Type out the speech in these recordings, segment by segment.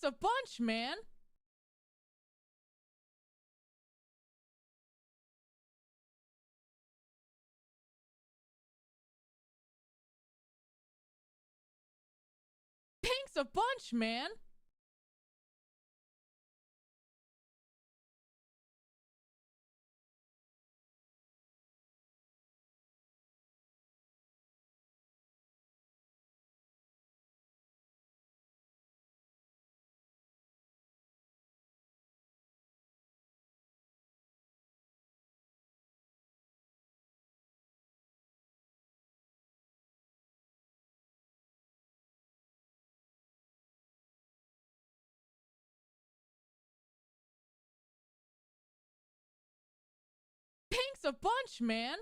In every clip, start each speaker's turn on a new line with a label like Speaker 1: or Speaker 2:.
Speaker 1: Thanks a bunch, man. Thanks a bunch, man. Thanks a bunch, man.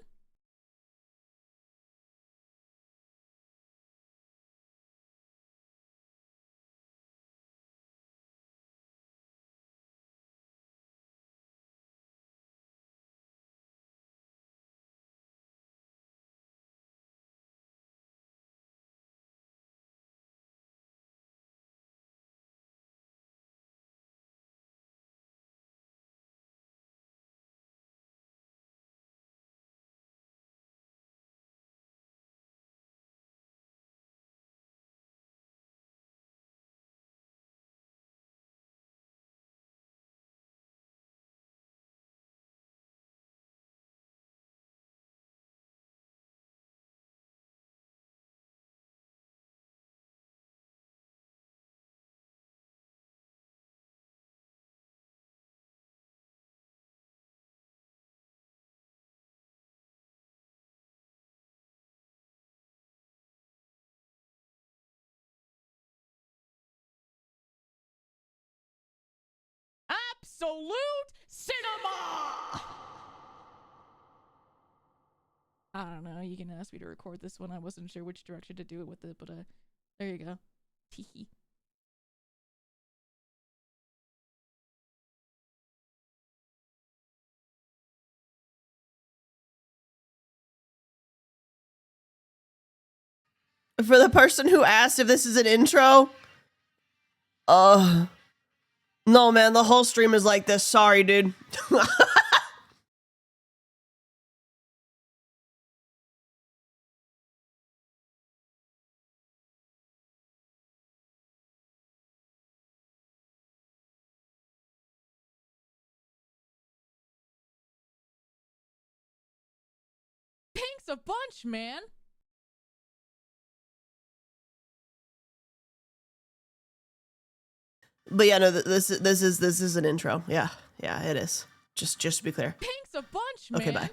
Speaker 1: Absolute cinema! I don't know. You can ask me to record this one. I wasn't sure which direction to do it with it, but there you go. Teehee.
Speaker 2: For the person who asked if this is an intro, no, man, the whole stream is like this. Sorry, dude.
Speaker 1: Thanks a bunch, man.
Speaker 2: But yeah, no, this is an intro. Yeah, it is. Just to be clear.
Speaker 1: Thanks a bunch, man.
Speaker 2: Okay, bye.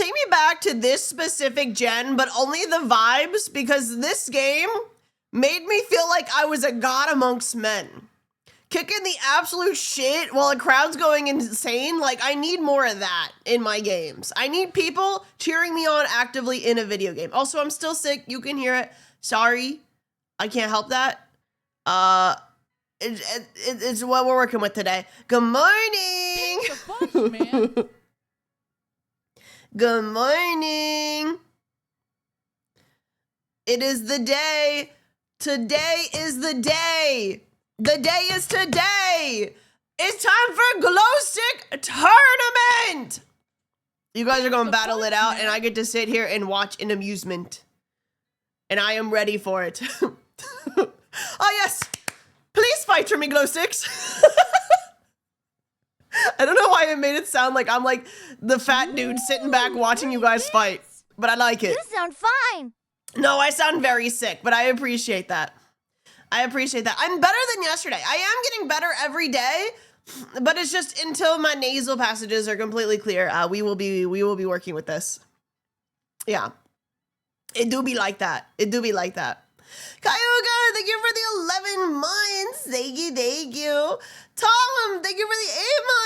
Speaker 2: take me back to this specific gen, but only the vibes, because this game made me feel like I was a god amongst men. Kicking the absolute shit while a crowd's going insane. Like, I need more of that in my games. I need people cheering me on actively in a video game. Also, I'm still sick. You can hear it. Sorry. I can't help that. It's what we're working with today. Good morning.
Speaker 1: Thanks a bunch, man.
Speaker 2: Good morning. It is the day. Today is the day. The day is today. It's time for Glowstick tournament. You guys are going to battle it out, and I get to sit here and watch in amusement. And I am ready for it. Oh, yes. Please fight for me, Glowsticks. I don't know why I made it sound like I'm like the fat dude sitting back watching you guys fight. But I like it.
Speaker 3: You sound fine.
Speaker 2: No, I sound very sick, but I appreciate that. I appreciate that. I'm better than yesterday. I am getting better every day, but it's just until my nasal passages are completely clear. We will be working with this. Yeah, it do be like that. It do be like that. Kyogre, thank you for the 11 months. Thank you, thank you. Tom, thank you for the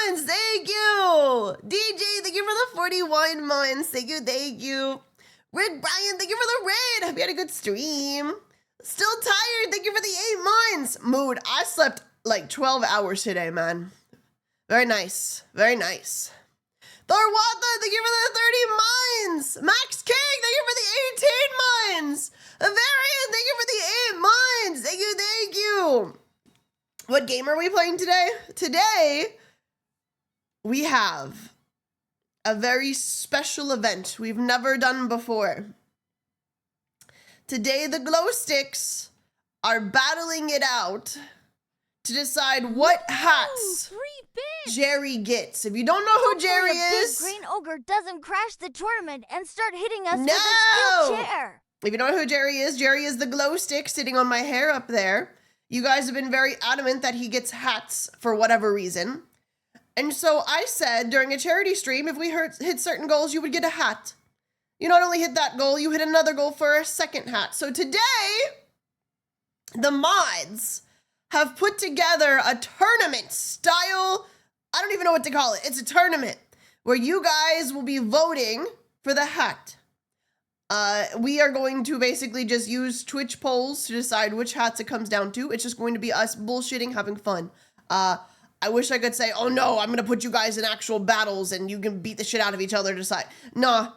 Speaker 2: 8 months. Thank you. DJ, thank you for the 41 months. Thank you, thank you. Red Brian, thank you for the raid. Hope you had a good stream. Still tired. Thank you for the 8 months. Mood, I slept like 12 hours today, man. Very nice. Very nice. Thorwatha, thank you for the 30 months. Max King, thank you for the 18 months. Varian, thank you for the 8 months. Thank you, thank you. What game are we playing today? Today, we have a very special event we've never done before. Today, the Glowsticks are battling it out to decide what hats Jerry gets. If you don't know who Jerry is,
Speaker 3: Big Green Ogre doesn't crash the tournament and start hitting us with his steel chair.
Speaker 2: If you don't know who Jerry is the Glowstick sitting on my hair up there. You guys have been very adamant that he gets hats for whatever reason. And so I said during a charity stream, if we hit certain goals, you would get a hat. You not only hit that goal, you hit another goal for a second hat. So today, the mods have put together a tournament style. I don't even know what to call it. It's a tournament where you guys will be voting for the hat. We are going to basically just use Twitch polls to decide which hats it comes down to. It's just going to be us bullshitting, having fun. I wish I could say, oh no, I'm going to put you guys in actual battles and you can beat the shit out of each other to decide. Nah,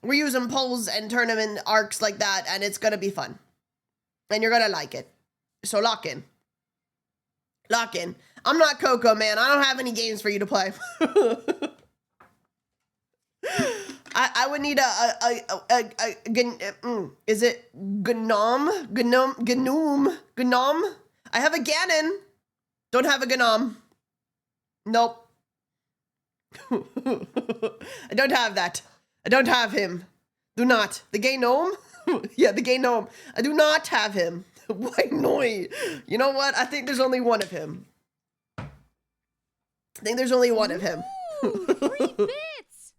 Speaker 2: we're using polls and tournament arcs like that, and it's going to be fun. And you're going to like it. So lock in. Lock in. I'm not Coco, man. I don't have any games for you to play. I would need is it Gnome? I have a Ganon. Don't have a Gnome. Nope. I don't have that. I don't have him. Do not. The gay gnome? Yeah, the gay gnome. I do not have him. Why Noi? You know what? I think there's only one of him. I think there's only one of him.
Speaker 1: Ooh, 3 bits.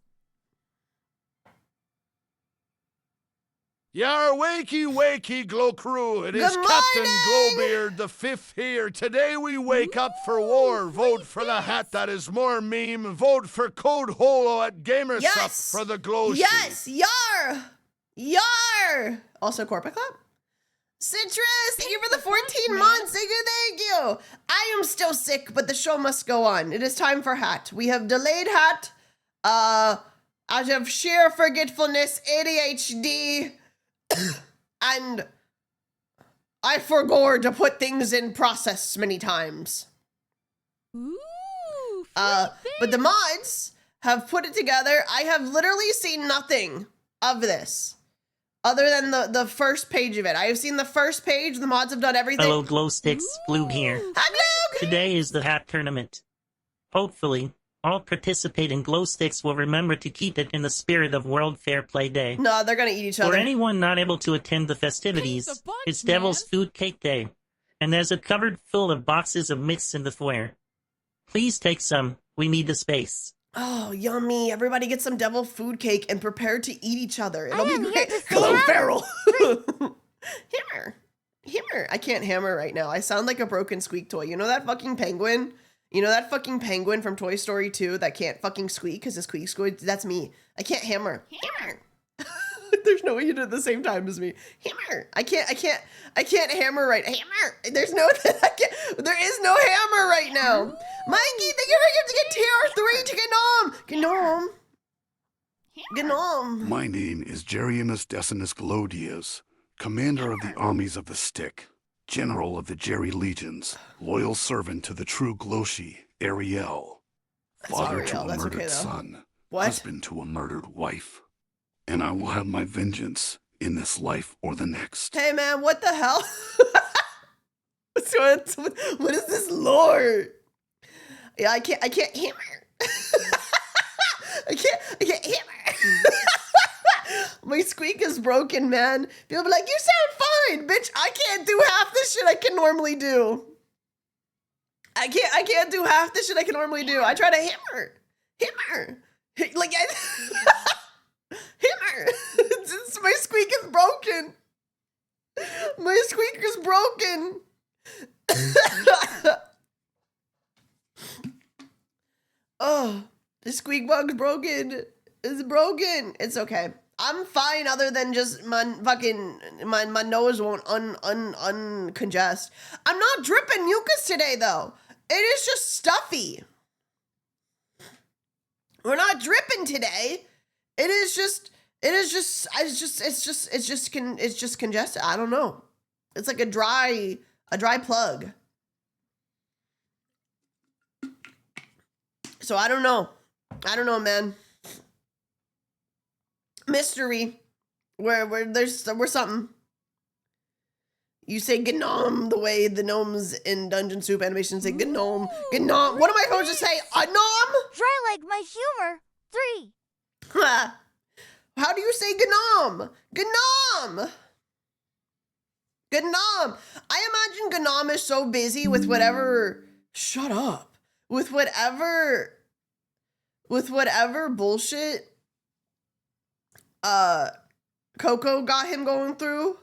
Speaker 4: Yar wakey wakey glow crew. It is
Speaker 2: Good
Speaker 4: Captain
Speaker 2: morning!
Speaker 4: Glowbeard the 5th here. Today we wake up for war. Vote for the hat that is more meme. Vote for Code Holo at Gamersup
Speaker 2: Yes!
Speaker 4: for the glow
Speaker 2: Yes! Yar! Yar! Also, Corpa Clap. Citrus, thank you for the 14 months. Thank you, thank you. I am still sick, but the show must go on. It is time for hat. We have delayed hat. Out of sheer forgetfulness, ADHD, and I forgot to put things in process many times.
Speaker 1: Ooh,
Speaker 2: But the mods have put it together. I have literally seen nothing of this other than the first page of it. I have seen the first page. The mods have done everything.
Speaker 5: Hello, Glowsticks. Glue here.
Speaker 2: Hi, Glug!
Speaker 5: Today is the hat tournament. Hopefully, all participating Glowsticks will remember to keep it in the spirit of World Fair Play Day.
Speaker 2: No, they're gonna eat each
Speaker 5: For
Speaker 2: other.
Speaker 5: anyone not able to attend the festivities,
Speaker 1: Thanks a bunch,
Speaker 5: it's Devil's
Speaker 1: man.
Speaker 5: Food Cake Day, and there's a cupboard full of boxes of mix in the foyer. Please take some. We need the space.
Speaker 2: Oh, yummy. Everybody get some devil food cake and prepare to eat each other. It'll
Speaker 3: I
Speaker 2: be
Speaker 3: am here
Speaker 2: great.
Speaker 3: to say
Speaker 2: Hello,
Speaker 3: hi.
Speaker 2: Feral. Hammer. Hammer. I can't hammer right now. I sound like a broken squeak toy. You know that fucking penguin? You know that fucking penguin from Toy Story 2 that can't fucking squeak because it squeaks? That's me. I can't hammer. Hammer. There's no way you did it at the same time as me. Hammer. I can't hammer right. Hammer. There is no hammer right now. Mikey, thank you for getting TR3 to Gnome. Gnome.
Speaker 4: My name is Jerianus Decimus Glodius, commander of the armies of the Stick, general of the Jerry Legions, loyal servant to the true Gloshi, Arielle, father to
Speaker 2: Arielle,
Speaker 4: a
Speaker 2: that's okay,
Speaker 4: murdered
Speaker 2: though.
Speaker 4: son,
Speaker 2: What?
Speaker 4: husband to a murdered wife. And I will have my vengeance in this life or the next.
Speaker 2: Hey man, what the hell? What is this lore? Yeah, I can't hammer. I can't hammer. My squeak is broken, man. People be like, you sound fine, bitch. I can't do half the shit I can normally do. I can't do half the shit I can normally do. I try to hammer. Like, hammer. My squeak is broken. My squeak is broken. Oh, the squeak bug's broken. It's broken. It's okay. I'm fine other than just my nose won't uncongest. I'm not dripping mucus today though. It is just stuffy. We're not dripping today. It's just congested. I don't know. It's like a dry plug. So I don't know, man. Mystery. We're something. You say gnome the way the gnomes in Dungeon Soup animation say gnome. Gnome. What am I supposed to say? A gnome?
Speaker 3: Dry like my humor. 3.
Speaker 2: How do you say gnome? Gnome. I imagine gnome is so busy with whatever. Shut up. With whatever bullshit Coco got him going through.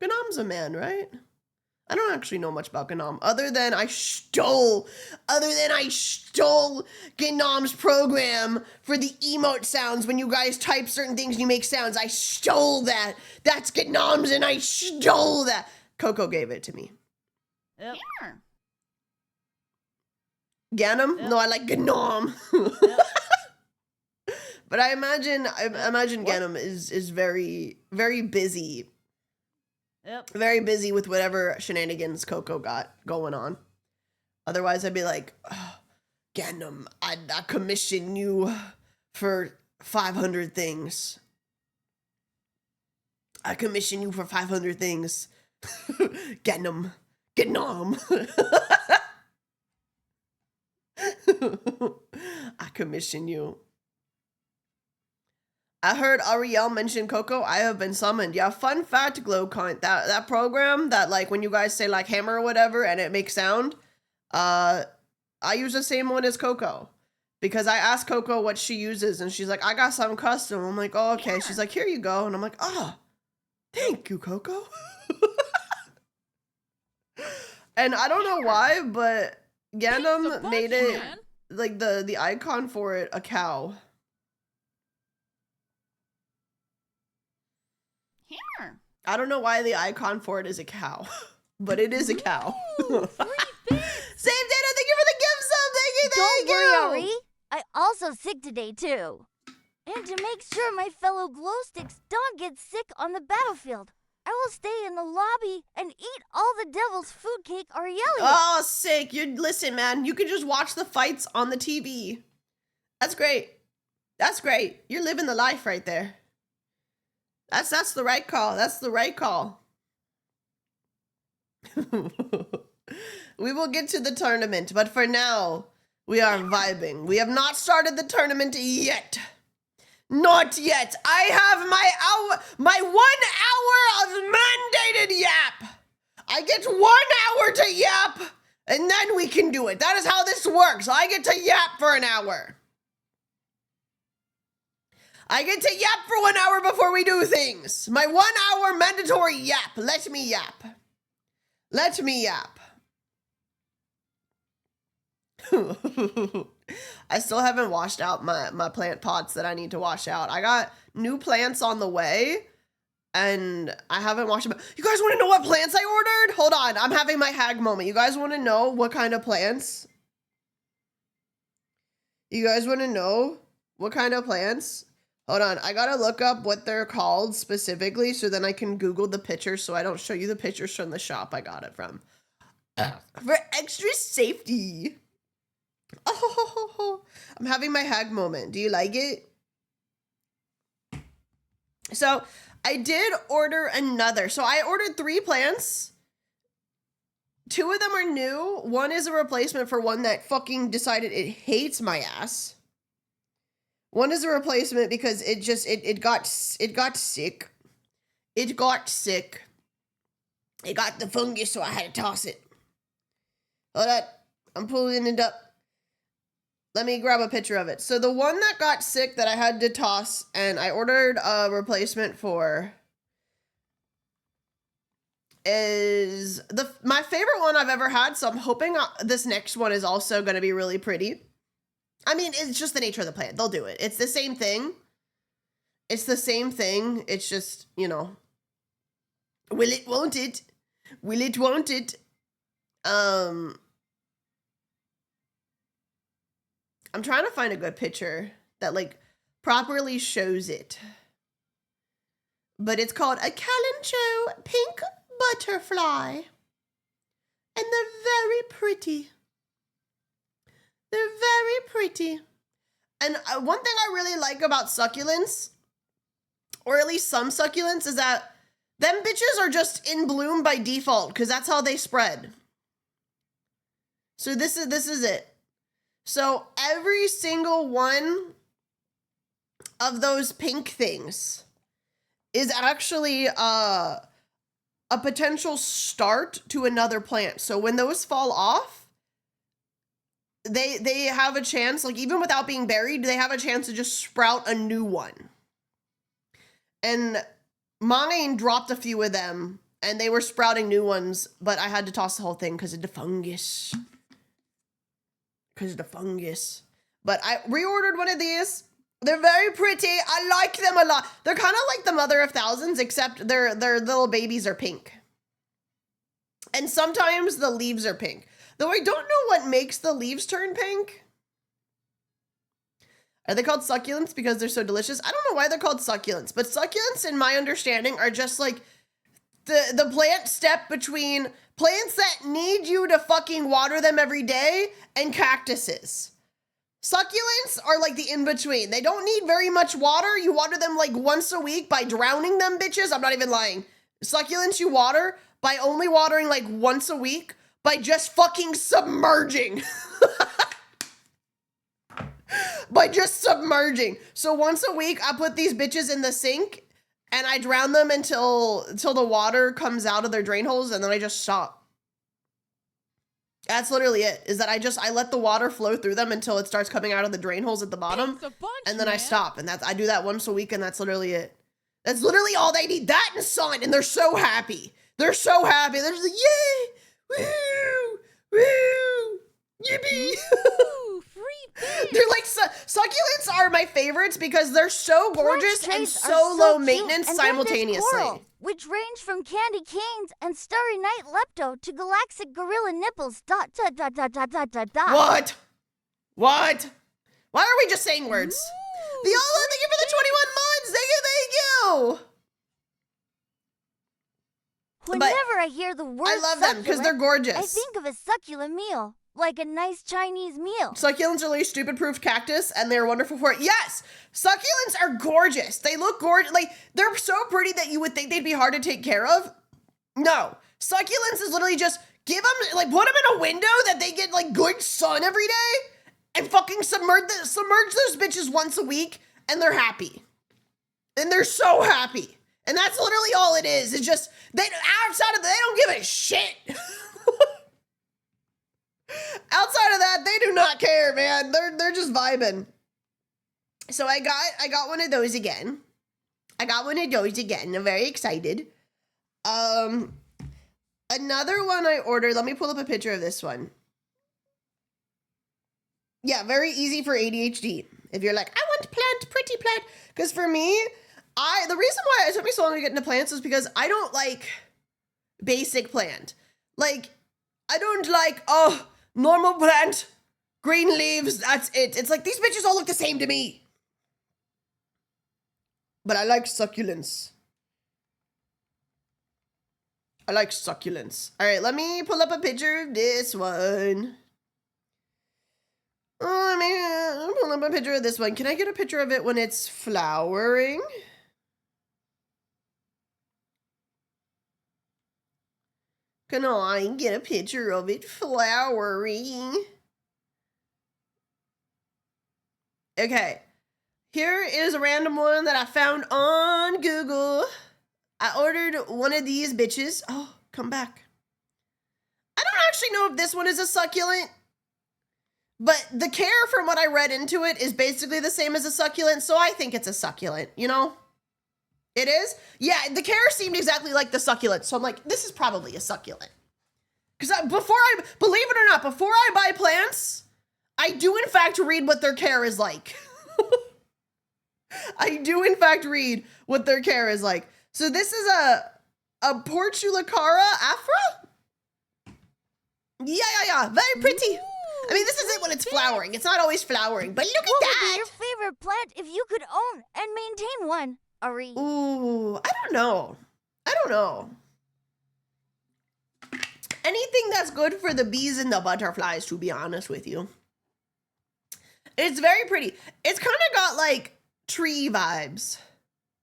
Speaker 2: Gnom's a man, right? I don't actually know much about Gnome other than I stole Gnom's program for the emote sounds. When you guys type certain things and you make sounds, I stole that. That's Gnom's and I stole that. Coco gave it to me.
Speaker 1: Yep.
Speaker 2: Ganem?
Speaker 1: Yep.
Speaker 2: No, I like Gnome.
Speaker 1: Yep.
Speaker 2: But I imagine Ganem is very, very busy.
Speaker 1: Yep.
Speaker 2: Very busy with whatever shenanigans Coco got going on. Otherwise, I'd be like, oh, Ganem, I commission you for 500 things. I commission you for 500 things. Ganem. I commission you. I heard Arielle mention Coco. I have been summoned. Yeah, fun fact, Glowcunt. That program that, like, when you guys say, like, hammer or whatever and it makes sound, I use the same one as Coco. Because I asked Coco what she uses, and she's like, I got something custom. I'm like, oh, okay. She's like, here you go. And I'm like, oh, thank you, Coco. And I don't know why, but Ganem made it,
Speaker 1: Man.
Speaker 2: like, the icon for it a cow.
Speaker 1: Here.
Speaker 2: I don't know why the icon for it is a cow, but it is a cow.
Speaker 1: Ooh, 3 bits.
Speaker 2: Same Data, thank you for the gift sub. Thank you.
Speaker 3: Don't worry, Ari. I also sick today too. And to make sure my fellow Glowsticks don't get sick on the battlefield, I will stay in the lobby and eat all the devil's food cake Arielle.
Speaker 2: Oh, sick. Listen, man, you can just watch the fights on the TV. That's great. That's great. You're living the life right there. That's the right call. That's the right call. We will get to the tournament, but for now, we are vibing. We have not started the tournament yet. Not yet. I have my 1 hour of mandated yap. I get 1 hour to yap, and then we can do it. That is how this works. I get to yap for an hour. I get to yap for 1 hour before we do things. My 1 hour mandatory yap. Let me yap. Let me yap. I still haven't washed out my plant pots that I need to wash out. I got new plants on the way and I haven't washed them. You guys want to know what plants I ordered? Hold on. I'm having my hag moment. You guys want to know what kind of plants? You guys want to know what kind of plants? Hold on. I got to look up what they're called specifically so then I can Google the pictures so I don't show you the pictures from the shop I got it from. For extra safety. Oh, I'm having my hag moment. Do you like it? So I did order another. So I ordered 3 plants. 2 of them are new. 1 is a replacement for one that fucking decided it hates my ass. 1 is a replacement because it got sick. It got sick. It got the fungus, so I had to toss it. Hold on. I'm pulling it up. Let me grab a picture of it. So the one that got sick that I had to toss and I ordered a replacement for is my favorite one I've ever had. So I'm hoping this next one is also going to be really pretty. I mean, it's just the nature of the plant. They'll do it. It's the same thing. It's the same thing. It's just, you know, will it, won't it? Will it, won't it? I'm trying to find a good picture that like properly shows it. But it's called a Calencho pink butterfly. And they're very pretty. They're very pretty. And one thing I really like about succulents, or at least some succulents, is that them bitches are just in bloom by default because that's how they spread. So this is it. So every single one of those pink things is actually a potential start to another plant. So when those fall off, they have a chance, like even without being buried, they have a chance to just sprout a new one. And mine dropped a few of them and they were sprouting new ones, but I had to toss the whole thing because of the fungus. Because of the fungus. But I reordered one of these. They're very pretty. I like them a lot. They're kind of like the mother of thousands, except their little babies are pink. And sometimes the leaves are pink. Though I don't know what makes the leaves turn pink. Are they called succulents because they're so delicious? I don't know why they're called succulents, but succulents, in my understanding, are just like the plant step between plants that need you to fucking water them every day and cactuses. Succulents are like the in-between. They don't need very much water. You water them like once a week by drowning them bitches. I'm not even lying. Succulents you water by only watering like once a week by just fucking submerging. By just submerging. So once a week, I put these bitches in the sink and I drown them until the water comes out of their drain holes, and then I just stop. That's literally it, is that I let the water flow through them until it starts coming out of the drain holes at the bottom, and then I stop. And I do that once a week, and that's literally it. That's literally all they need. That and sun, and they're so happy. They're so happy. They're just like, yay! Woo! Woo! Yippee!
Speaker 3: Ooh, free fish.
Speaker 2: They're like, succulents are my favorites because they're so gorgeous and so low maintenance simultaneously.
Speaker 3: Coral, which range from candy canes and starry night lepto to galactic gorilla nipples. ...
Speaker 2: What? What? Why are we just saying words?
Speaker 3: Ooh,
Speaker 2: Viola, thank you for the 21 months. Thank you.
Speaker 3: Whenever I hear the word
Speaker 2: I love them because they're gorgeous.
Speaker 3: I think of a succulent meal, like a nice Chinese meal.
Speaker 2: Succulents are really stupid-proof cactus, and they're wonderful for it. Yes, succulents are gorgeous. They look gorgeous. Like, they're so pretty that you would think they'd be hard to take care of. No, succulents is literally just give them, like, put them in a window that they get, like, good sun every day, and fucking submerge those bitches once a week, and they're happy. And they're so happy. And that's literally all it is. It's just, they don't give a shit. Outside of that, they do not care, man. They're just vibing. So I got one of those again. I'm very excited. Another one I ordered. Let me pull up a picture of this one. Yeah, very easy for ADHD. If you're like, I want plant, pretty plant. Because for me, the reason why it took me so long to get into plants is because I don't like basic plant. Like, I don't like, oh, normal plant, green leaves, that's it. It's like, these bitches all look the same to me. But I like succulents. All right, let me pull up a picture of this one. Oh, man, pull up a picture of this one. Can I get a picture of it when it's flowering? Can I get a picture of it flowering? Okay, here is a random one that I found on Google. I ordered one of these bitches. Oh, come back. I don't actually know if this one is a succulent, but the care from what I read into it is basically the same as a succulent, so I think it's a succulent, you know? It is? Yeah, the care seemed exactly like the succulent, so I'm like, this is probably a succulent. Because believe it or not, before I buy plants, I do in fact read what their care is like. I do in fact read what their care is like. So this is a Portulacara afra? Yeah. Very pretty. I mean, this is it when it's flowering. It's not always flowering, but look at
Speaker 3: What would
Speaker 2: that.
Speaker 3: be your favorite plant if you could own and maintain one, Ari?
Speaker 2: Ooh, I don't know. Anything that's good for the bees and the butterflies, to be honest with you. It's very pretty. It's kind of got like tree vibes.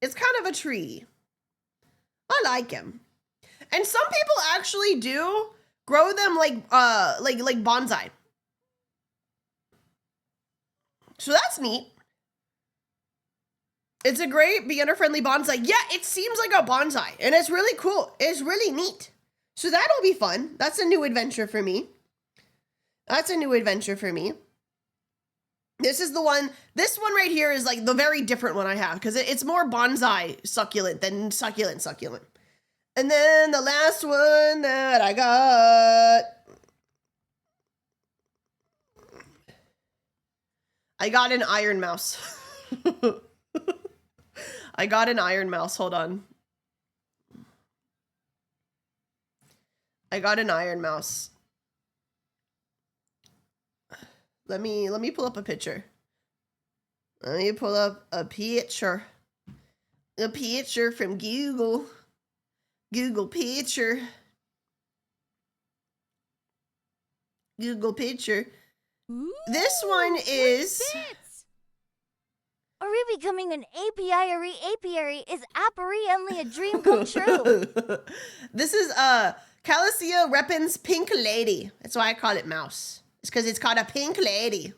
Speaker 2: It's kind of a tree. I like him. And some people actually do grow them like bonsai. So that's neat. It's a great beginner-friendly bonsai. Yeah, it seems like a bonsai, and it's really cool. It's really neat. So that'll be fun. That's a new adventure for me. This is the one, this one right here is like the very different one I have because it's more bonsai succulent than succulent. And then the last one that I got an iron mouse. I got an iron mouse. Hold on. I got an iron mouse. Let me pull up a picture. Let me pull up a picture. A picture from Google. Google picture. Google picture.
Speaker 3: Ooh,
Speaker 2: This one is...
Speaker 3: Ari becoming an apiary is apparently a dream come true.
Speaker 2: This is Calissia repens pink lady. That's why I call it mouse. It's because it's called a pink lady.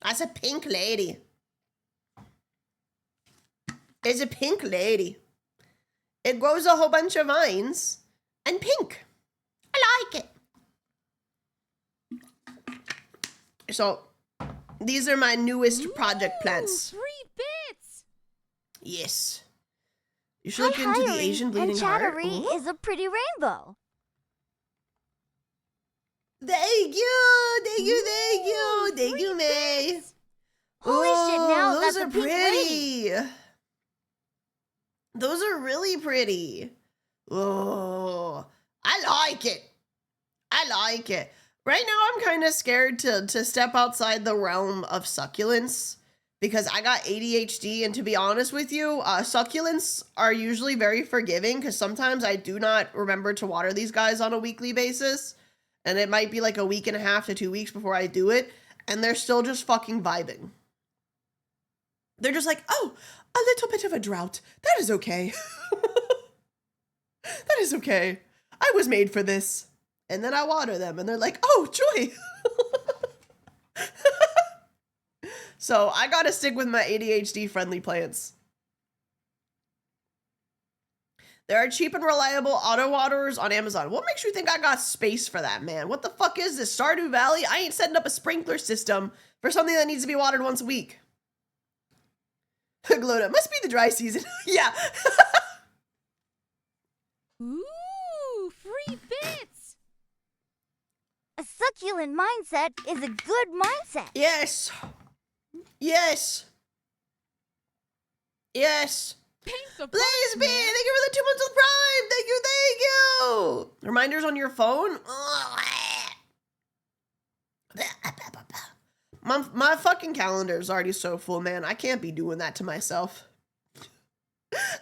Speaker 2: That's a pink lady. It's a pink lady. It grows a whole bunch of vines and pink. I like it. So these are my newest project plants.
Speaker 1: 3 bits.
Speaker 2: Yes. You should look into the Asian bleeding
Speaker 3: and
Speaker 2: heart.
Speaker 3: Chattery
Speaker 2: Ooh.
Speaker 3: is a pretty rainbow.
Speaker 2: Thank you, May.
Speaker 3: Holy shit, now
Speaker 2: those
Speaker 3: that's
Speaker 2: are
Speaker 3: a pink
Speaker 2: pretty. Those are really pretty. Oh, I like it. Right now, I'm kind of scared to step outside the realm of succulents because I got ADHD, and to be honest with you, succulents are usually very forgiving because sometimes I do not remember to water these guys on a weekly basis. And it might be like a week and a half to 2 weeks before I do it. And they're still just fucking vibing. They're just like, oh, a little bit of a drought. That is okay. That is okay. I was made for this. And then I water them and they're like, oh, joy. So I gotta stick with my ADHD friendly plants. There are cheap and reliable auto waterers on Amazon. What makes you think I got space for that, man? What the fuck is this? Stardew Valley? I ain't setting up a sprinkler system for something that needs to be watered once a week. Glowda, must be the dry season. Yeah.
Speaker 1: Ooh, free bits.
Speaker 3: A succulent mindset is a good mindset.
Speaker 2: Yes. Yes. Yes.
Speaker 1: Thanks a
Speaker 2: Blaze
Speaker 1: bunch,
Speaker 2: B,
Speaker 1: man.
Speaker 2: thank you for the 2 months of Prime. Thank you, thank you. Reminders on your phone? My fucking calendar is already so full, man. I can't be doing that to myself.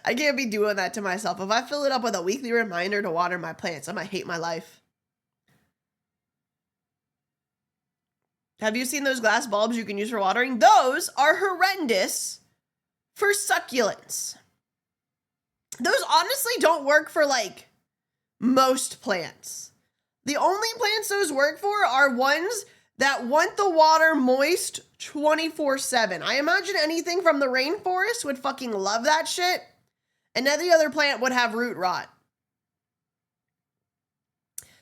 Speaker 2: I can't be doing that to myself. If I fill it up with a weekly reminder to water my plants, I might hate my life. Have you seen those glass bulbs you can use for watering? Those are horrendous for succulents. Those honestly don't work for like most plants. The only plants those work for are ones that want the water moist 24/7. I imagine anything from the rainforest would fucking love that shit, and every other plant would have root rot.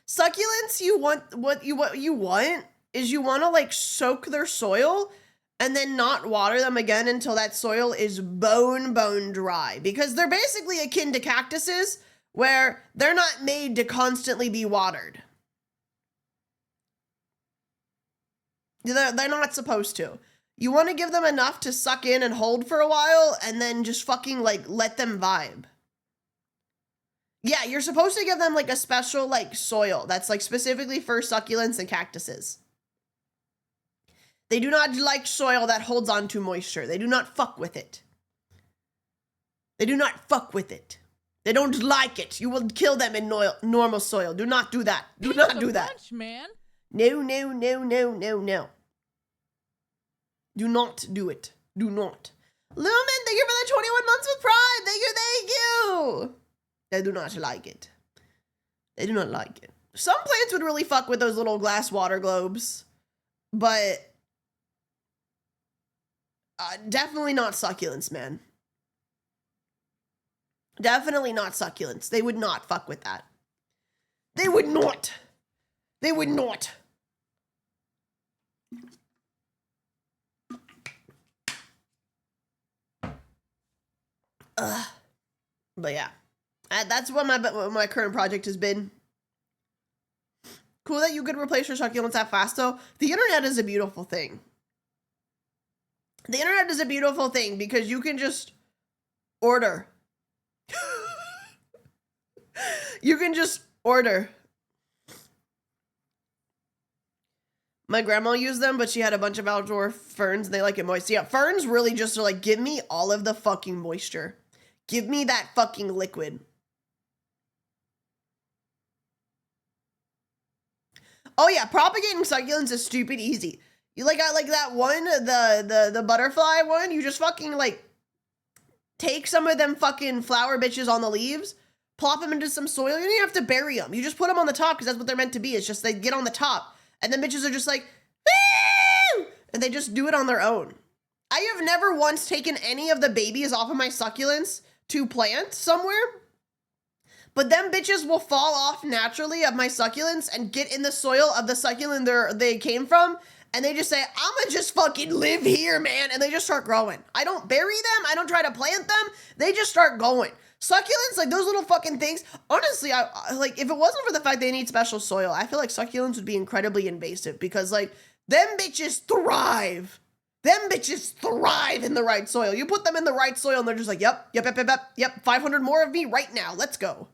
Speaker 2: Succulents, you want what you want is you want to like soak their soil and then not water them again until that soil is bone dry, because they're basically akin to cactuses where they're not made to constantly be watered. They're not supposed to. You want to give them enough to suck in and hold for a while and then just fucking like let them vibe. Yeah, you're supposed to give them like a special like soil that's like specifically for succulents and cactuses. They do not like soil that holds on to moisture. They do not fuck with it. They do not fuck with it. They don't like it. You will kill them in normal soil. Do not do that. Do
Speaker 1: Thanks
Speaker 2: not
Speaker 1: a
Speaker 2: do that.
Speaker 1: bunch, man.
Speaker 2: No, no, no, no, no, no. Do not do it. Do not. Lumen, thank you for the 21 months with Prime. Thank you, thank you. They do not like it. They do not like it. Some plants would really fuck with those little glass water globes, but definitely not succulents, man. Definitely not succulents. They would not fuck with that. They would not. They would not. But yeah, that's what my current project has been. Cool that you could replace your succulents that fast, though. The internet is a beautiful thing. The internet is a beautiful thing because you can just order. You can just order. My grandma used them, but she had a bunch of outdoor ferns and they like it moist. Yeah, ferns really just are like, give me all of the fucking moisture. Give me that fucking liquid. Oh yeah, propagating succulents is stupid easy. You like that one, the butterfly one, you just fucking like take some of them fucking flower bitches on the leaves, plop them into some soil. You don't even have to bury them. You just put them on the top because that's what they're meant to be. It's just they get on the top and then bitches are just like, woo! And they just do it on their own. I have never once taken any of the babies off of my succulents to plant somewhere, but them bitches will fall off naturally of my succulents and get in the soil of the succulent they came from, and they just say, I'ma just fucking live here, man, and they just start growing. I don't bury them, I don't try to plant them, they just start going. Succulents, like those little fucking things, honestly, I like, if it wasn't for the fact they need special soil, I feel like succulents would be incredibly invasive because like, them bitches thrive. Them bitches thrive in the right soil. You put them in the right soil and they're just like, yep, 500 more of me right now. Let's go.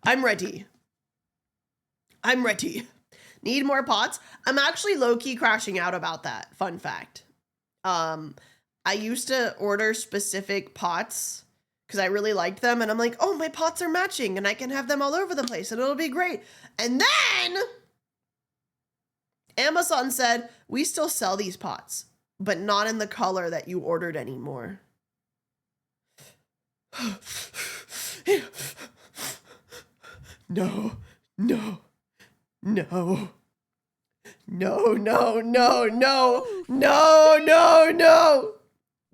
Speaker 2: I'm ready. I'm ready. Need more pots? I'm actually low-key crashing out about that. Fun fact. I used to order specific pots because I really liked them. And I'm like, oh, my pots are matching and I can have them all over the place and it'll be great. And then Amazon said, we still sell these pots, but not in the color that you ordered anymore. No, no, no, no, no, no, no, no, no, no.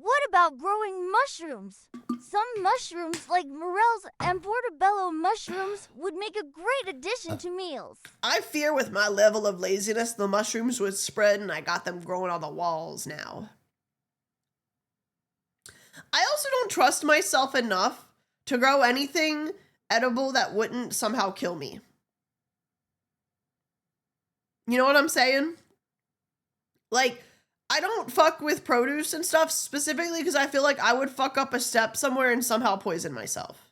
Speaker 3: What about growing mushrooms? Some mushrooms, like morels and portobello mushrooms, would make a great addition to meals.
Speaker 2: I fear with my level of laziness, the mushrooms would spread and I got them growing on the walls now. I also don't trust myself enough to grow anything edible that wouldn't somehow kill me. You know what I'm saying? Like, I don't fuck with produce and stuff specifically because I feel like I would fuck up a step somewhere and somehow poison myself.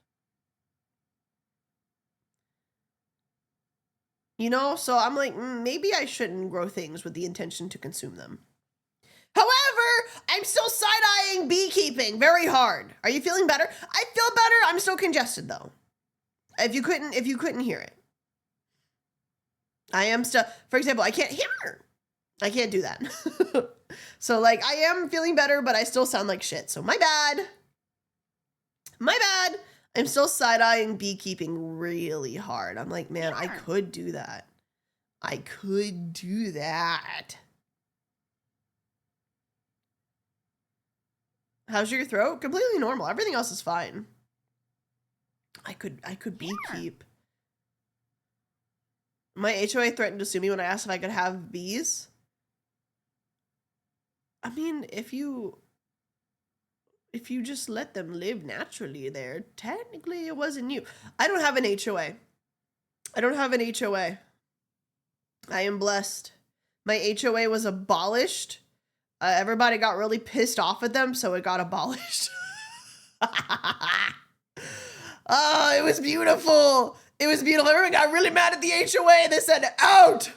Speaker 2: You know, so I'm like, maybe I shouldn't grow things with the intention to consume them. However, I'm still side-eyeing beekeeping very hard. Are you feeling better? I feel better. I'm still congested though. If you couldn't hear it. I am still, for example, I can't hear. I can't do that. So like I am feeling better, but I still sound like shit. So my bad. My bad. I'm still side-eyeing beekeeping really hard. I'm like, man, I could do that. I could do that. How's your throat? Completely normal. Everything else is fine. I could beekeep. My HOA threatened to sue me when I asked if I could have bees. I mean, if you just let them live naturally there, technically it wasn't you. I don't have an HOA. I don't have an HOA. I am blessed. My HOA was abolished. Everybody got really pissed off at them, so it got abolished. Oh, it was beautiful. It was beautiful. Everyone got really mad at the HOA. They said, out!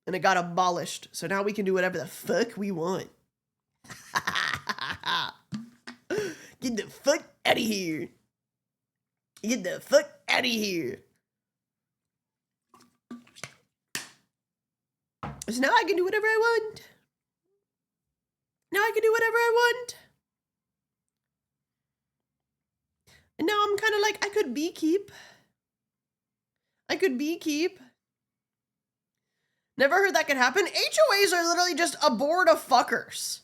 Speaker 2: And it got abolished. So now we can do whatever the fuck we want. Get the fuck out of here. Get the fuck out of here. So now I can do whatever I want. Now I can do whatever I want. And now I'm kind of like, I could beekeep. I could beekeep. Never heard that could happen. HOAs are literally just a board of fuckers.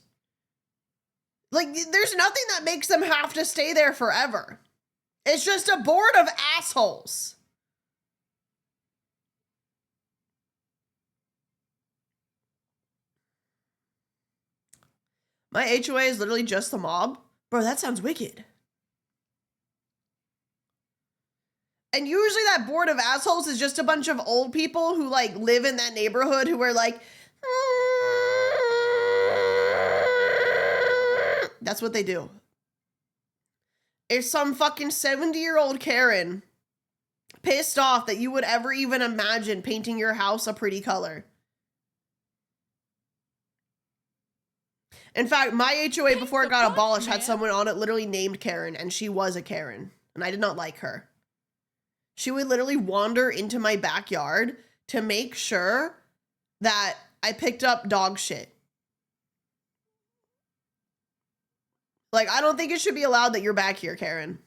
Speaker 2: Like, there's nothing that makes them have to stay there forever. It's just a board of assholes. My HOA is literally just the mob. Bro, that sounds wicked. And usually that board of assholes is just a bunch of old people who like live in that neighborhood who are like, that's what they do. If some fucking 70-year-old Karen pissed off that you would ever even imagine painting your house a pretty color. In fact, my HOA before it got abolished had someone on it literally named Karen, and she was a Karen, and I did not like her. She would literally wander into my backyard to make sure that I picked up dog shit. Like, I don't think it should be allowed that you're back here, Karen.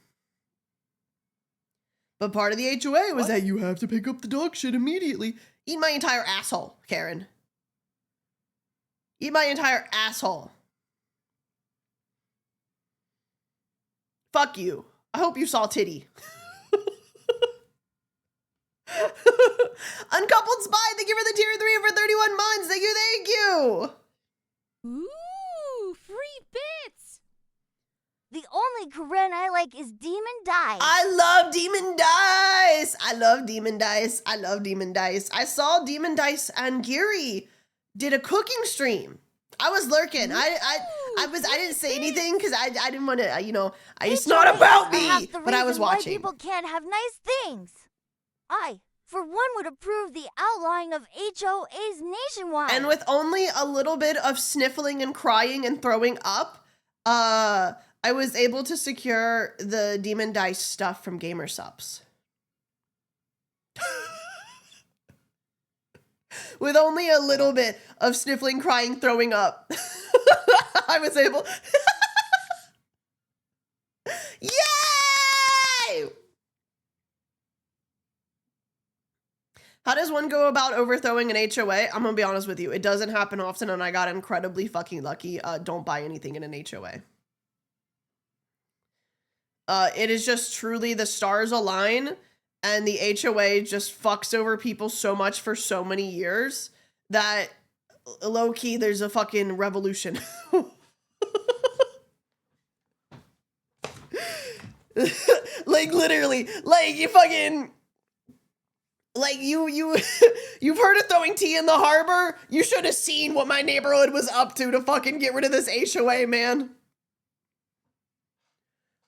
Speaker 2: But part of the HOA was that you have to pick up the dog shit immediately. Eat my entire asshole, Karen. Eat my entire asshole. Fuck you. I hope you saw titty. Uncoupled Spy, thank you for the tier 3 for 31 months. Thank you, thank you.
Speaker 3: Ooh, free bits. The only Karen I like is Demon Dice.
Speaker 2: I love Demon Dice. I love Demon Dice. I love Demon Dice. I saw Demon Dice and Geary did a cooking stream. I was lurking. I didn't say anything because I didn't want to, you know, it's not about me, but I was watching.
Speaker 3: Why people can't have nice things. I, for one, would approve the outlawing of HOAs nationwide.
Speaker 2: And with only a little bit of sniffling and crying and throwing up, I was able to secure the Demon Dice stuff from Gamer Subs. With only a little bit of sniffling, crying, throwing up. I was able... Yay! How does one go about overthrowing an HOA? I'm gonna be honest with you. It doesn't happen often, and I got incredibly fucking lucky. Don't buy anything in an HOA. It is just truly the stars align, and the HOA just fucks over people so much for so many years that low-key there's a fucking revolution. Like literally, like you fucking, like you've heard of throwing tea in the harbor? You should have seen what my neighborhood was up to fucking get rid of this HOA, man.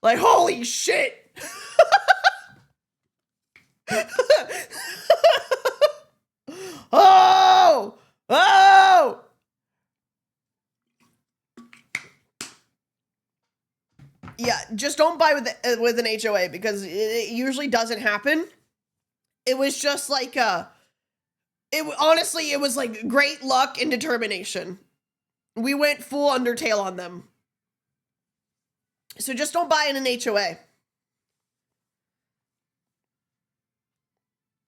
Speaker 2: Like, holy shit. Oh! Oh! Yeah, just don't buy with an HOA because it usually doesn't happen. It was just like honestly, it was like great luck and determination. We went full Undertale on them. So just don't buy in an HOA.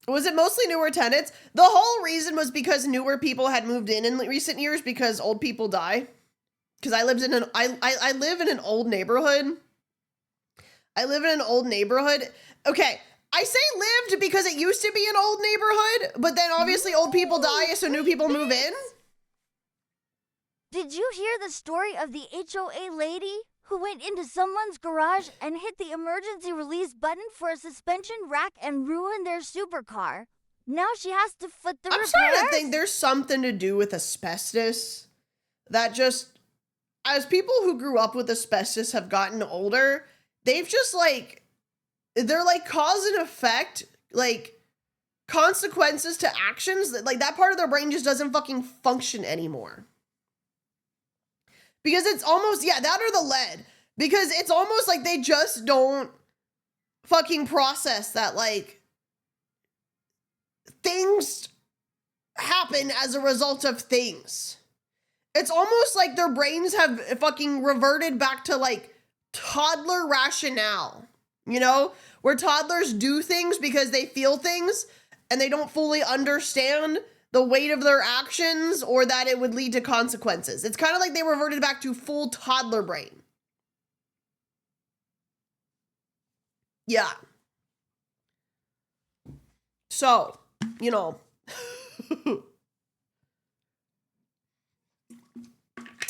Speaker 2: Was it mostly newer tenants? The whole reason was because newer people had moved in recent years because old people die. Because I live in an old neighborhood. I live in an old neighborhood. Okay, I say lived because it used to be an old neighborhood, but then obviously old people die, so new people move in.
Speaker 3: Did you hear the story of the HOA lady who went into someone's garage and hit the emergency release button for a suspension rack and ruined their supercar? Now she has to foot the repairs?
Speaker 2: I'm starting to think there's something to do with asbestos. That just, as people who grew up with asbestos have gotten older, they've just like, they're like cause and effect, like consequences to actions. Like that part of their brain just doesn't fucking function anymore. Because it's almost, yeah, that or the lead. Because it's almost like they just don't fucking process that, like, things happen as a result of things. It's almost like their brains have fucking reverted back to, like, toddler rationale. You know? Where toddlers do things because they feel things and they don't fully understand the weight of their actions or that it would lead to consequences. It's kind of like they reverted back to full toddler brain. Yeah. So, you know.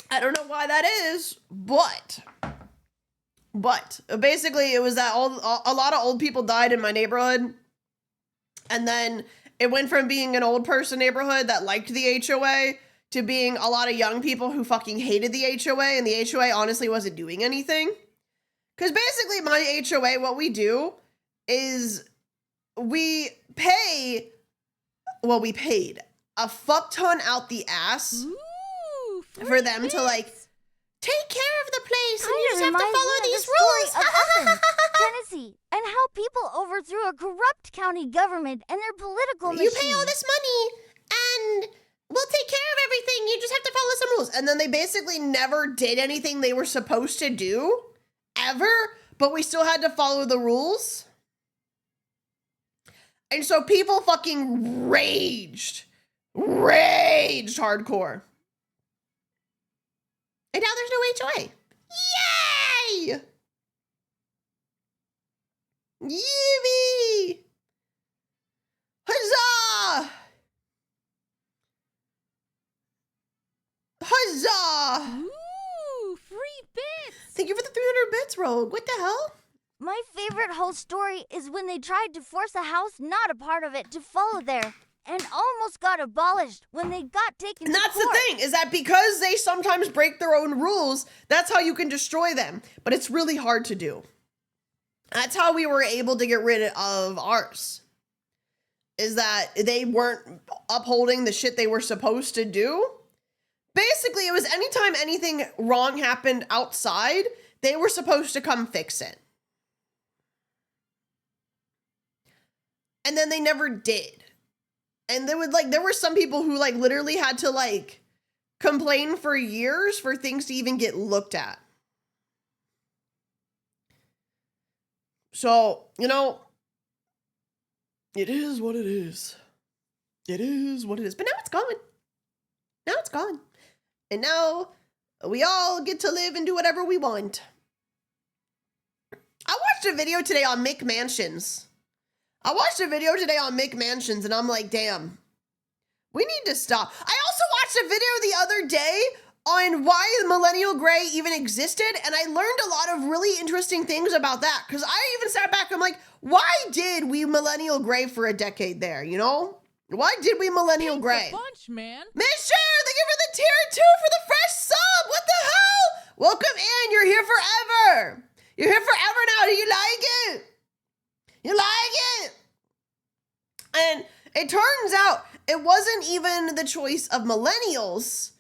Speaker 2: I don't know why that is, but basically it was that a lot of old people died in my neighborhood. And then it went from being an old person neighborhood that liked the HOA to being a lot of young people who fucking hated the HOA, and the HOA honestly wasn't doing anything. Because basically my HOA, what we do is we paid a fuck ton out the ass for them to like take care of the place and you just have to follow these rules.
Speaker 3: Of Athens, Tennessee, and how people overthrew a corrupt county government and their political machine.
Speaker 2: You pay all this money and we'll take care of everything. You just have to follow some rules. And then they basically never did anything they were supposed to do, ever, but we still had to follow the rules. And so people fucking raged hardcore. And now there's no HOA. Yay! Yippee! Huzzah! Huzzah!
Speaker 1: Ooh, free bits.
Speaker 2: Thank you for the 300 bits, Rogue. What the hell?
Speaker 3: My favorite whole story is when they tried to force a house not a part of it to follow there, and almost got abolished when they got taken
Speaker 2: And
Speaker 3: to
Speaker 2: that's
Speaker 3: court.
Speaker 2: the thing, is that because they sometimes break their own rules, that's how you can destroy them. But it's really hard to do. That's how we were able to get rid of ours. Is that they weren't upholding the shit they were supposed to do. Basically, it was anytime anything wrong happened outside, they were supposed to come fix it. And then they never did. And there were some people who like literally had to like complain for years for things to even get looked at. So, you know, it is what it is. It is what it is. But now it's gone. Now it's gone. And now we all get to live and do whatever we want. I watched a video today on McMansions. And I'm like, damn, we need to stop. I also watched a video the other day on why millennial gray even existed, and I learned a lot of really interesting things about that, because I even sat back, I'm like, why did we millennial gray for a decade there, you know? Why did we millennial
Speaker 1: Paint
Speaker 2: gray?
Speaker 1: the bunch, man.
Speaker 2: Mister, thank you for the tier 2 for the fresh sub. What the hell? Welcome in. You're here forever. You're here forever now. Do you like it? You like it? And it turns out it wasn't even the choice of millennials.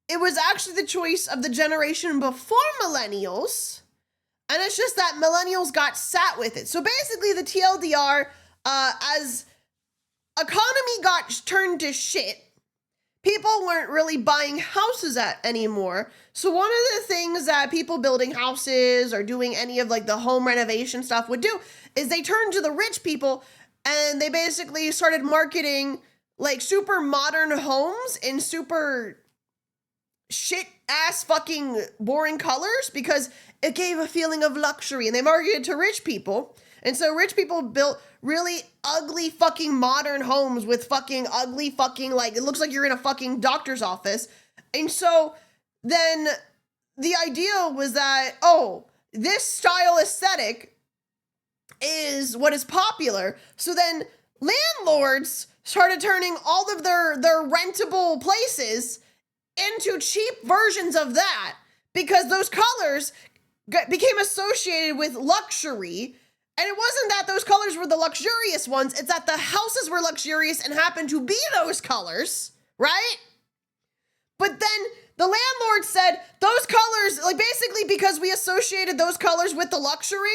Speaker 2: It was actually the choice of the generation before millennials. And it's just that millennials got sat with it. So basically the TLDR, as economy got turned to shit, people weren't really buying houses anymore. So one of the things that people building houses or doing any of like the home renovation stuff would do is they turned to the rich people and they basically started marketing like super modern homes in super shit ass fucking boring colors because it gave a feeling of luxury, and they marketed to rich people. And so rich people built really ugly fucking modern homes with fucking ugly fucking, like, it looks like you're in a fucking doctor's office. And so then the idea was that, oh, this style aesthetic is what is popular. So then landlords started turning all of their rentable places into cheap versions of that because those colors became associated with luxury. And it wasn't that those colors were the luxurious ones, it's that the houses were luxurious and happened to be those colors, right? But then the landlord said those colors, like basically because we associated those colors with the luxury,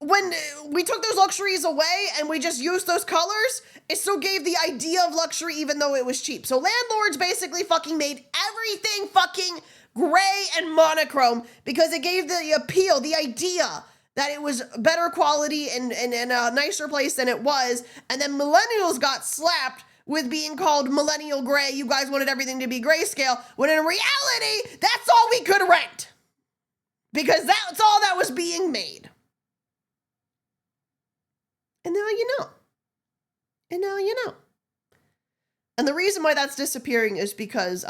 Speaker 2: when we took those luxuries away and we just used those colors, it still gave the idea of luxury even though it was cheap. So landlords basically fucking made everything fucking gray and monochrome because it gave the appeal, the idea that it was better quality and a nicer place than it was. And then millennials got slapped with being called millennial gray. You guys wanted everything to be grayscale, when in reality, that's all we could rent. Because that's all that was being made. And now you know. And now you know. And the reason why that's disappearing is because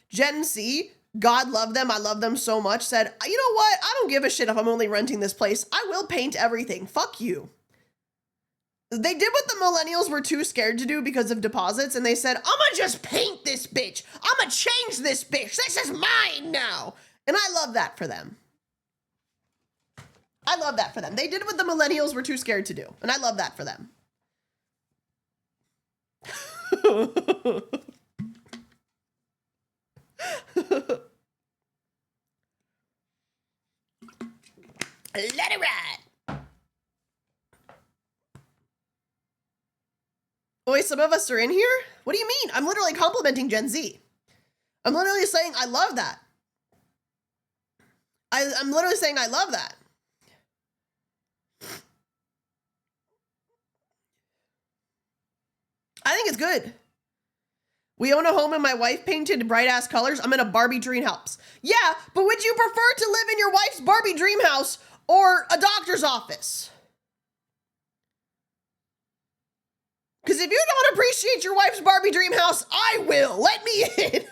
Speaker 2: Gen Z, God love them, I love them so much, said, you know what? I don't give a shit if I'm only renting this place. I will paint everything. Fuck you. They did what the millennials were too scared to do because of deposits, and they said, I'm gonna just paint this bitch. I'm gonna change this bitch. This is mine now. And I love that for them. I love that for them. They did what the millennials were too scared to do, and I love that for them. Let it ride. Wait, some of us are in here? What do you mean? I'm literally complimenting Gen Z. I'm literally saying I love that. I'm literally saying I love that. I think it's good. We own a home and my wife painted bright ass colors. I'm in a Barbie dream house. Yeah, but would you prefer to live in your wife's Barbie dream house or a doctor's office? Because if you don't appreciate your wife's Barbie dream house, I will. Let me in.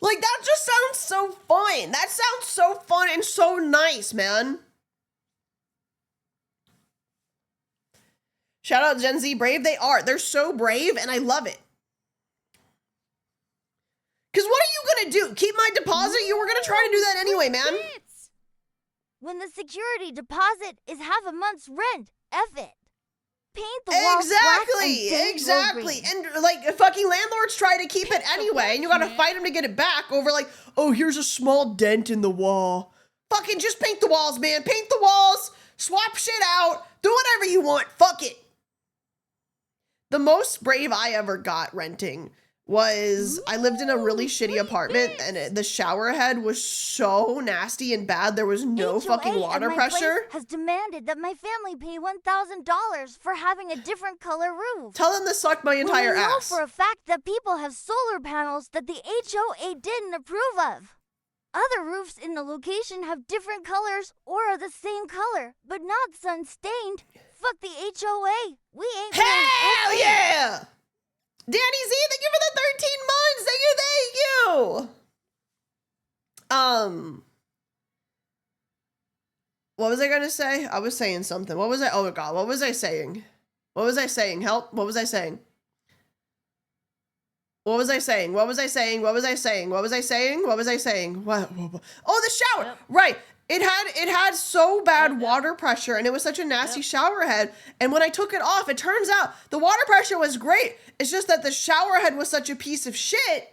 Speaker 2: Like, that just sounds so fun. That sounds so fun and so nice, man. Shout out Gen Z, brave they are. They're so brave, and I love it. Because what are you going to do? Keep my deposit? You were going to try to do that anyway, man.
Speaker 3: When the security deposit is half a month's rent, F it. Paint the walls
Speaker 2: Exactly. And like fucking landlords try to keep it anyway, and you gotta fight them to get it back over like, oh, here's a small dent in the wall. Fucking just paint the walls, man. Paint the walls, swap shit out, do whatever you want. Fuck it. The most brave I ever got renting was I lived in a really shitty apartment, and the shower head was so nasty and bad. There was no fucking water pressure.
Speaker 3: Has demanded that my family pay $1,000 for having a different color roof.
Speaker 2: Tell them to suck my entire ass.
Speaker 3: I know for a fact that people have solar panels that the HOA didn't approve of. Other roofs in the location have different colors or are the same color, but not sun-stained. Fuck the HOA. We ain't
Speaker 2: Hell
Speaker 3: paying
Speaker 2: yeah! Danny Z, thank you for the 13 months. Thank you, thank you. What was I gonna say? I was saying something. What was I? Oh my god, what was I saying? What was I saying? Help! What was I saying? What was I saying? What was I saying? What was I saying? What was I saying? What was I saying? What? Oh, the shower.
Speaker 1: Yep.
Speaker 2: Right. It had so bad water pressure, and it was such a nasty shower head. And when I took it off, it turns out the water pressure was great. It's just that the shower head was such a piece of shit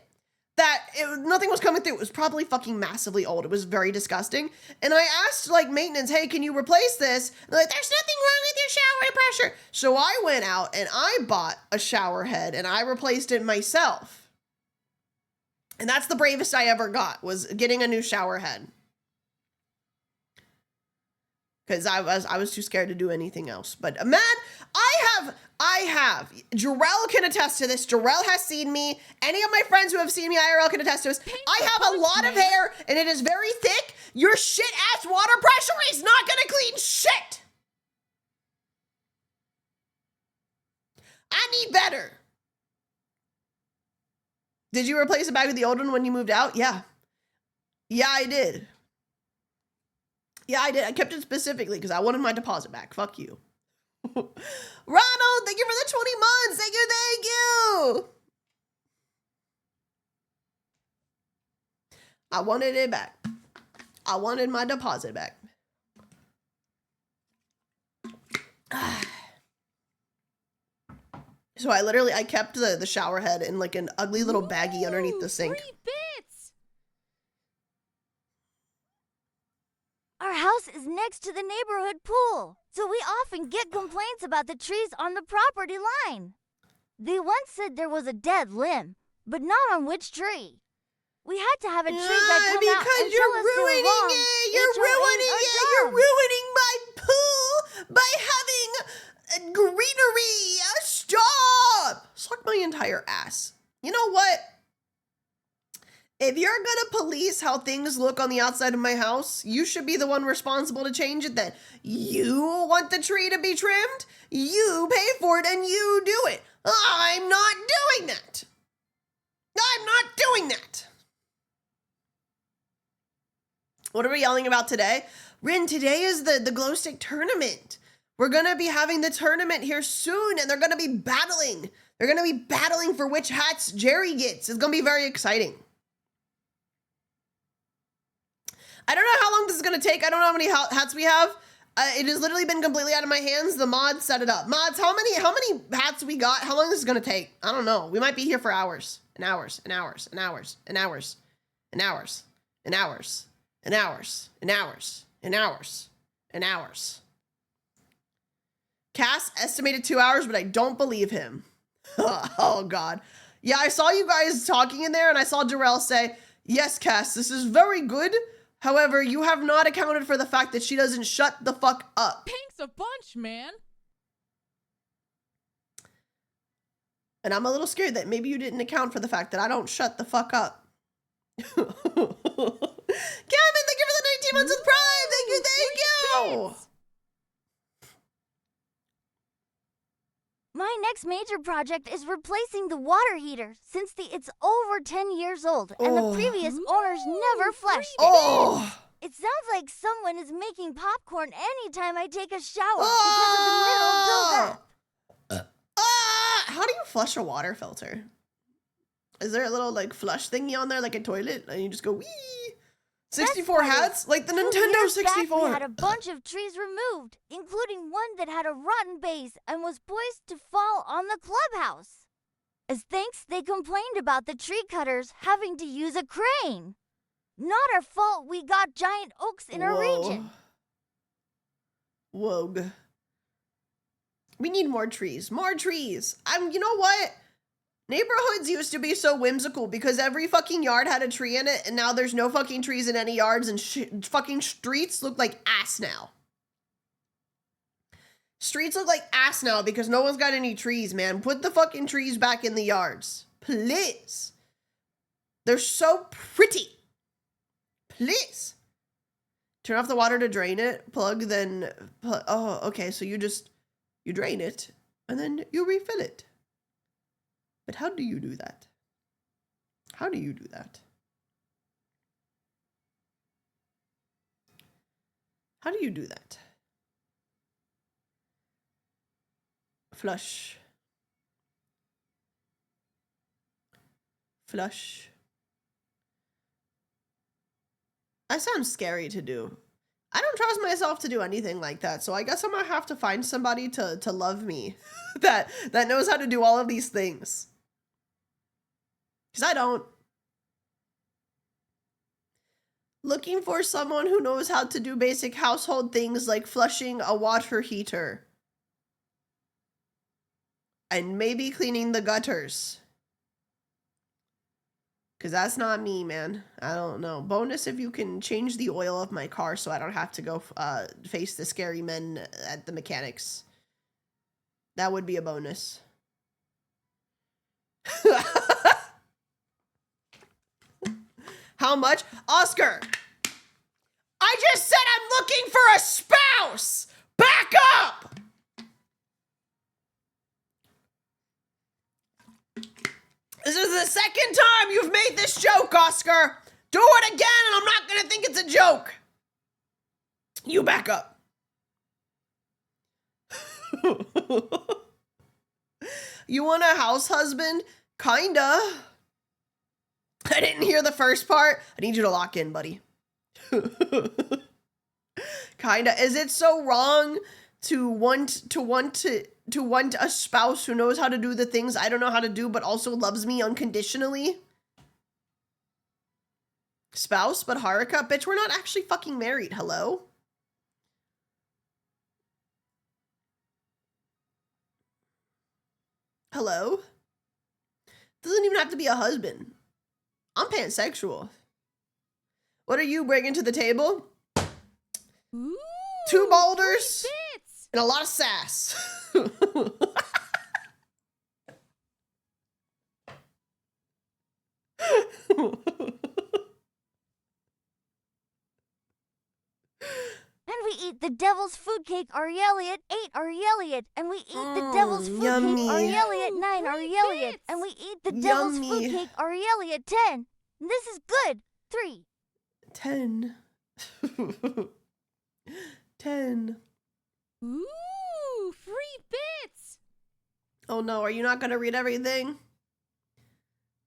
Speaker 2: that nothing was coming through. It was probably fucking massively old. It was very disgusting. And I asked like maintenance, hey, can you replace this? And they're like, there's nothing wrong with your shower pressure. So I went out and I bought a shower head and I replaced it myself. And that's the bravest I ever got, was getting a new shower head. Because I was too scared to do anything else. But man, I have. Jarrell can attest to this. Jarrell has seen me. Any of my friends who have seen me IRL can attest to this. I have a lot of hair and it is very thick. Your shit ass water pressure is not gonna clean shit. I need better. Did you replace it back with the old one when you moved out? Yeah. Yeah, I did. Yeah, I did. I kept it specifically because I wanted my deposit back. Fuck you. Ronald, thank you for the 20 months. Thank you, thank you. I wanted it back. I wanted my deposit back. So I kept the shower head in like an ugly little baggie underneath the sink.
Speaker 1: 3 bits.
Speaker 3: Our house is next to the neighborhood pool, so we often get complaints about the trees on the property line. They once said there was a dead limb, but not on which tree. We had to have a tree guy come out and tell us they were wrong.
Speaker 2: You're ruining it. You're ruining my pool by having greenery. Stop. Suck my entire ass. You know what? If you're gonna police how things look on the outside of my house, you should be the one responsible to change it then. You want the tree to be trimmed? You pay for it and you do it. I'm not doing that. I'm not doing that. What are we yelling about today? Rin, today is the Glowstick tournament. We're gonna be having the tournament here soon and they're gonna be battling. They're gonna be battling for which hats Jerry gets. It's gonna be very exciting. I don't know how long this is going to take. I don't know how many hats we have. It has literally been completely out of my hands. The mods set it up. Mods, how many hats we got? How long this is going to take? I don't know. We might be here for hours and hours and hours and hours and hours and hours and hours and hours and hours and hours and hours. Cass estimated 2 hours, but I don't believe him. Oh, God. Yeah, I saw you guys talking in there, and I saw Jarrell say, yes, Cass, this is very good. However, you have not accounted for the fact that she doesn't shut the fuck up.
Speaker 1: Pink's a bunch, man.
Speaker 2: And I'm a little scared that maybe you didn't account for the fact that I don't shut the fuck up. Kevin, thank you for the 19 months of Prime. Thank you, thank you.
Speaker 3: My next major project is replacing the water heater since it's over 10 years old and the previous owners never flushed it.
Speaker 2: Oh.
Speaker 3: It sounds like someone is making popcorn anytime I take a shower because of the mineral buildup.
Speaker 2: How do you flush a water filter? Is there a little like flush thingy on there like a toilet and you just go wee? 64 hats? Like the Nintendo 64.
Speaker 3: We had a bunch of trees removed, including one that had a rotten base and was poised to fall on the clubhouse. As thanks, they complained about the tree cutters having to use a crane. Not our fault we got giant oaks in our region.
Speaker 2: Whoa. We need more trees. More trees. You know what? Neighborhoods used to be so whimsical because every fucking yard had a tree in it, and now there's no fucking trees in any yards, and fucking streets look like ass now. Streets look like ass now because no one's got any trees, man. Put the fucking trees back in the yards. Please. They're so pretty. Please. Turn off the water to drain it. Plug, then... Oh, okay. So you drain it, and then you refill it. But how do you do that? How do you do that? How do you do that? Flush. Flush. That sounds scary to do. I don't trust myself to do anything like that, so I guess I'm gonna have to find somebody to love me that knows how to do all of these things. Because I don't. Looking for someone who knows how to do basic household things like flushing a water heater. And maybe cleaning the gutters. Because that's not me, man. I don't know. Bonus if you can change the oil of my car so I don't have to go face the scary men at the mechanics. That would be a bonus. How much? Oscar! I just said I'm looking for a spouse! Back up! This is the second time you've made this joke, Oscar. Do it again and I'm not gonna think it's a joke. You back up. You want a house husband? Kinda. I didn't hear the first part. I need you to lock in, buddy. Kinda. Is it so wrong to want a spouse who knows how to do the things I don't know how to do, but also loves me unconditionally? Spouse, but Haruka? Bitch, we're not actually fucking married. Hello? Hello? Doesn't even have to be a husband. I'm pansexual. What are you bringing to the table?
Speaker 1: Ooh,
Speaker 2: 2 boulders
Speaker 1: bits.
Speaker 2: and a lot of sass.
Speaker 3: And we eat the devil's food cake, Arielle at 8, Arielle, and we eat the devil's food
Speaker 2: yummy.
Speaker 3: cake, Arielle at 9,
Speaker 1: Ooh,
Speaker 3: Arielle,
Speaker 1: bits.
Speaker 3: and we eat the devil's
Speaker 2: Yummy.
Speaker 3: food cake, Arielle at 10. And this is good. 3.
Speaker 2: 10. 10.
Speaker 1: Ooh, free bits.
Speaker 2: Oh no, are you not gonna read everything?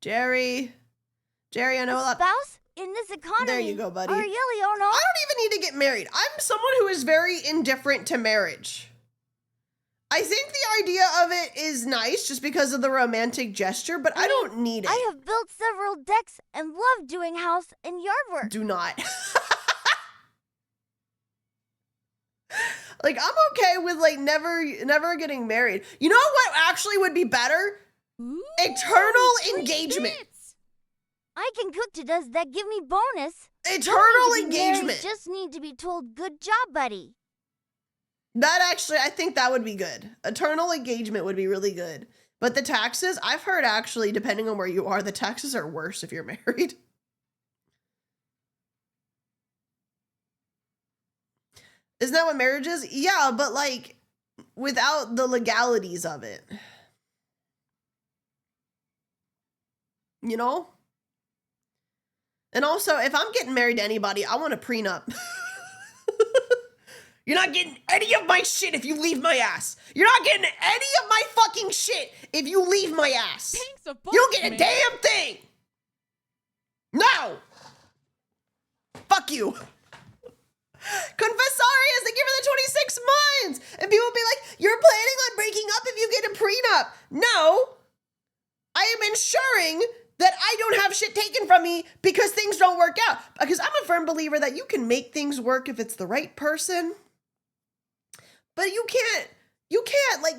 Speaker 2: Jerry, I know a lot.
Speaker 3: Spouse in this economy.
Speaker 2: There you go, buddy.
Speaker 3: Arielle, oh no.
Speaker 2: I don't even need to get married. I'm someone who is very indifferent to marriage. I think the idea of it is nice just because of the romantic gesture, but I don't need it.
Speaker 3: I have built several decks and love doing house and yard work.
Speaker 2: Do not. Like, I'm okay with like never getting married. You know what actually would be better?
Speaker 1: Ooh,
Speaker 2: Eternal
Speaker 1: free
Speaker 2: engagement.
Speaker 1: bits.
Speaker 3: I can cook to does that give me bonus.
Speaker 2: Eternal
Speaker 3: Don't need to be married,
Speaker 2: engagement.
Speaker 3: just need to be told good job, buddy.
Speaker 2: That actually, I think that would be good. Eternal engagement would be really good. But the taxes, I've heard actually, depending on where you are, the taxes are worse if you're married. Isn't that what marriage is? Yeah, but like without the legalities of it. You know? And also, if I'm getting married to anybody, I want a prenup. You're not getting any of my shit if you leave my ass. You're not getting any of my fucking shit if you leave my ass.
Speaker 1: Thanks a bunch,
Speaker 2: You don't get a
Speaker 1: man.
Speaker 2: damn thing. No. Fuck you. Confessarius, thank you for the 26 months. And people will be like, you're planning on breaking up if you get a prenup. No. I am ensuring that I don't have shit taken from me because things don't work out. Because I'm a firm believer that you can make things work if it's the right person. But you can't like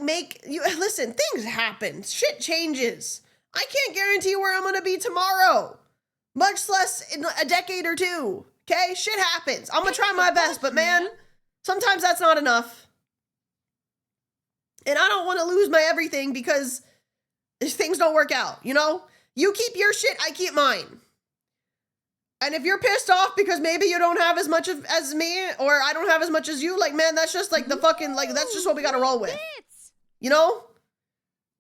Speaker 2: listen, things happen. Shit changes. I can't guarantee where I'm gonna be tomorrow. Much less in a decade or two. Okay? Shit happens. I'm gonna try my best, but man, sometimes that's not enough. And I don't want to lose my everything because things don't work out, you know? You keep your shit, I keep mine. And if you're pissed off because maybe you don't have as much as me, or I don't have as much as you, like, man, that's just like the fucking, like, that's just what we gotta roll with. You know?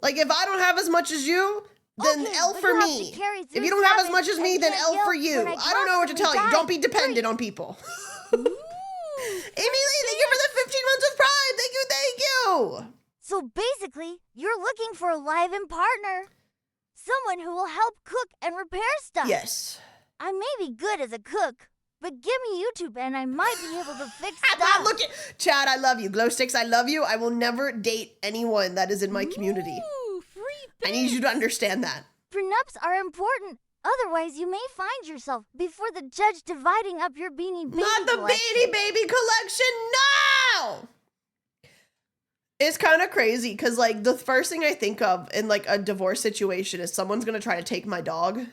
Speaker 2: Like, if I don't have as much as you, then
Speaker 3: Okay,
Speaker 2: L
Speaker 3: but
Speaker 2: for
Speaker 3: you have
Speaker 2: me.
Speaker 3: to carry
Speaker 2: If
Speaker 3: through
Speaker 2: you don't have as
Speaker 3: savage
Speaker 2: much as me,
Speaker 3: and
Speaker 2: then
Speaker 3: can't
Speaker 2: L
Speaker 3: yell
Speaker 2: for you.
Speaker 3: when I
Speaker 2: I don't know what to tell you.
Speaker 3: constantly
Speaker 2: Don't be
Speaker 3: die.
Speaker 2: dependent on people.
Speaker 1: Ooh,
Speaker 2: Amy Lee, thank you for the 15 months of Prime. Thank you, thank you.
Speaker 3: So basically, you're looking for a live-in partner. Someone who will help cook and repair stuff.
Speaker 2: Yes.
Speaker 3: I may be good as a cook, but give me YouTube and I might be able to fix
Speaker 2: I'm not
Speaker 3: stuff.
Speaker 2: looking. Chad, I love you. Glowsticks, I love you. I will never date anyone that is in my community.
Speaker 1: Ooh, free
Speaker 2: I need you to understand that.
Speaker 3: Prenups are important. Otherwise, you may find yourself before the judge dividing up your Beanie Baby
Speaker 2: Not the
Speaker 3: collection.
Speaker 2: Beanie Baby collection. No! It's kind of crazy because, like, the first thing I think of in, like, a divorce situation is someone's going to try to take my dog.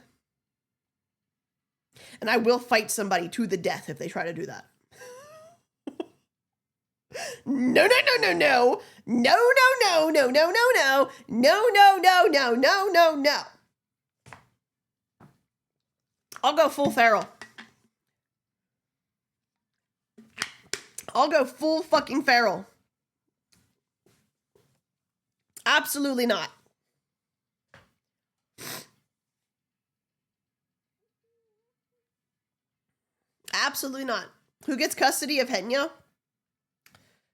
Speaker 2: And I will fight somebody to the death if they try to do that. No, no, no, no, no. No, no, no, no, no, no, no. No, no, no, no, no, no, no. I'll go full feral. I'll go full fucking feral. Absolutely not. Absolutely not. Who gets custody of Henya?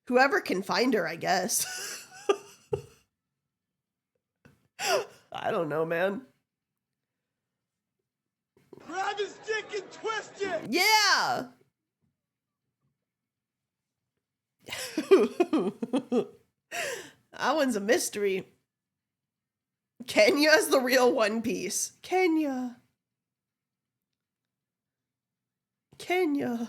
Speaker 2: Whoever can find her, I guess. I don't know, man.
Speaker 6: Grab his dick and twist it!
Speaker 2: Yeah. That one's a mystery. Kenya's the real One Piece. Kenya. Kenya.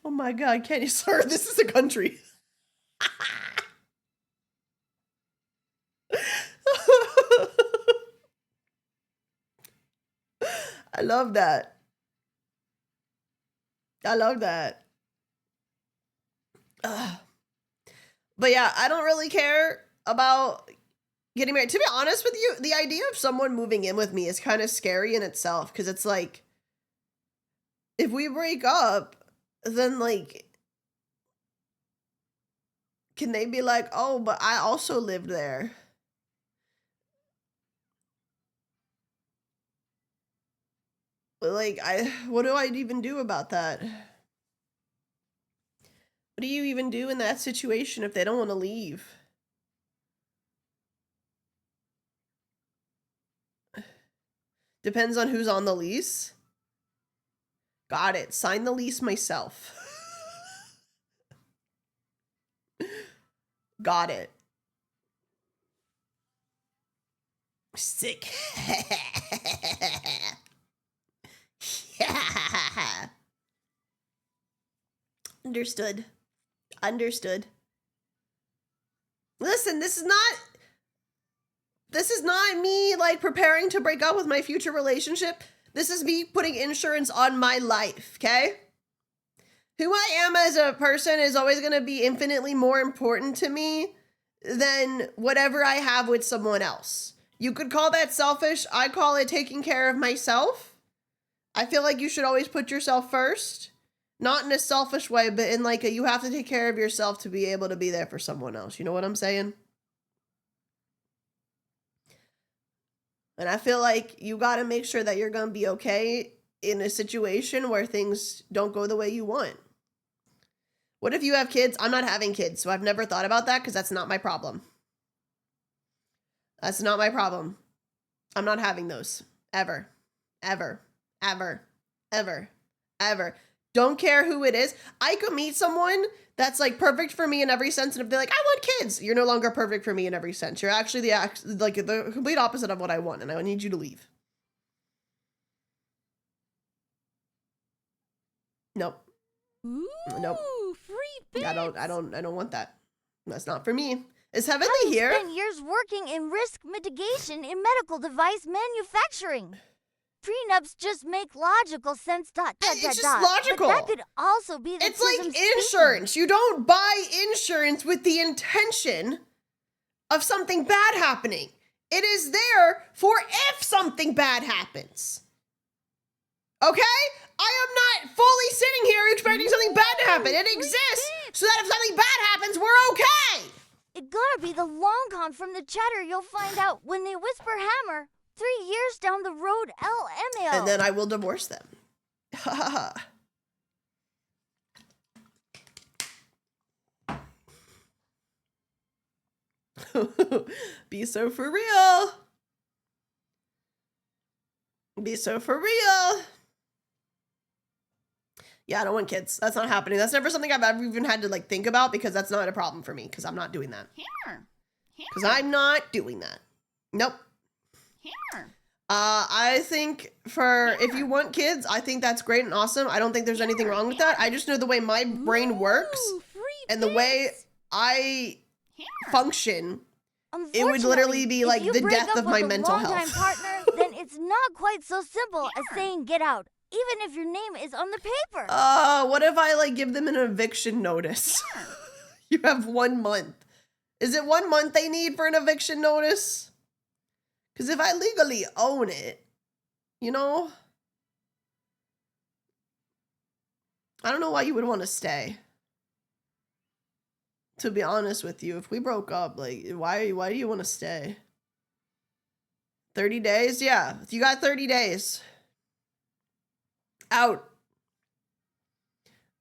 Speaker 2: Oh my God, Kenya, sir, this is a country. I love that. I love that. But yeah, I don't really care about getting married. To be honest with you, the idea of someone moving in with me is kind of scary in itself, because it's like, if we break up, then like, can they be like, oh, but I also lived there? Like, what do I even do about that? What do you even do in that situation if they don't want to leave? Depends on who's on the lease. Got it. Sign the lease myself. Got it. Sick. Yeah. Understood. Understood. Listen, this is not me like preparing to break up with my future relationship. This is me putting insurance on my life, okay? Who I am as a person is always going to be infinitely more important to me than whatever I have with someone else. You could call that selfish. I call it taking care of myself. I feel like you should always put yourself first. Not in a selfish way, but in like you have to take care of yourself to be able to be there for someone else. You know what I'm saying? And I feel like you got to make sure that you're going to be okay in a situation where things don't go the way you want. What if you have kids? I'm not having kids, so I've never thought about that because that's not my problem. That's not my problem. I'm not having those. Ever. Ever. Ever. Ever. Ever. Don't care who it is. I could meet someone that's like perfect for me in every sense, and if they're like, I want kids, you're no longer perfect for me in every sense. You're actually the complete opposite of what I want, and I need you to leave. Nope.
Speaker 1: Ooh,
Speaker 2: Nope.
Speaker 1: free bits.
Speaker 2: I don't want that. That's not for me. Is Heavenly
Speaker 3: Having
Speaker 2: here?
Speaker 3: spent years working in risk mitigation in medical device manufacturing. Prenups just make logical sense.
Speaker 2: It's just
Speaker 3: But
Speaker 2: logical.
Speaker 3: that could also be the
Speaker 2: It's like
Speaker 3: tism speaking.
Speaker 2: insurance. You don't buy insurance with the intention of something bad happening. It is there for if something bad happens. Okay? I am not fully sitting here expecting something bad to happen. It exists so that if something bad happens, we're okay.
Speaker 3: It gotta be the long con from the chatter you'll find out when they whisper hammer 3 years down the road, LMAO.
Speaker 2: And then I will divorce them. Ha ha ha. Be so for real. Be so for real. Yeah, I don't want kids. That's not happening. That's never something I've ever even had to like think about because that's not a problem for me because I'm not doing that. Because I'm not doing that. Nope. I think if you want kids, I think that's great and awesome. I don't think there's anything wrong with that. I just know the way my brain works and the way I function, it would literally be like the death of my mental health.
Speaker 3: Partner, then it's not quite so simple as saying get out, even if your name is on the paper.
Speaker 2: What if I like give them an eviction notice? You have 1 month. Is it 1 month they need for an eviction notice? Because if I legally own it, you know, I don't know why you would want to stay. To be honest with you, if we broke up, like, why do you want to stay? 30 days? Yeah, you got 30 days. Out.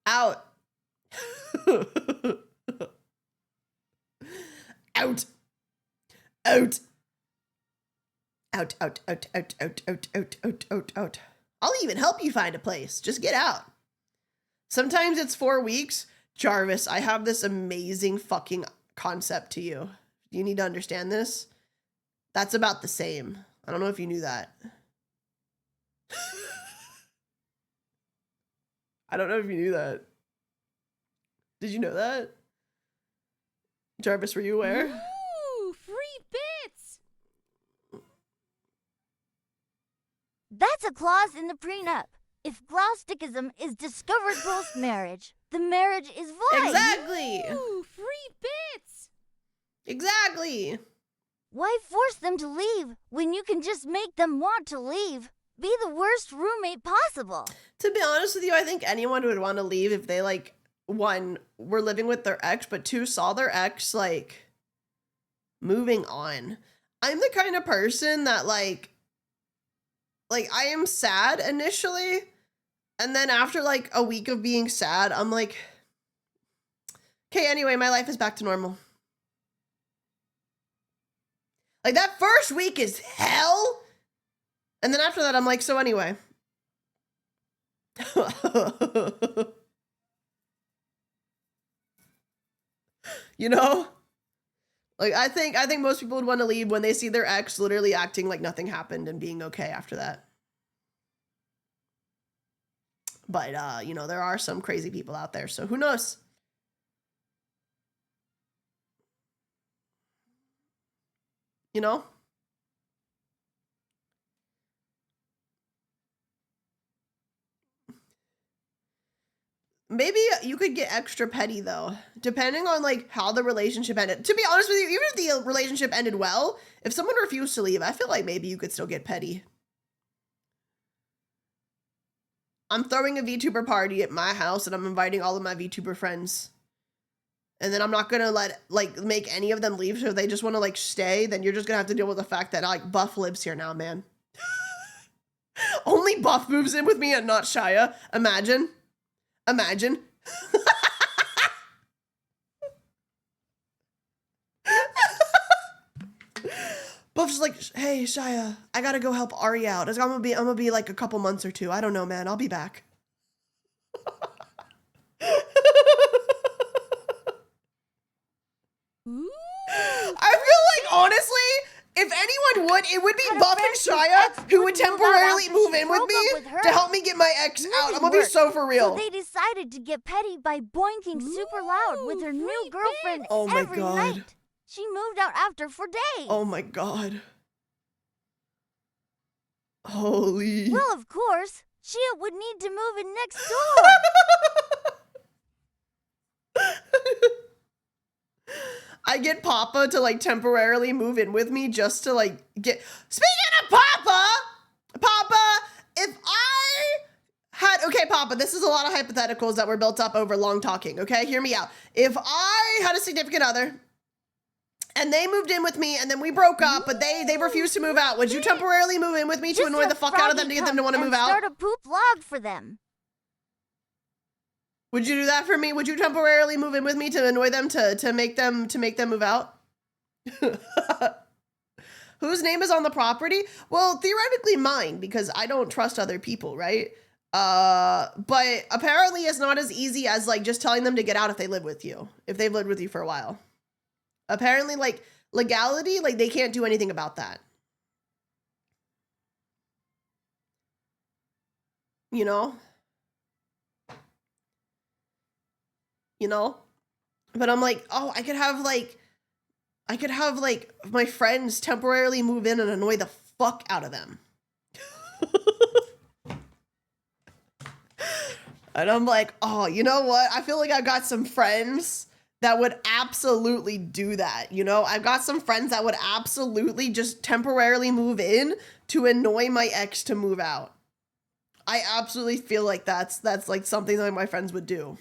Speaker 2: Out. Out. Out. Out, out, out, out, out, out, out, out, out, out. I'll even help you find a place. Just get out. Sometimes it's 4 weeks. Jarvis, I have this amazing fucking concept to you. You need to understand this. That's about the same. I don't know if you knew that. I don't know if you knew that. Did you know that? Jarvis, were you aware?
Speaker 1: Ooh, free bits.
Speaker 3: That's a clause in the prenup. If Glowstickism is discovered post-marriage, the marriage is void.
Speaker 2: Exactly.
Speaker 1: Ooh, free bits.
Speaker 2: Exactly.
Speaker 3: Why force them to leave when you can just make them want to leave? Be the worst roommate possible.
Speaker 2: To be honest with you, I think anyone would want to leave if they, like, 1, were living with their ex, but 2, saw their ex, like, moving on. I'm the kind of person that, like, I am sad initially, and then after, like, a week of being sad, I'm like, okay, anyway, my life is back to normal. Like, that first week is hell, and then after that, I'm like, so anyway. You know? Like, I think most people would want to leave when they see their ex literally acting like nothing happened and being okay after that. But, you know, there are some crazy people out there, so who knows? You know? Maybe you could get extra petty, though, depending on, like, how the relationship ended. To be honest with you, even if the relationship ended well, if someone refused to leave, I feel like maybe you could still get petty. I'm throwing a VTuber party at my house, and I'm inviting all of my VTuber friends. And then I'm not going to make any of them leave, so if they just want to, like, stay, then you're just going to have to deal with the fact that, like, Buff lives here now, man. Only Buff moves in with me and not Shia. Imagine. Imagine. Buff's like, hey, Shia, I gotta go help Ari out. I'm gonna be like a couple months or 2. I don't know, man. I'll be back.
Speaker 1: Ooh.
Speaker 2: I feel like, honestly, if anyone would, it would be Buff and Shia who would temporarily move in with me to help me get my ex out. I'm gonna be so for real.
Speaker 3: So they decided to get petty by boinking super loud with her new girlfriend
Speaker 2: Oh my
Speaker 3: every
Speaker 2: God.
Speaker 3: night. She moved out after for days.
Speaker 2: Oh my God. Holy.
Speaker 3: Well, of course, Shia would need to move in next door.
Speaker 2: I get Papa to like temporarily move in with me just to like get. Speaking of Papa, if I had, okay, Papa, this is a lot of hypotheticals that were built up over long talking. Okay, hear me out. If I had a significant other and they moved in with me and then we broke up, but they refused to move out, would you temporarily move in with me to annoy the fuck out of them to get them to want to move out?
Speaker 3: Start a poop log for them.
Speaker 2: Would you do that for me? Would you temporarily move in with me to annoy them to make them move out? Whose name is on the property? Well, theoretically mine, because I don't trust other people, right? But apparently it's not as easy as like just telling them to get out if they live with you, if they've lived with you for a while. Apparently, like legality, like they can't do anything about that. You know? But I'm like, oh, I could have like my friends temporarily move in and annoy the fuck out of them. And I'm like, oh, you know what? I feel like I've got some friends that would absolutely do that. You know, I've got some friends that would absolutely just temporarily move in to annoy my ex to move out. I absolutely feel like that's like something that my friends would do.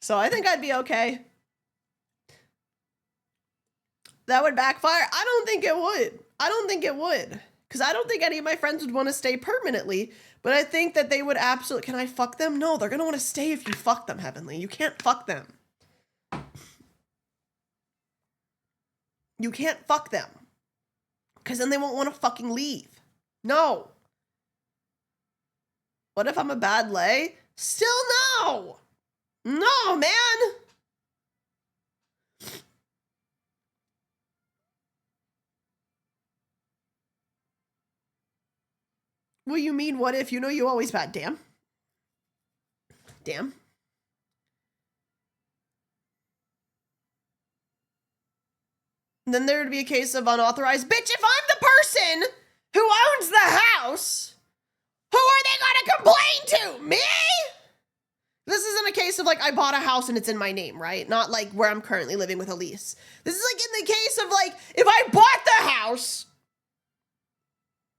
Speaker 2: So I think I'd be okay. That would backfire? I don't think it would. Because I don't think any of my friends would want to stay permanently. But I think that they would absolutely... Can I fuck them? No, they're going to want to stay if you fuck them, Heavenly. You can't fuck them. You can't fuck them. Because then they won't want to fucking leave. No. What if I'm a bad lay? Still no. No, man. Well, you mean what if? You know you always bad. Damn. Then there would be a case of unauthorized. Bitch, if I'm the person who owns the house, who are they gonna complain to? Me? This isn't a case of like I bought a house and it's in my name, right? Not like where I'm currently living with a lease. This is like in the case of like if I bought the house.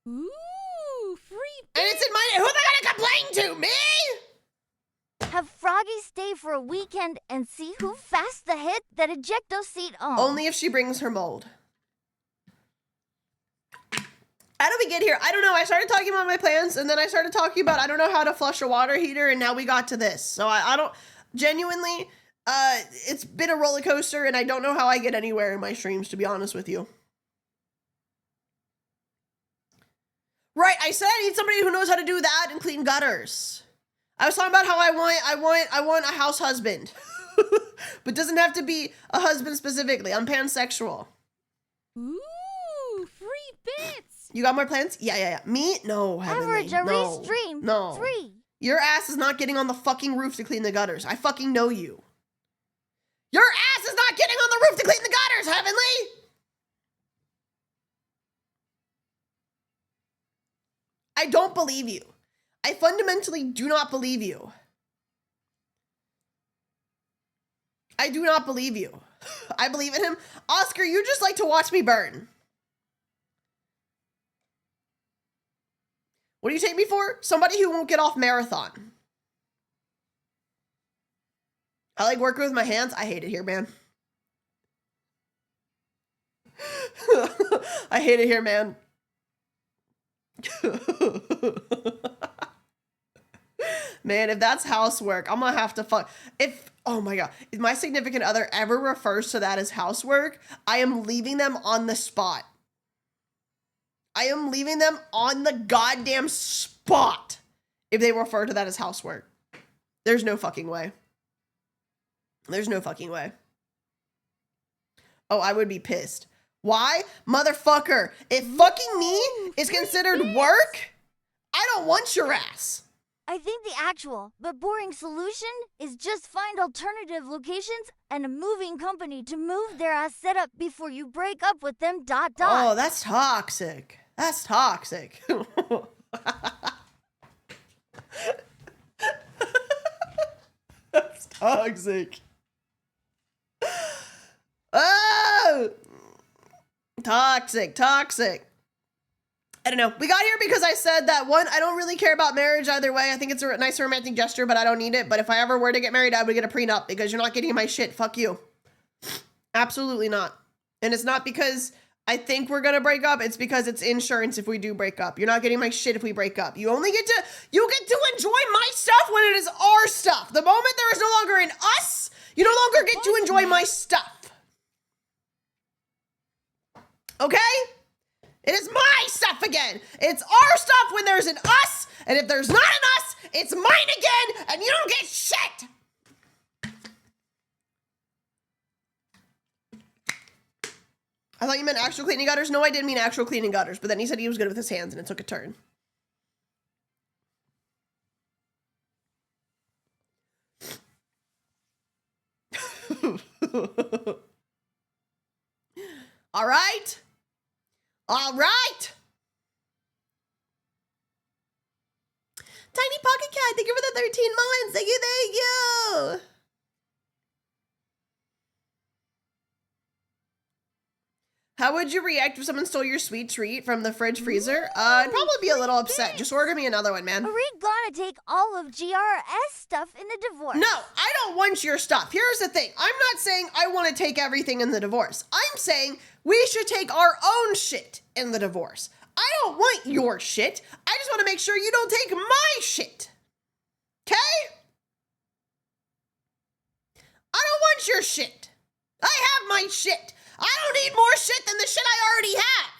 Speaker 1: Ooh, free.
Speaker 2: And it's in my name. Who am I gonna complain to? Me?
Speaker 3: Have Froggy stay for a weekend and see who fast the hit that ejecto seat on.
Speaker 2: Only if she brings her mold. How did we get here? I don't know. I started talking about my plans and then I started talking about I don't know how to flush a water heater and now we got to this. So I don't genuinely it's been a roller coaster and I don't know how I get anywhere in my streams, to be honest with you. Right, I said I need somebody who knows how to do that and clean gutters. I was talking about how I want a house husband. But doesn't have to be a husband specifically. I'm pansexual.
Speaker 1: Ooh, free bits.
Speaker 2: You got more plans? Yeah. Me? No, Heavenly.
Speaker 3: Average a
Speaker 2: No.
Speaker 3: restream.
Speaker 2: No.
Speaker 3: 3.
Speaker 2: Your ass is not getting on the fucking roof to clean the gutters. I fucking know you. Your ass is not getting on the roof to clean the gutters, Heavenly! I don't believe you. I fundamentally do not believe you. I do not believe you. I believe in him. Oscar, you just like to watch me burn. What do you take me for? Somebody who won't get off marathon. I like working with my hands. I hate it here, man. I hate it here, man. Man, if that's housework, I'm gonna have to fuck. Oh my God, if my significant other ever refers to that as housework, I am leaving them on the spot. I am leaving them on the goddamn spot if they refer to that as housework. There's no fucking way. There's no fucking way. Oh, I would be pissed. Why? Motherfucker, if fucking me is considered work, I don't want your ass.
Speaker 3: I think the actual but boring solution is just find alternative locations and a moving company to move their ass setup before you break up with them. ...
Speaker 2: Oh, that's toxic. That's toxic. That's Toxic. Oh! Toxic, toxic. I don't know. We got here because I said that one, I don't really care about marriage either way. I think it's a nice romantic gesture, but I don't need it. But if I ever were to get married, I would get a prenup because you're not getting my shit. Fuck you. Absolutely not. And it's not because I think we're gonna break up. It's because it's insurance if we do break up. You're not getting my shit if we break up. You get to enjoy my stuff when it is our stuff. The moment there is no longer an us, you no longer get to enjoy my stuff. Okay? It is my stuff again. It's our stuff when there's an us, and if there's not an us, it's mine again, and you don't get shit. I thought you meant actual cleaning gutters. No, I didn't mean actual cleaning gutters, but then he said he was good with his hands, and it took a turn. All right. All right. Tiny Pocket Cat, thank you for the 13 months. Thank you, thank you. How would you react if someone stole your sweet treat from the fridge freezer? I'd probably be a little upset. Just order me another one, man.
Speaker 3: Are we gonna take all of GRS stuff in the divorce?
Speaker 2: No, I don't want your stuff. Here's the thing. I'm not saying I want to take everything in the divorce. I'm saying we should take our own shit in the divorce. I don't want your shit. I just want to make sure you don't take my shit. Okay? I don't want your shit. I have my shit. I don't need more shit than the shit I already have.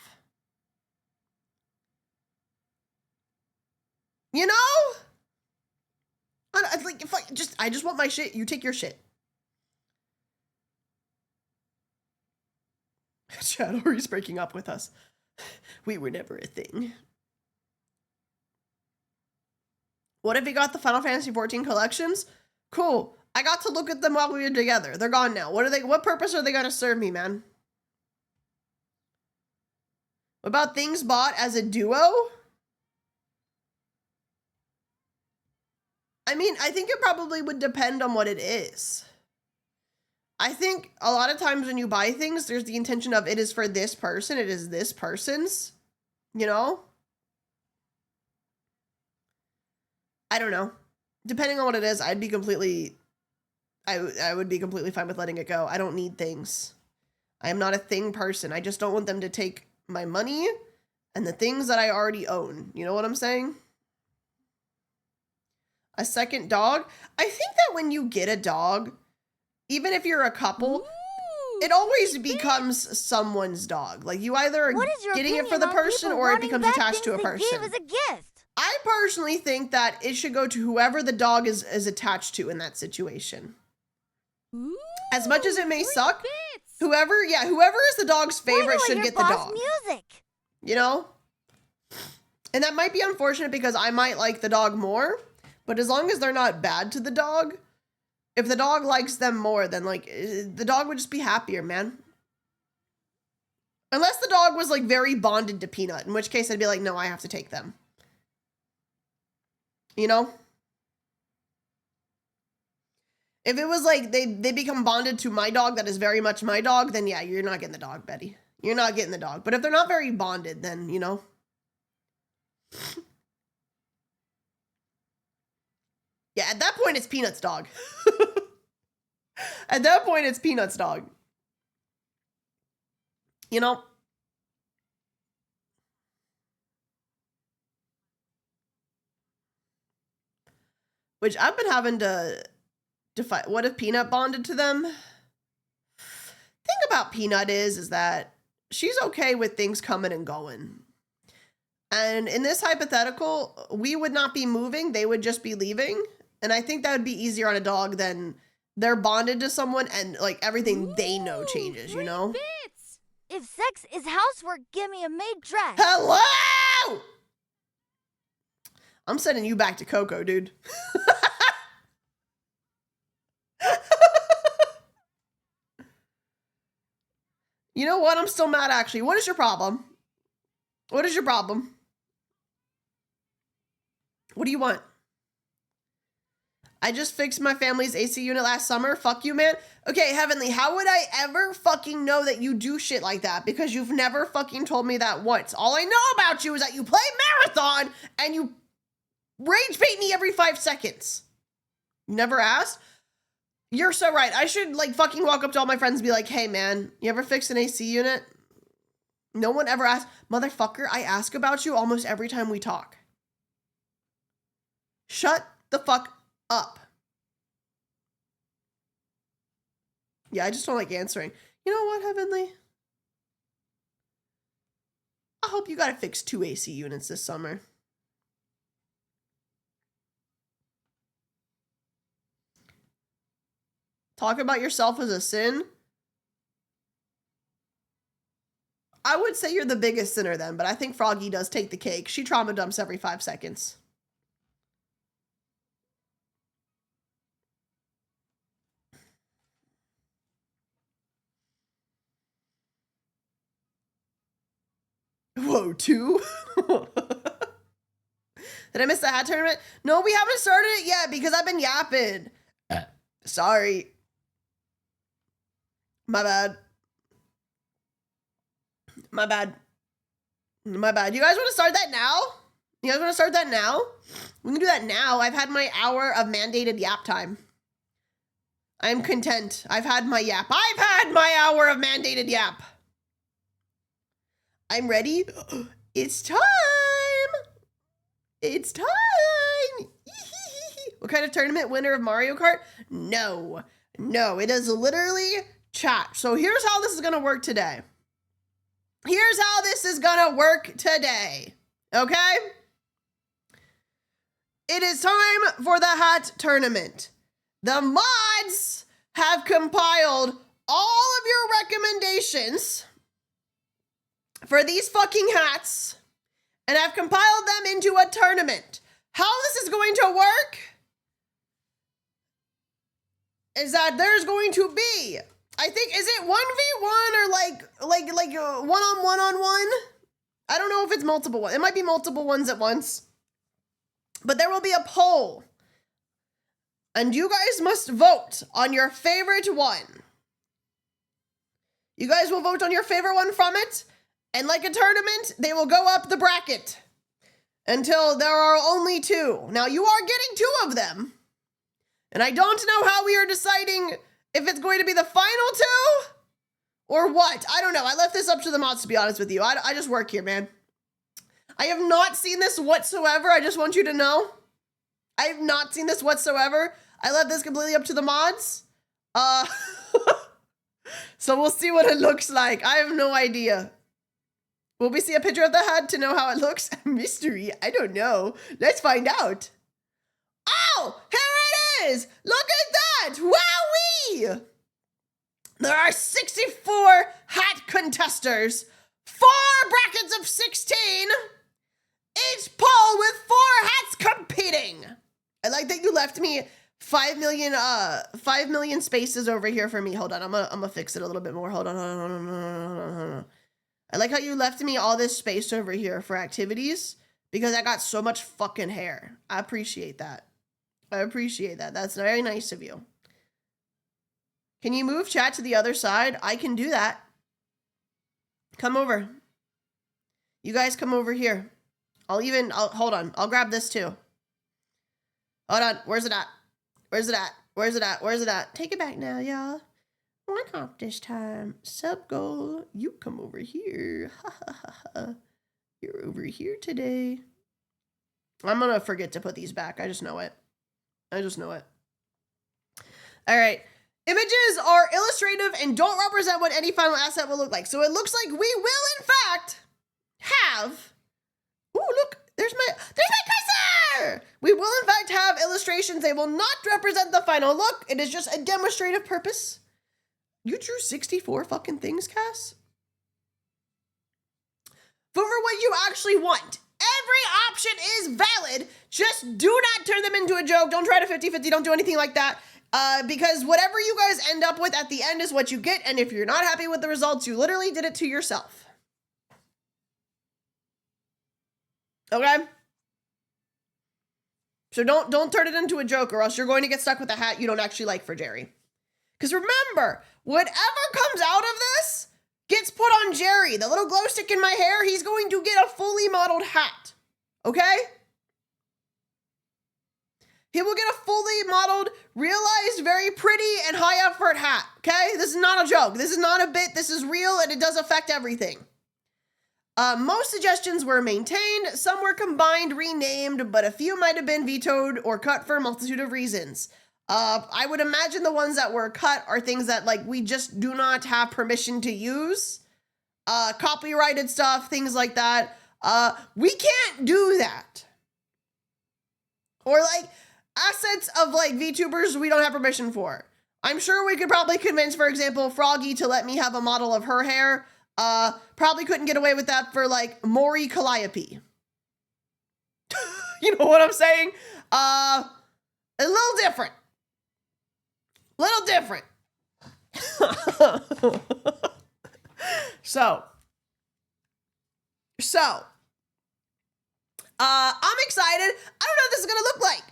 Speaker 2: You know? I just want my shit. You take your shit. Chad, Ori's breaking up with us. We were never a thing. What if he got the Final Fantasy XIV collections? Cool. I got to look at them while we were together. They're gone now. What purpose are they gonna serve me, man? What about things bought as a duo? I mean, I think it probably would depend on what it is. I think a lot of times when you buy things, there's the intention of it is for this person, it is this person's, you know? I don't know. Depending on what it is, I would be completely fine with letting it go. I don't need things. I am not a thing person. I just don't want them to take my money and the things that I already own. You know what I'm saying? A second dog? I think that when you get a dog, even if you're a couple, it always becomes someone's dog. Like you either are getting it for the person or it becomes attached to a person.
Speaker 3: Gave as a gift?
Speaker 2: I personally think that it should go to whoever the dog is attached to in that situation.
Speaker 1: Ooh,
Speaker 2: As much as it may suck, whoever is the dog's favorite should get the dog.
Speaker 3: Music.
Speaker 2: You know? And that might be unfortunate because I might like the dog more, but as long as they're not bad to the dog, if the dog likes them more, then like the dog would just be happier, man. Unless the dog was like very bonded to Peanut, in which case I'd be like, no, I have to take them. You know? If it was like they become bonded to my dog that is very much my dog, then yeah, you're not getting the dog, Betty. You're not getting the dog. But if they're not very bonded, then, you know. Yeah, at that point, it's Peanut's dog. At that point, it's Peanut's dog. You know? Which I've been having to define. What if Peanut bonded to them? Thing about Peanut is that she's okay with things coming and going. And in this hypothetical, we would not be moving. They would just be leaving. And I think that would be easier on a dog than they're bonded to someone and like everything they know changes, you know?
Speaker 3: Bits. If sex is housework, give me a maid dress.
Speaker 2: Hello! I'm sending you back to Coco, dude. You know what? I'm still mad, actually. What is your problem? What is your problem? What do you want? I just fixed my family's AC unit last summer. Fuck you, man. Okay, Heavenly, how would I ever fucking know that you do shit like that? Because you've never fucking told me that once. All I know about you is that you play Marathon and you rage bait me every 5 seconds. You never asked? You're so right. I should like fucking walk up to all my friends and be like, hey man, you ever fix an AC unit? No one ever asked. Motherfucker, I ask about you almost every time we talk. Shut the fuck up. Yeah, I just don't like answering. You know what, Heavenly? I hope you gotta fix 2 AC units this summer. Talk about yourself as a sin? I would say you're the biggest sinner then, but I think Froggy does take the cake. She trauma dumps every 5 seconds. Whoa, 2? Did I miss the hat tournament? No, we haven't started it yet because I've been yapping. Sorry. My bad. My bad. My bad. You guys want to start that now? You guys want to start that now? We can do that now. I've had my hour of mandated yap time. I'm content. I've had my yap. I've had my hour of mandated yap. I'm ready. It's time. It's time. What kind of tournament? Winner of Mario Kart? No. No, it is literally chat. So here's how this is going to work today. Here's how this is going to work today. Okay? It is time for the hat tournament. The mods have compiled all of your recommendations for these fucking hats, and I've compiled them into a tournament. How this is going to work is that there's going to be, I think, is it 1v1 or like one-on-one? I don't know if it's multiple ones. It might be multiple ones at once. But there will be a poll. And you guys must vote on your favorite one. You guys will vote on your favorite one from it. And like a tournament, they will go up the bracket until there are only 2. Now, you are getting 2 of them. And I don't know how we are deciding if it's going to be the final 2 or what. I don't know. I left this up to the mods, to be honest with you. I just work here, man. I have not seen this whatsoever. I just want you to know. I have not seen this whatsoever. I left this completely up to the mods. So we'll see what it looks like. I have no idea. Will we see a picture of the hat to know how it looks? Mystery. I don't know. Let's find out. Oh, here it is. Look at that. Wowee. There are 64 hat contesters. 4 brackets of 16. Each poll with 4 hats competing. I like that you left me 5 million spaces over here for me. Hold on, I'm gonna fix it a little bit more. Hold on. I like how you left me all this space over here for activities because I got so much fucking hair. I appreciate that. I appreciate that. That's very nice of you. Can you move chat to the other side? I can do that. Come over. You guys come over here. Hold on. I'll grab this too. Hold on. Where's it at? Where's it at? Where's it at? Where's it at? Take it back now, y'all. 1 off this time. Sub goal. You come over here. Ha ha ha ha. You're over here today. I'm gonna forget to put these back. I just know it. I just know it. All right. Images are illustrative and don't represent what any final asset will look like. So it looks like we will, in fact, have... Ooh, look, there's my cursor! We will, in fact, have illustrations. They will not represent the final look. It is just a demonstrative purpose. You drew 64 fucking things, Cass? Vote for what you actually want. Every option is valid. Just do not turn them into a joke. Don't try to 50-50. Don't do anything like that. Because whatever you guys end up with at the end is what you get. And if you're not happy with the results, you literally did it to yourself. Okay? So don't turn it into a joke, or else you're going to get stuck with a hat you don't actually like for Jerry. Because remember, whatever comes out of this gets put on Jerry. The little glow stick in my hair, he's going to get a fully modeled hat. Okay? He will get a fully modeled, realized, very pretty, and high effort hat. Okay? This is not a joke. This is not a bit. This is real, and it does affect everything. Most suggestions were maintained, some were combined, renamed, but a few might have been vetoed or cut for a multitude of reasons. I would imagine the ones that were cut are things that, like, we just do not have permission to use. Copyrighted stuff, things like that. We can't do that. Or, like, assets of, like, VTubers we don't have permission for. I'm sure we could probably convince, for example, Froggy to let me have a model of her hair. Probably couldn't get away with that for, like, Maury Calliope. You know what I'm saying? A little different. Little different. So, I'm excited. I don't know what this is gonna look like.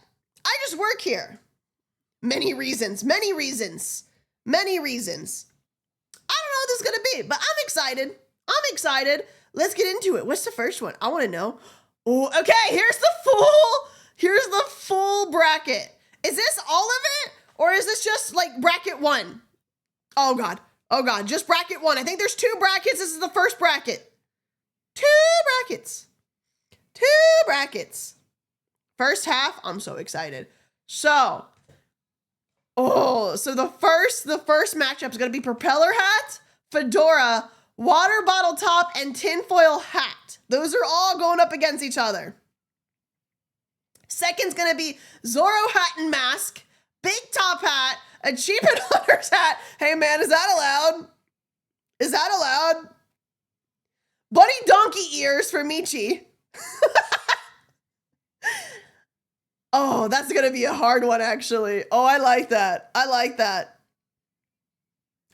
Speaker 2: I just work here. Many reasons. I don't know what this is gonna be, but I'm excited. Let's get into it. What's the first one? I wanna know. Oh, okay, here's the full bracket. Is this all of it? Or is this just like bracket 1? Oh God, just bracket 1. I think there's 2 brackets. This is the first bracket. 2 brackets. First half, I'm so excited. So the first matchup is gonna be propeller hat, fedora, water bottle top, and tinfoil hat. Those are all going up against each other. Second's gonna be Zorro hat and mask, big top hat, achievement hunter's hat. Hey man, is that allowed? Bunny donkey ears for Michi. Oh, that's gonna be a hard one actually. Oh, I like that.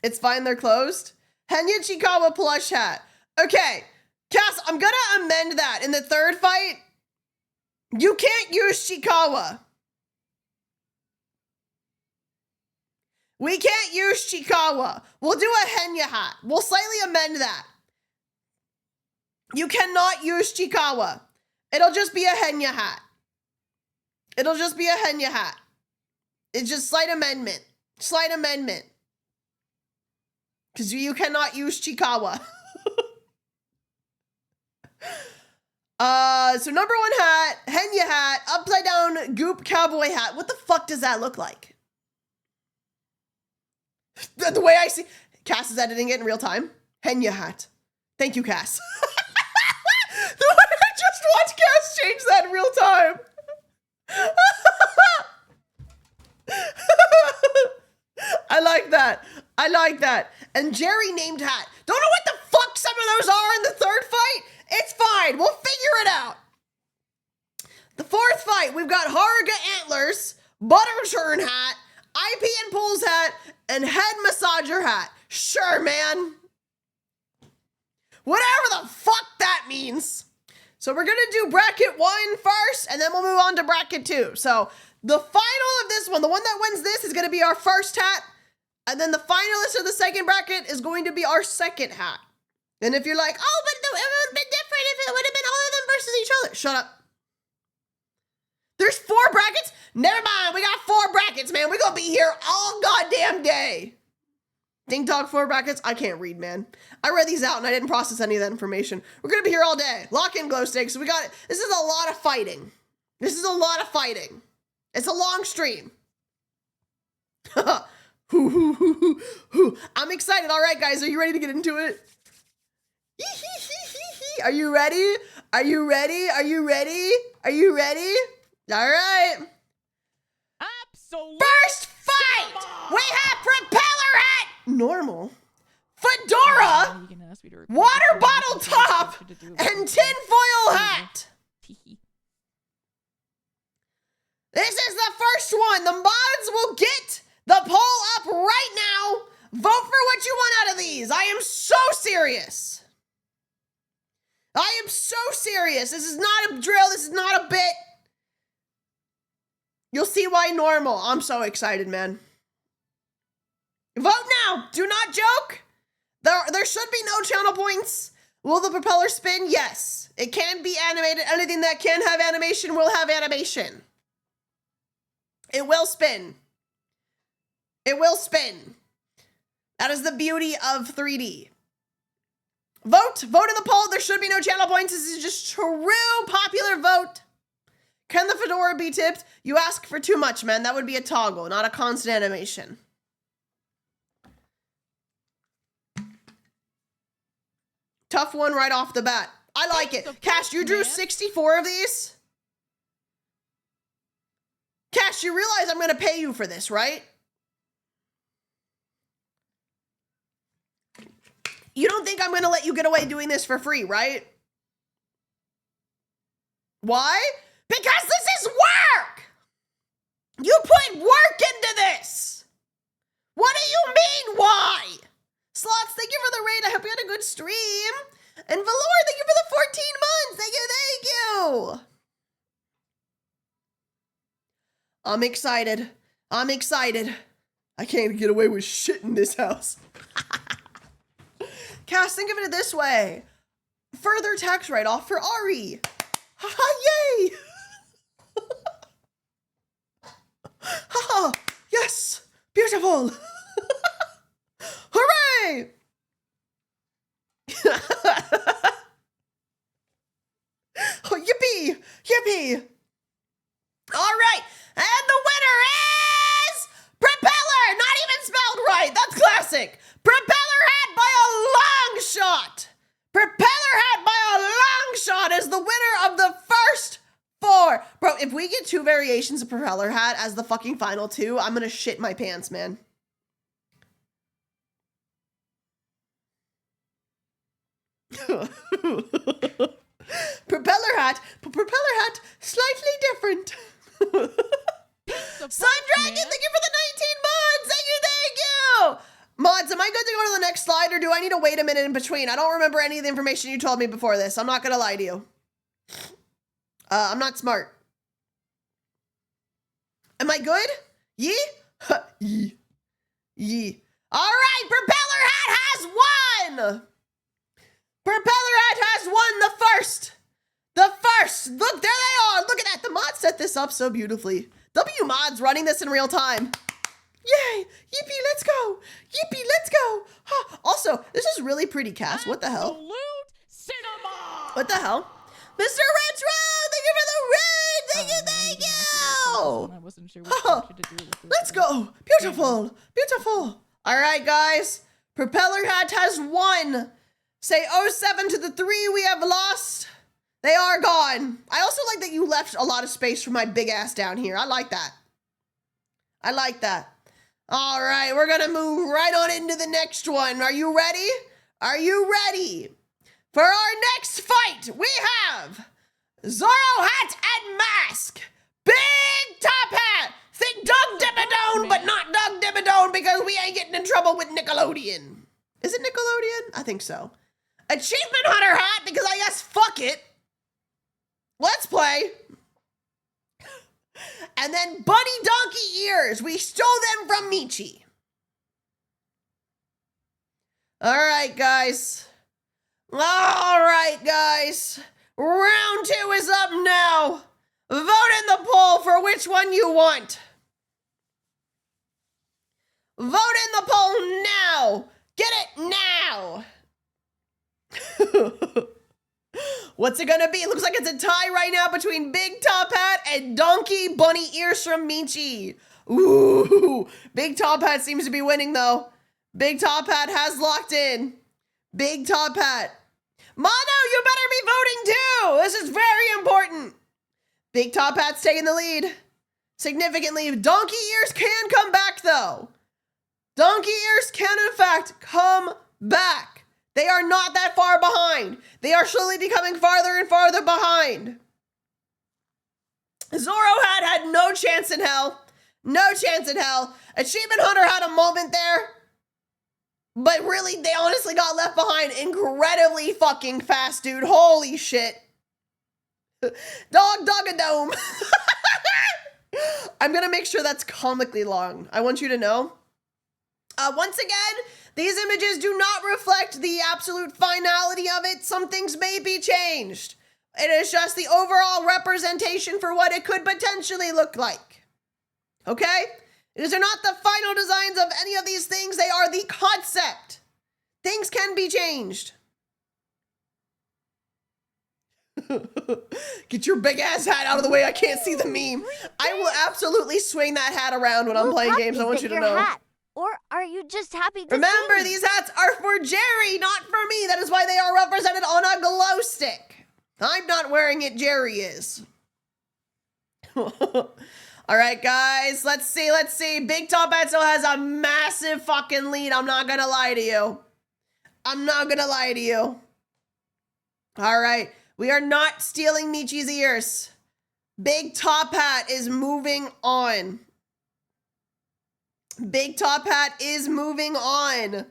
Speaker 2: It's fine, they're closed. Henya Chikawa plush hat. Okay, Cass, I'm gonna amend that. In the third fight, you can't use Chikawa. We can't use Chikawa. We'll do a Henya hat. We'll slightly amend that. You cannot use Chikawa. It'll just be a Henya hat. It's just slight amendment. Because you cannot use Chikawa. So number 1 hat, Henya hat, upside down goop cowboy hat. What the fuck does that look like? The way I see, Cass is editing it in real time. Henya hat. Thank you, Cass. The way I just watched Cass change that in real time. I like that. And Jerry named hat. Don't know what the fuck some of those are in the third fight. It's fine. We'll figure it out. The fourth fight, we've got Haruga antlers, butter churn hat, IP and pulls hat, and head massager hat. Sure, man. Whatever the fuck that means. So we're gonna do bracket 1 first, and then we'll move on to bracket 2. So the final of this one, the one that wins this is gonna be our first hat, and then the finalist of the second bracket is going to be our second hat. And if you're like, oh, but it would have been different if it would have been all of them versus each other. Shut up. There's 4 brackets? Never mind, we got 4 brackets, man. We're gonna be here all goddamn day. Ding dog 4 brackets? I can't read, man. I read these out and I didn't process any of that information. We're gonna be here all day. Lock in, Glowstick. So we got it. This is a lot of fighting. It's a long stream. I'm excited. All right, guys, are you ready to get into it? Are you ready? All right.
Speaker 1: Absolutely.
Speaker 2: First fight! We have propeller hat, normal, fedora, water bottle top, and tinfoil hat. This is the first one. The mods will get the poll up right now. Vote for what you want out of these. I am so serious. This is not a drill. This is not a bit. You'll see why normal. I'm so excited, man. Vote now. Do not joke. There should be no channel points. Will the propeller spin? Yes. It can be animated. Anything that can have animation will have animation. It will spin. It will spin. That is the beauty of 3D. Vote. Vote in the poll. There should be no channel points. This is just true popular vote. Can the fedora be tipped? You ask for too much, man. That would be a toggle, not a constant animation. Tough one right off the bat. I like it. Cash, you drew 64 of these? Cash, you realize I'm going to pay you for this, right? You don't think I'm going to let you get away doing this for free, right? Why? Because this is work! You put work into this! What do you mean, why? Slots, thank you for the raid. I hope you had a good stream. And Valor, thank you for the 14 months. Thank you, thank you. I'm excited. I'm excited. I can't get away with shit in this house. Cass, think of it this way. Further tax write-off for Ari. Haha, yay! Haha, yes! Beautiful! Hooray! Oh, yippee! Yippee! All right, and the winner is Propeller! Not even spelled right! That's classic! Propeller Hat by a long shot! Propeller Hat by a long shot is the winner of the first 4. Bro, if we get 2 variations of Propeller Hat as the fucking final 2, I'm gonna shit my pants, man. Propeller hat, slightly different. Sun Dragon, thank you for the 19 mods. Thank you. Mods, am I good to go to the next slide, or do I need to wait a minute in between? I don't remember any of the information you told me before this. I'm not gonna lie to you. I'm not smart. Am I good? Yee? Yee. Yee. All right, Propeller Hat has won. Propeller Hat has won the first. The first. Look, there they are. Look at that. The mods set this up so beautifully. W mods running this in real time. Yay. Yippee, let's go. Yippee, let's go. Huh. Also, this is really pretty, Cass. What the hell?
Speaker 1: Absolute cinema.
Speaker 2: What the hell? Mr. Retro, thank you for the raid. Thank you.
Speaker 1: I wasn't sure what direction to do it with this.
Speaker 2: Let's go. Beautiful. Beautiful. All right, guys. Propeller Hat has won. Say 07 to the 3 we have lost. They are gone. I also like that you left a lot of space for my big ass down here. I like that. I like that. All right, we're gonna move right on into the next one. Are you ready? Are you ready? For our next fight, we have Zorro Hat and Mask. Big Top Hat. Think Doug Dimmadome, but not Doug Dimmadome because we ain't getting in trouble with Nickelodeon. Is it Nickelodeon? I think so. Achievement Hunter Hat, because I guess fuck it. Let's play. And then Bunny Donkey Ears. We stole them from Michi. All right, guys. All right, guys. Round 2 is up now. Vote in the poll for which one you want. Vote in the poll now. Get it now. What's it gonna be? It looks like it's a tie right now between Big Top Hat and Donkey Bunny Ears from Michi. Ooh, Big Top Hat seems to be winning though. Big Top Hat has locked in. Big Top Hat. Mono, you better be voting too. This is very important. Big Top Hat's taking the lead significantly. Donkey Ears can come back though. Donkey Ears can in fact come back. They are not that far behind. They are slowly becoming farther and farther behind. Zorro Hat had no chance in hell. No chance in hell. Achievement Hunter had a moment there. But really, they honestly got left behind incredibly fucking fast, dude. Holy shit. Dog Doggadome. I'm gonna make sure that's comically long. I want you to know. Once again, these images do not reflect the absolute finality of it. Some things may be changed. It is just the overall representation for what it could potentially look like. Okay? These are not the final designs of any of these things. They are the concept. Things can be changed. Get your big ass hat out of the way. I can't see the meme. I will absolutely swing that hat around when I'm playing games. I want you to know.
Speaker 3: Hat? Or are you just happy to
Speaker 2: Remember,
Speaker 3: see me?
Speaker 2: these hats are for Jerry, not for me. That is why they are represented on a glow stick. I'm not wearing it. Jerry is. All right, guys. Let's see. Big Top Hat still has a massive fucking lead. I'm not gonna lie to you. All right. We are not stealing Michi's ears. Big Top Hat is moving on. Big Top Hat is moving on.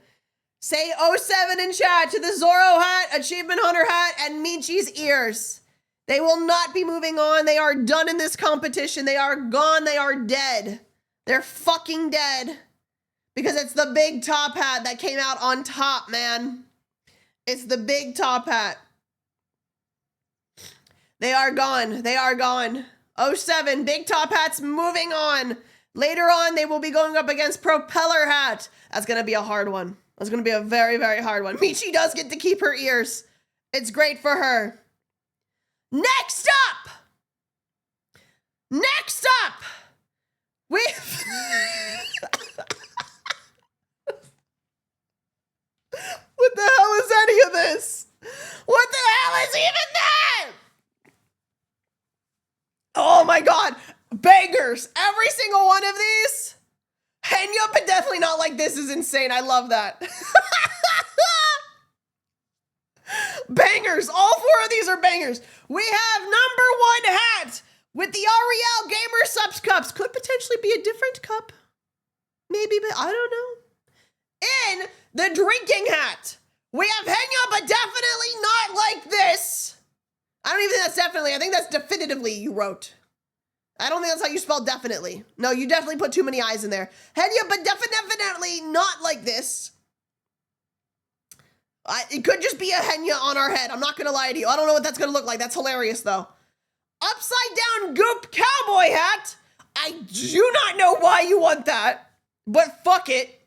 Speaker 2: Say 07 in chat to the Zorro hat, Achievement Hunter hat, and Michi's ears. They will not be moving on. They are done in this competition. They are gone. They are dead. They're fucking dead. Because it's the Big Top Hat that came out on top, man. It's the Big Top Hat. They are gone. 07, Big Top Hat's moving on. Later on, they will be going up against Propeller Hat. That's going to be a hard one. That's going to be a very, very hard one. Michi does get to keep her ears. It's great for her. Next up, we... What the hell is any of this? What the hell is even that? Oh my God. Bangers. Every single one of these. Henya, but definitely not like this is insane. I love that. Bangers. All four of these are bangers. We have number 1 hat with the Arielle Gamer Subs Cups. Could potentially be a different cup. Maybe, but I don't know. In the drinking hat, we have Henya, but definitely not like this. I don't even think that's definitely. I think that's definitively you wrote. I don't think that's how you spell definitely. No, you definitely put too many I's in there. Henya, but definitely not like this. It could just be a Henya on our head. I'm not going to lie to you. I don't know what that's going to look like. That's hilarious, though. Upside down goop cowboy hat. I do not know why you want that, but fuck it.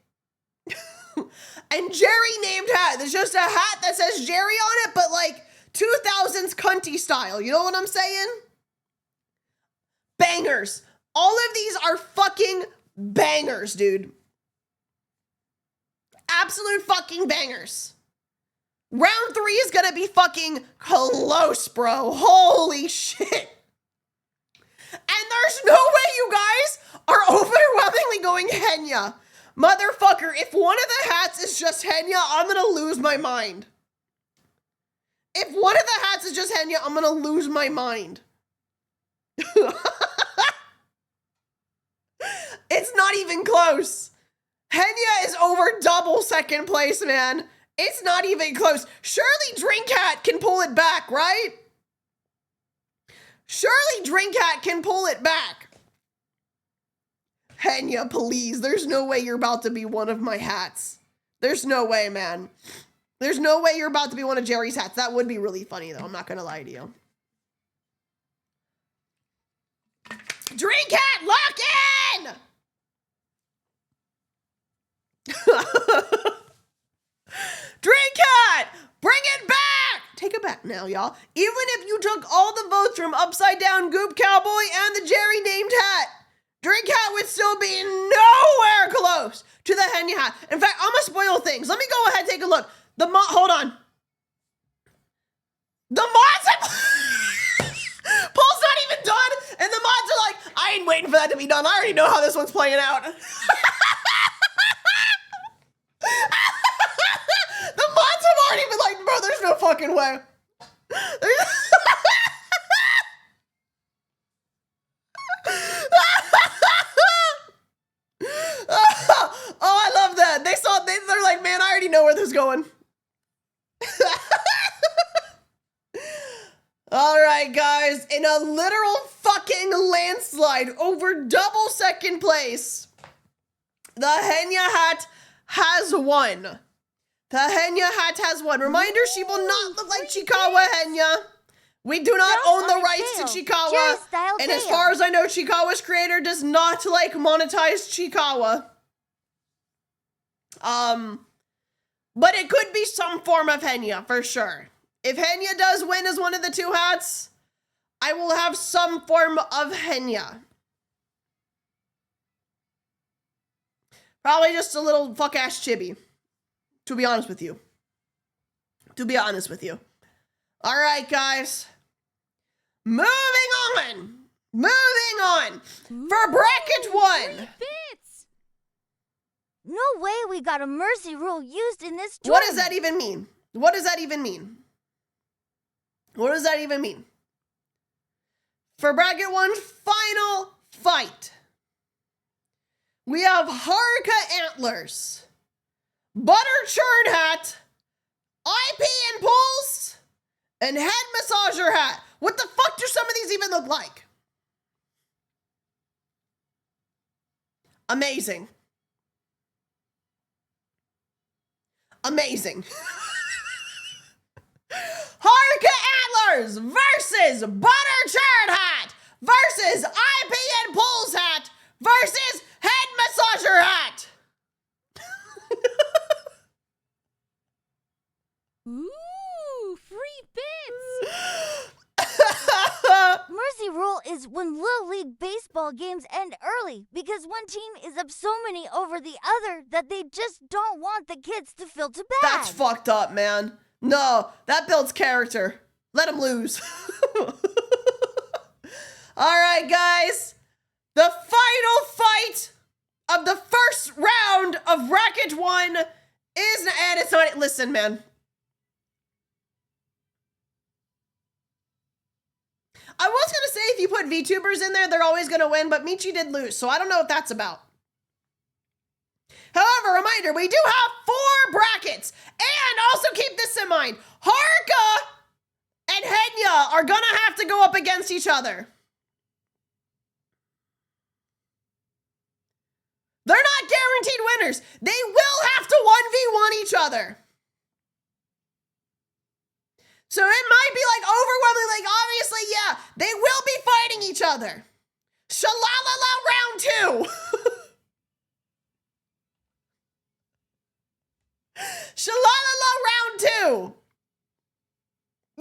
Speaker 2: And Jerry named hat. There's just a hat that says Jerry on it, but like 2000s cunty style. You know what I'm saying? Bangers. All of these are fucking bangers, dude. Absolute fucking bangers. Round 3 is gonna be fucking close, bro. Holy shit. And there's no way you guys are overwhelmingly going Henya. Motherfucker, if one of the hats is just Henya, I'm gonna lose my mind. If one of the hats is just Henya, I'm gonna lose my mind. It's not even close. Henya is over double second place, man. It's not even close. Surely Drink Hat can pull it back, right? Surely Drink Hat can pull it back. Henya, please. There's no way you're about to be one of my hats. There's no way, man. There's no way you're about to be one of Jerry's hats. That would be really funny, though. I'm not going to lie to you. Drink Hat, lock in! Drink Hat, bring it back! Take it back now, y'all. Even if you took all the votes from Upside Down Goop Cowboy and the Jerry named hat, Drink Hat would still be nowhere close to the Henya hat. In fact, I'm gonna spoil things. Let me go ahead and take a look. Hold on. The mods have... Poll's not even done, and the mods are like, I ain't waiting for that to be done. I already know how this one's playing out. The mods have already been like, bro, there's no fucking way. Oh, I love that. They're like, man, I already know where this is going. All right, guys, in a literal fucking fucking landslide over double second place. The Henya hat has won. The Henya hat has won. Reminder, she will not look like Chikawa Henya. We do not own the rights to Chikawa. And as far as I know, Chikawa's creator does not like monetize Chikawa. But it could be some form of Henya for sure. If Henya does win as one of the two hats, I will have some form of Henya. Probably just a little fuck-ass chibi. To be honest with you. All right, guys. Moving on. For bracket 1.
Speaker 1: Bits.
Speaker 3: No way we got a mercy rule used in this tournament.
Speaker 2: What does that even mean? For bracket 1's final fight, we have Haruka Antlers, Butter Churn Hat, IP and Pulse, and Head Massager Hat. What the fuck do some of these even look like? Amazing. Haruka Antlers versus Butter Churn Hat versus IP and Pulse Hat versus Head Massager Hat.
Speaker 1: Ooh, free bits.
Speaker 3: Mercy rule is when Little League baseball games end early because one team is up so many over the other that they just don't want the kids to feel too bad.
Speaker 2: That's fucked up, man. No, that builds character. Let them lose. All right, guys. The final fight of the first round of bracket 1 is, and it's not, listen, man. I was going to say if you put VTubers in there, they're always going to win, but Michi did lose, so I don't know what that's about. However, reminder, we do have 4 brackets, and also keep this in mind, Haruka and Henya are going to have to go up against each other. They're not guaranteed winners. They will have to 1v1 each other. So it might be like overwhelming, like obviously, yeah, they will be fighting each other. Shalalala round 2. Shalalala round 2.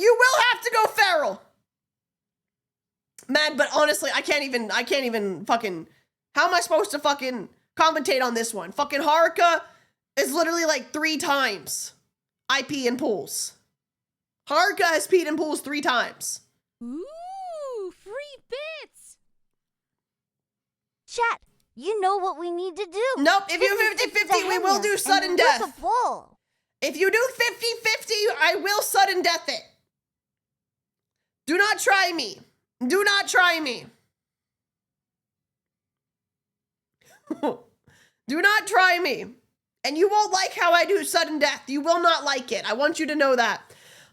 Speaker 2: You will have to go feral. Man, but honestly, I can't even fucking, how am I supposed to fucking commentate on this one? Fucking Haruka is literally like 3 times IP and pools. Haruka has peed in pools 3 times.
Speaker 1: Ooh, free bits.
Speaker 3: Chat, you know what we need to do.
Speaker 2: Nope, if you 50-50, we will do sudden death.
Speaker 3: A pull.
Speaker 2: If you do 50-50, I will sudden death it. Do not try me. Do not try me. Do not try me. And you won't like how I do sudden death. You will not like it. I want you to know that.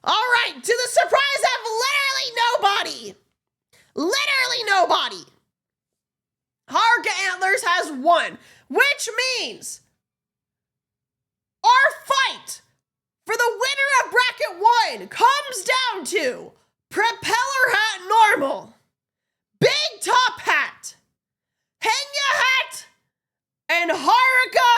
Speaker 2: All right, to the surprise of literally nobody. Literally nobody. Haruka Antlers has won, which means our fight for the winner of bracket 1 comes down to Propeller Hat Normal, Big Top Hat, Henya Hat, and Haruka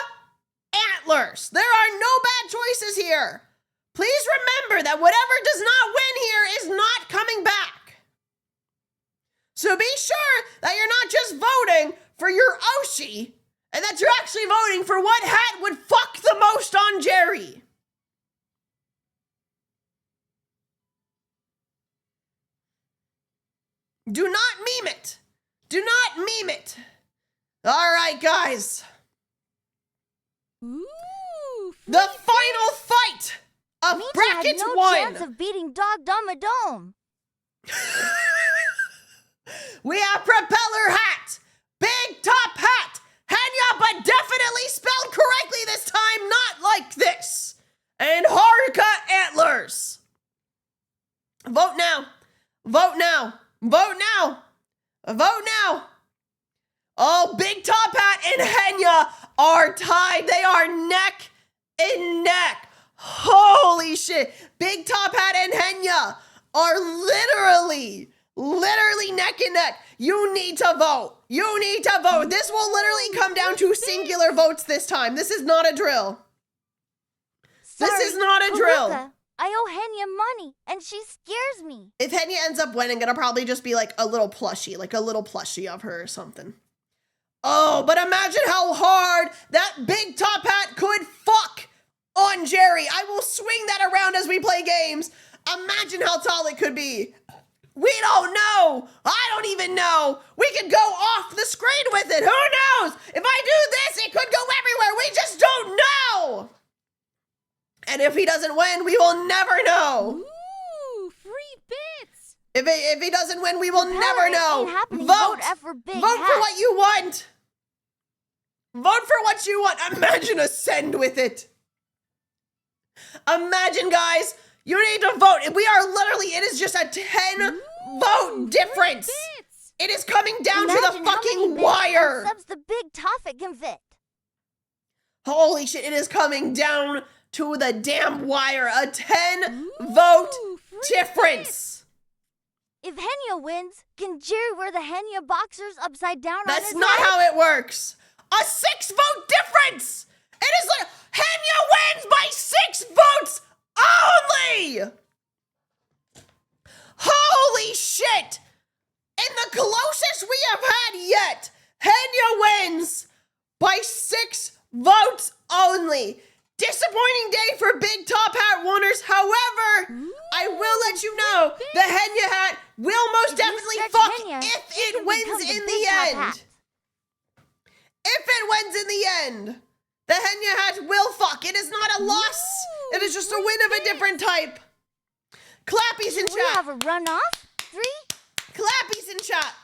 Speaker 2: Antlers. There are no bad choices here. Please remember that whatever does not win here is not coming back. So be sure that you're not just voting for your Oshi, and that you're actually voting for what hat would fuck the most on Jerry. Do not meme it. Do not meme it. All right, guys.
Speaker 1: Ooh, free
Speaker 2: The final fight of
Speaker 3: Michi
Speaker 2: bracket
Speaker 3: had no
Speaker 2: 1.
Speaker 3: chance of beating Dog Dome.
Speaker 2: We have Propeller Hat, Big Top Hat, Henya, but definitely spelled correctly this time, not like this, and Haruka Antlers. Vote now. Vote now. Vote now. Oh, Big Top Hat and Henya are tied. They are neck and neck. Holy shit. Big Top Hat and Henya are literally neck and neck. You need to vote. You need to vote. This will literally come down to singular votes this time. This is not a drill. This is not a drill.
Speaker 3: Haruka, I owe Henya money, and she scares me.
Speaker 2: If Henya ends up winning, it'll probably just be like a little plushie of her or something. Oh, but imagine how hard that Big Top Hat could fuck on Jerry. I will swing that around as we play games. Imagine how tall it could be. We don't know. I don't even know. We could go off the screen with it. Who knows? If I do this, it could go everywhere. We just don't know. And if he doesn't win, we will never know.
Speaker 1: Ooh, free bits.
Speaker 2: If he doesn't win, we will never know. Vote.
Speaker 3: Vote for Big
Speaker 2: Vote
Speaker 3: Hat.
Speaker 2: for what you want. Vote for what you want. Imagine a send with it. Imagine, guys, you need to vote. We are literally, it is just a 10 vote difference.
Speaker 1: Bits.
Speaker 2: It is coming down to
Speaker 3: Imagine
Speaker 2: the
Speaker 3: how many
Speaker 2: fucking
Speaker 3: big
Speaker 2: wire.
Speaker 3: subs the Big Toffet can fit.
Speaker 2: Holy shit, it is coming down to the damn wire. A 10 vote
Speaker 1: free
Speaker 2: difference.
Speaker 3: If Henya wins, can Jerry wear the Henya boxers upside down on
Speaker 2: That's
Speaker 3: his
Speaker 2: not
Speaker 3: head?
Speaker 2: how it works. A 6 vote difference. It is like Henya wins by 6 votes only. Holy shit. And the closest we have had yet, Henya wins by 6 votes only. Disappointing day for Big Top Hat winners. However, I will let you know the Henya hat will most
Speaker 3: If you
Speaker 2: definitely
Speaker 3: stretch
Speaker 2: fuck
Speaker 3: Henya,
Speaker 2: if
Speaker 3: it
Speaker 2: it wins
Speaker 3: becomes a
Speaker 2: in
Speaker 3: Big
Speaker 2: the
Speaker 3: Top
Speaker 2: end.
Speaker 3: Hat.
Speaker 2: If it wins in the end, the Henya hat will fuck. It is not a loss. It is just a win of a different type. Clappies in
Speaker 3: We have
Speaker 2: chat.
Speaker 3: a runoff? 3?
Speaker 2: Clappies in chat.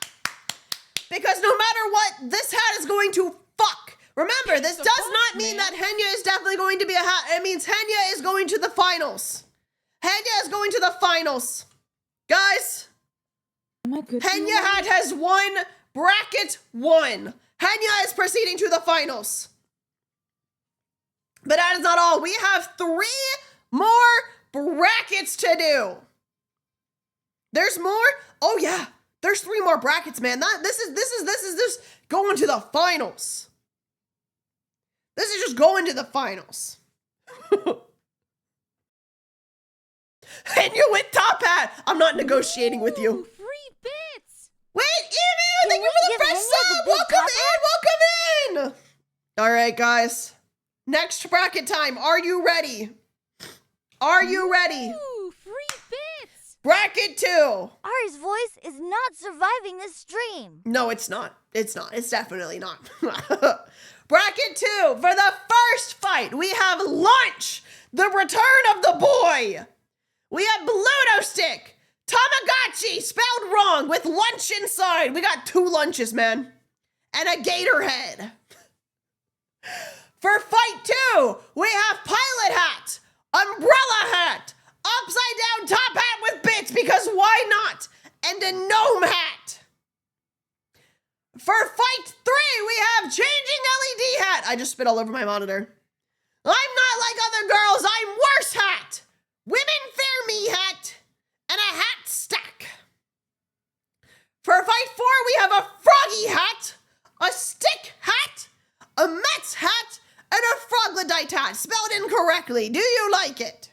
Speaker 2: Because no matter what, this hat is going to fuck. Remember, this
Speaker 1: the
Speaker 2: does
Speaker 1: fuck,
Speaker 2: not mean
Speaker 1: man?
Speaker 2: that Henya is definitely going to be a hat. It means Henya is going to the finals. Henya is going to the finals. Guys,
Speaker 1: Am I good?
Speaker 2: Henya hat has won bracket 1. Henya is proceeding to the finals. But that is not all. We have 3 more brackets to do. There's more? Oh yeah. There's 3 more brackets, man. This is just going to the finals. This is just going to the finals. And you with Top Hat. I'm not negotiating with you.
Speaker 1: Free bits.
Speaker 2: Wait, Emu, thank you for the
Speaker 3: we give
Speaker 2: fresh
Speaker 3: Henya the
Speaker 2: sub.
Speaker 3: big
Speaker 2: Welcome
Speaker 3: Top
Speaker 2: in, welcome in. All right, guys. Next bracket time. Are you ready? Are you ready?
Speaker 1: Ooh, free bits.
Speaker 2: Bracket 2.
Speaker 3: Ari's voice is not surviving this stream.
Speaker 2: No, it's not. It's not. It's definitely not. Bracket 2. For the first fight, we have Lunch, the return of the boy. We have Glowstick, Tamagotchi, spelled wrong, with lunch inside. We got 2 lunches, man. And a gator head. For fight 2, we have Pilot Hat, Umbrella Hat, Upside Down Top Hat with bits, because why not? And a Gnome Hat. For fight 3, we have Changing LED Hat. I just spit all over my monitor. I'm not like other girls, I'm worse hat. Women fear me hat. And a hat stack. For fight 4, we have a Froggy Hat, a Stick Hat, a Mets Hat, and a Froglodyte Hat, spelled incorrectly. Do you like it?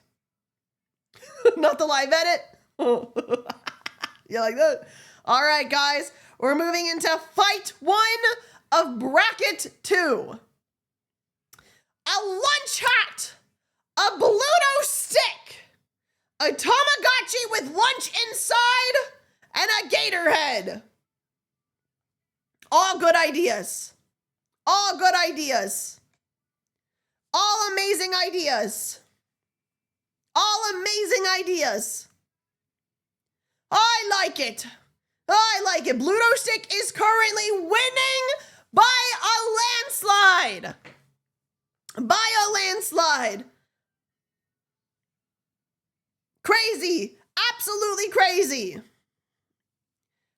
Speaker 2: Not the live edit? You like that? All right, guys. We're moving into fight 1 of bracket 2. A lunch hat, a Bluto stick, a Tamagotchi with lunch inside, and a gator head. All good ideas. All good ideas. All amazing ideas. All amazing ideas. I like it. I like it. Glowstick is currently winning by a landslide. By a landslide. Crazy. Absolutely crazy.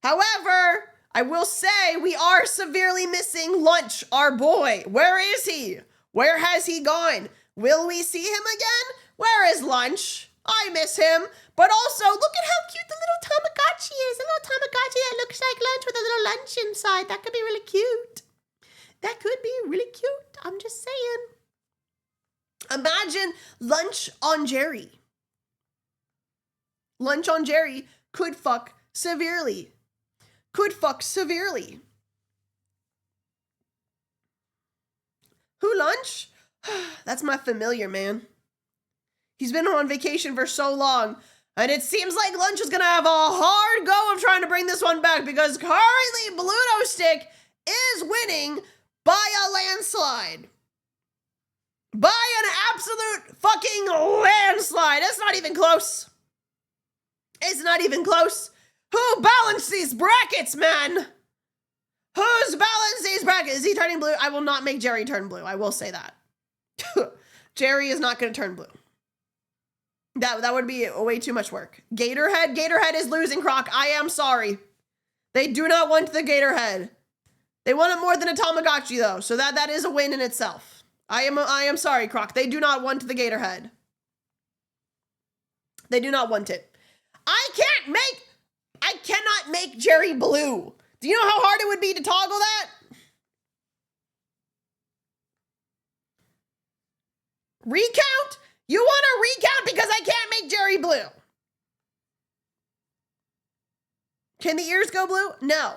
Speaker 2: However, I will say we are severely missing Lunch, our boy. Where is he? Where has he gone? Will we see him again? Where is Lunch? I miss him. But also, look at how cute the little Tamagotchi is. A little Tamagotchi that looks like Lunch with a little lunch inside. That could be really cute. That could be really cute. I'm just saying. Imagine Lunch on Jerry. Lunch on Jerry could fuck severely. Could fuck severely. Who, Lunch? That's my familiar, man. He's been on vacation for so long, and it seems like Lunch is gonna have a hard go of trying to bring this one back because currently Glowstick is winning by a landslide. By an absolute fucking landslide. It's not even close. It's not even close. Who balanced these brackets, man? Who's balanced these brackets? Is he turning blue? I will not make Jerry turn blue. I will say that. Jerry is not going to turn blue. That would be way too much work. Gatorhead is losing, Croc. I am sorry. They do not want the Gatorhead. They want it more than a Tamagotchi, though. So that is a win in itself. I am sorry, Croc. They do not want the Gatorhead. They do not want it. I cannot make Jerry blue. Do you know how hard it would be to toggle that? Recount? You want to recount because I can't make Jerry blue. Can the ears go blue? No.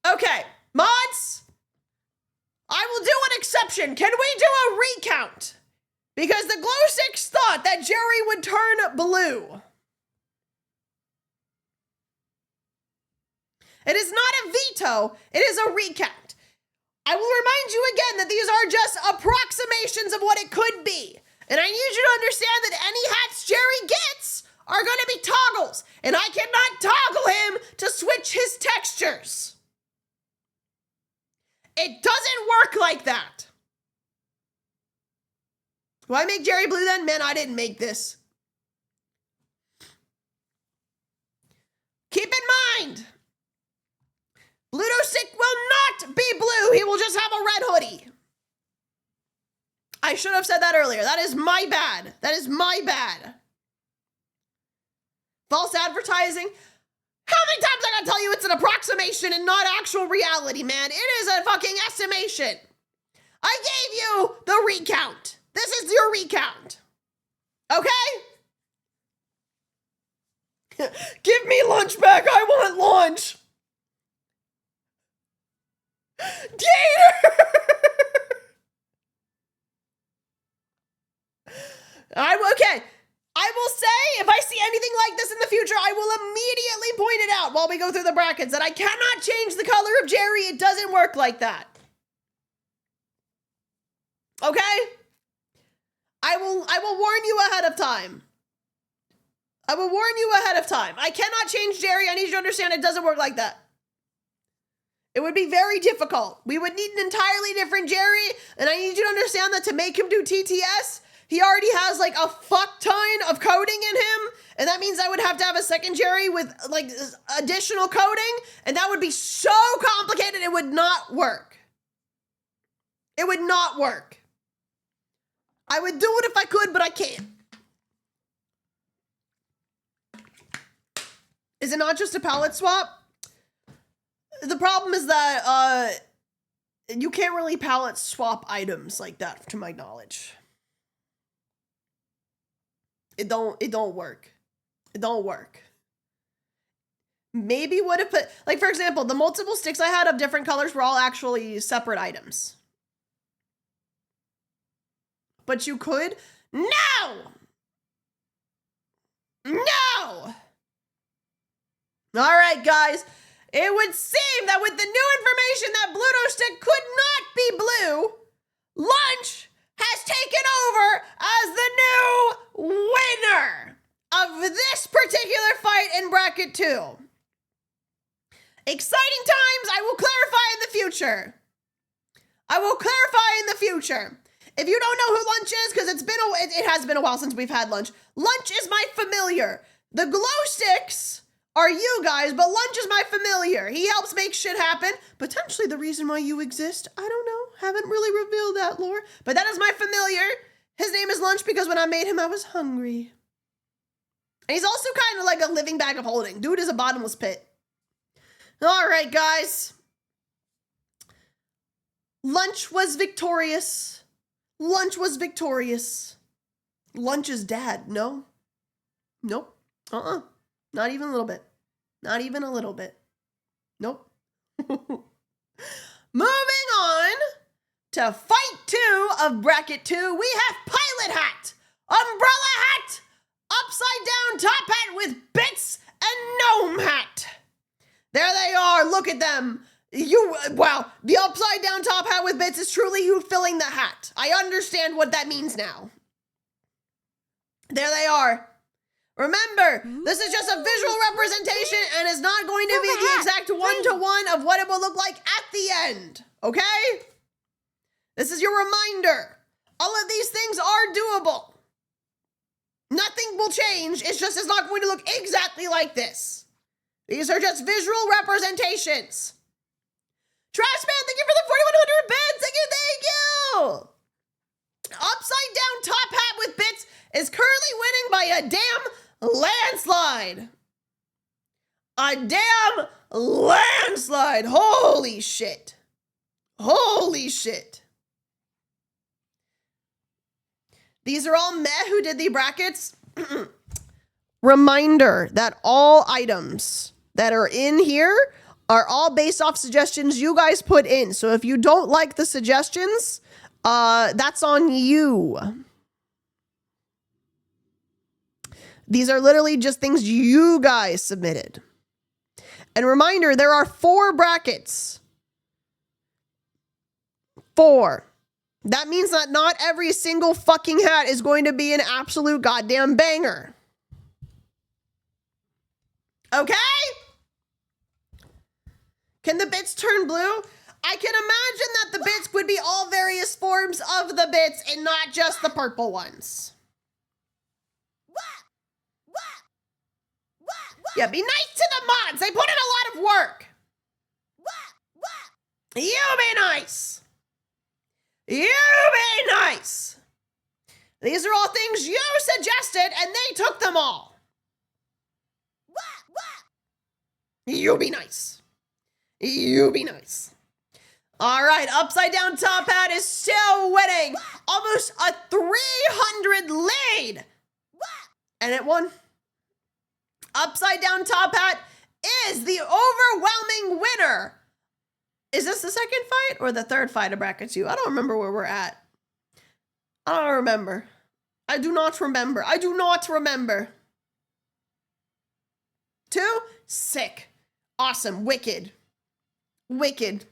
Speaker 2: Okay, mods, I will do an exception. Can we do a recount? Because the Glowsticks thought that Jerry would turn blue. It is not a veto, it is a recount. I will remind you again that these are just approximations of what it could be. And I need you to understand that any hats Jerry gets are going to be toggles. And I cannot toggle him to switch his textures. It doesn't work like that. Do I make Jerry blue then? Man, I didn't make this. Keep in mind, Glowstick will not be blue. He will just have a red hoodie. I should have said that earlier. That is my bad. That is my bad. False advertising. How many times I gotta tell you it's an approximation and not actual reality, man? It is a fucking estimation. I gave you the recount. This is your recount. Okay? Give me lunch back. I want lunch. Gator! Okay. I will say, if I see anything like this in the future, I will immediately point it out while we go through the brackets that I cannot change the color of Jerry. It doesn't work like that. Okay? I will warn you ahead of time. I will warn you ahead of time. I cannot change Jerry. I need you to understand it doesn't work like that. It would be very difficult. We would need an entirely different Jerry, and I need you to understand that to make him do TTS, he already has like a fuck ton of coding in him, and that means I would have to have a second Jerry with like additional coding, and that would be so complicated it would not work. It would not work. I would do it if I could, but I can't. Is it not just a palette swap? The problem is that you can't really palette swap items like that, to my knowledge. It don't work. It don't work. Maybe would have put, like, for example, the multiple sticks I had of different colors were all actually separate items. But you could? No! No! All right, guys. It would seem that with the new information that Glowstick could not be blue, Lunch has taken over as the new winner of this particular fight in bracket 2. Exciting times. I will clarify in the future. I will clarify in the future. If you don't know who Lunch is, because it has been a while since we've had Lunch. Lunch is my familiar. The glow sticks are you guys, but Lunch is my familiar. He helps make shit happen. Potentially the reason why you exist. I don't know. Haven't really revealed that lore. But that is my familiar. His name is Lunch because when I made him, I was hungry. And he's also kind of like a living bag of holding. Dude is a bottomless pit. All right, guys. Lunch was victorious. Lunch was victorious. Lunch's dad, no. Nope. Not even a little bit. Not even a little bit. Nope. Moving on to fight 2 of bracket 2, we have pilot hat, umbrella hat, upside down top hat with bits, and gnome hat. There they are. Look at them. Wow. The upside down top hat with bits is truly you filling the hat. I understand what that means now. There they are. Remember, this is just a visual representation and is not going to be the exact one-to-one of what it will look like at the end. Okay? This is your reminder. All of these things are doable. Nothing will change. It's not going to look exactly like this. These are just visual representations. Trashman, thank you for the 4,100 bits. Thank you. Upside down top hat with bits is currently winning by a damn landslide. A damn landslide. Holy shit. Holy shit. These are all meh who did the brackets. Reminder that all items that are in here are all based off suggestions you guys put in. So if you don't like the suggestions, that's on you. These are literally just things you guys submitted. And reminder, there are 4 brackets. 4. That means that not every single fucking hat is going to be an absolute goddamn banger. Okay? Can the bits turn blue? I can imagine that the bits would be all various forms of the bits and not just the purple ones. Yeah, be nice to the mods. They put in a lot of work. You be nice. You be nice. These are all things you suggested and they took them all. You be nice. You be nice. All right, upside down top hat is still winning. Almost a 300 lead. And it won. Upside down top hat is the overwhelming winner. Is this the second fight or the third fight of bracket 2? I don't remember where we're at. I don't remember. I do not remember. I do not remember. 2? Sick. Awesome. Wicked. Wicked.